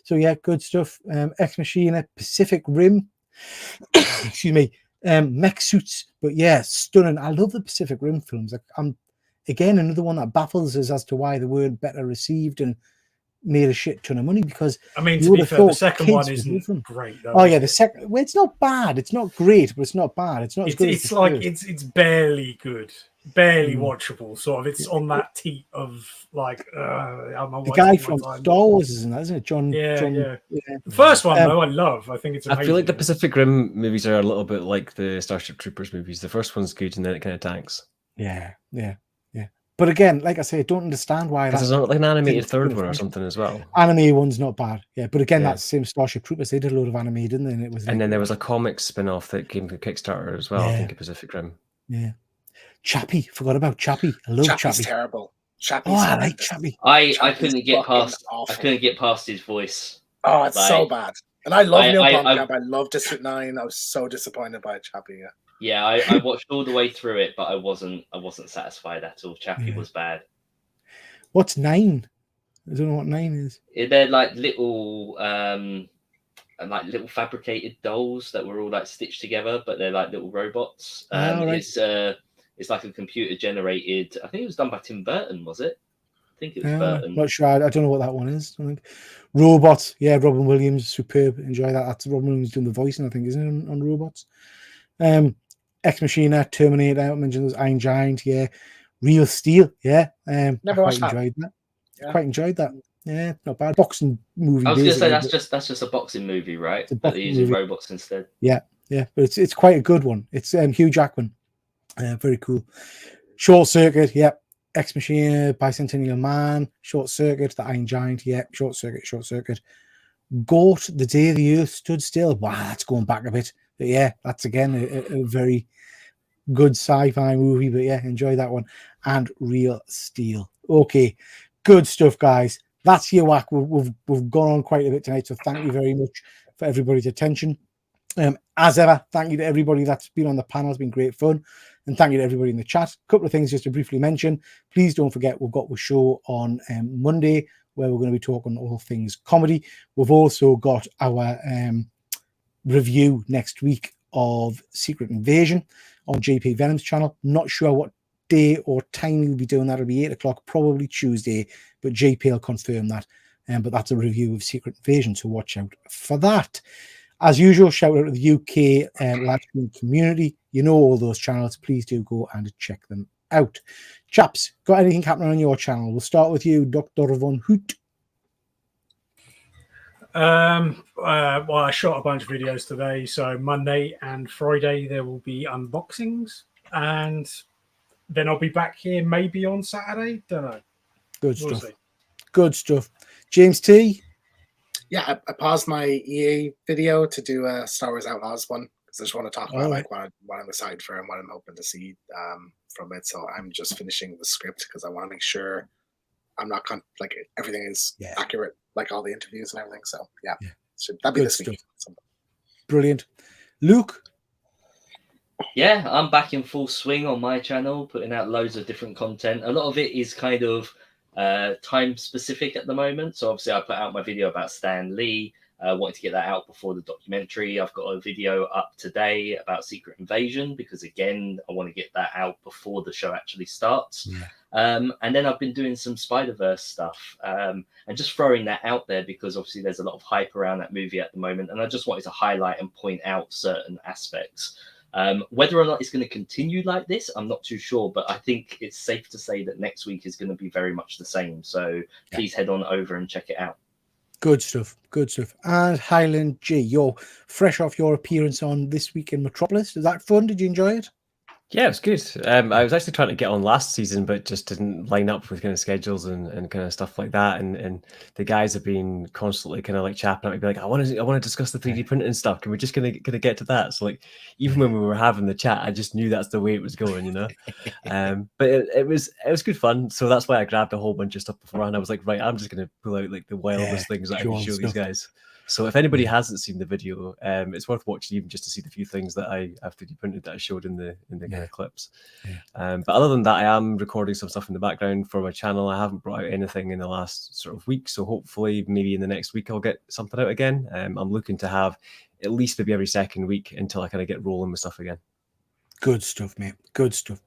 So yeah, good stuff. Ex Machina, Pacific Rim, excuse me, mech suits, but yeah, stunning. I love the Pacific Rim films. Again, another one that baffles us as to why they weren't better received and made a shit ton of money, because I mean, you to would be have fair, the thought second kids one would isn't love them. great though. Oh yeah, is the it? second. Well, it's not bad. It's not great, but it's not bad. It's not as good as It's the like first. it's barely good, barely watchable. Sort of, it's on that teat of like The guy from Star Wars, isn't that? Isn't it, John? Yeah, John, yeah. The first one though, I love. I think it's amazing. I feel like the Pacific Rim movies are a little bit like the Starship Troopers movies. The first one's good, and then it kind of tanks. Yeah. But again, like I say, I don't understand why. Because there's not like an animated didn't third get a one or franchise. something as well. Anime one's not bad, yeah. But again, Yeah. that's the same Starship Troopers. They did a load of anime, didn't they? And it was. And then there was a comics spin-off that came to Kickstarter as well. I think of Pacific Rim. Yeah. Chappie, forgot about Chappie. I love Chappie's Chappie. terrible. Chappie's I like Chappie. I Chappie's couldn't get past. awful. I couldn't get past his voice. Oh, it's so bad. And I love Neil Blomkamp. I love District 9. I was so disappointed by Chappie. Yeah, I watched all the way through it, but I wasn't satisfied at all. Chappie was bad. What's 9? I don't know what 9 is. They're like little fabricated dolls that were all like stitched together, but they're like little robots. Right. It's like a computer generated. I think it was done by Tim Burton, was it? I think it was Burton. Not sure. I don't know what that one is. I think Robots. Yeah, Robin Williams, superb. Enjoy that. That's Robin Williams doing the voicing, I think, isn't it, on Robots? Ex Machina, Terminator. I mentioned those, Iron Giant. Yeah, Real Steel. Yeah, Never watched that. Enjoyed that. Yeah. Quite enjoyed that. Yeah, not bad. Boxing movie. I was going to say that's just a boxing movie, right? But they're using robots instead. Yeah, but it's quite a good one. It's Hugh Jackman. Very cool. Short Circuit. Yep. Ex Machina, Bicentennial Man, Short Circuit, The Iron Giant. Yep. Short Circuit. Goat, The Day the Earth Stood Still. Wow, that's going back a bit. But yeah, that's again a very good sci-fi movie. But yeah, enjoy that one. And Real Steel. Okay, good stuff, guys. That's your whack. We've gone on quite a bit tonight, so thank you very much for everybody's attention. As ever, thank you to everybody that's been on the panel. It's been great fun. And thank you to everybody in the chat. A couple of things just to briefly mention. Please don't forget we've got a show on Monday where we're going to be talking all things comedy. We've also got our review next week of Secret Invasion on JP Venom's channel. Not sure what day or time we'll be doing that. It'll be 8 o'clock, probably Tuesday, but JP will confirm that. But that's a review of Secret Invasion, so watch out for that. As usual, shout out to the UK live stream community. You know all those channels. Please do go and check them out. Chaps, got anything happening on your channel? We'll start with you, Dr. Von Hoot. Well, I shot a bunch of videos today, so Monday and Friday there will be unboxings, and then I'll be back here maybe on Saturday. Don't know. Good stuff. Good stuff. James T. Yeah, I paused my EA video to do a Star Wars Outlaws one because I just want to talk about like what I'm excited for and what I'm hoping to see from it. So I'm just finishing the script because I want to make sure I'm not like everything is accurate, like all the interviews and everything. So yeah. So that'd be Good this week. Brilliant. Luke. Yeah, I'm back in full swing on my channel, putting out loads of different content. A lot of it is kind of time specific at the moment. So obviously I put out my video about Stan Lee. Wanted to get that out before the documentary. I've got a video up today about Secret Invasion because again, I want to get that out before the show actually starts. And then I've been doing some Spider-Verse stuff and just throwing that out there because obviously there's a lot of hype around that movie at the moment. And I just wanted to highlight and point out certain aspects. Whether or not it's going to continue like this, I'm not too sure, but I think it's safe to say that next week is going to be very much the same. So please head on over and check it out. Good stuff. Good stuff. And Highland G, you're fresh off your appearance on This Week in Metropolis. Is that fun? Did you enjoy it? Yeah, it was good. I was actually trying to get on last season, but just didn't line up with kind of schedules and kind of stuff like that. And the guys have been constantly kind of like chapping at me, be like, I want to discuss the 3D printing and stuff. Can we just gonna get to that? So like, even when we were having the chat, I just knew that's the way it was going, you know. But it was good fun. So that's why I grabbed a whole bunch of stuff beforehand. I was like, right, I'm just gonna pull out like the wildest things that I can show these guys. So if anybody hasn't seen the video, it's worth watching even just to see the few things that I've 3D printed that I showed in the kind of clips. But other than that, I am recording some stuff in the background for my channel. I haven't brought out anything in the last sort of week, so hopefully maybe in the next week I'll get something out again. I'm looking to have at least maybe every second week until I kind of get rolling with stuff again. Good stuff, mate. Good stuff.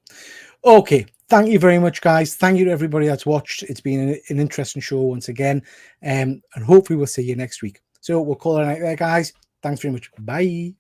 Okay, thank you very much, guys. Thank you to everybody that's watched. It's been an interesting show once again, and hopefully we'll see you next week. So we'll call it a night there, guys. Thanks very much. Bye.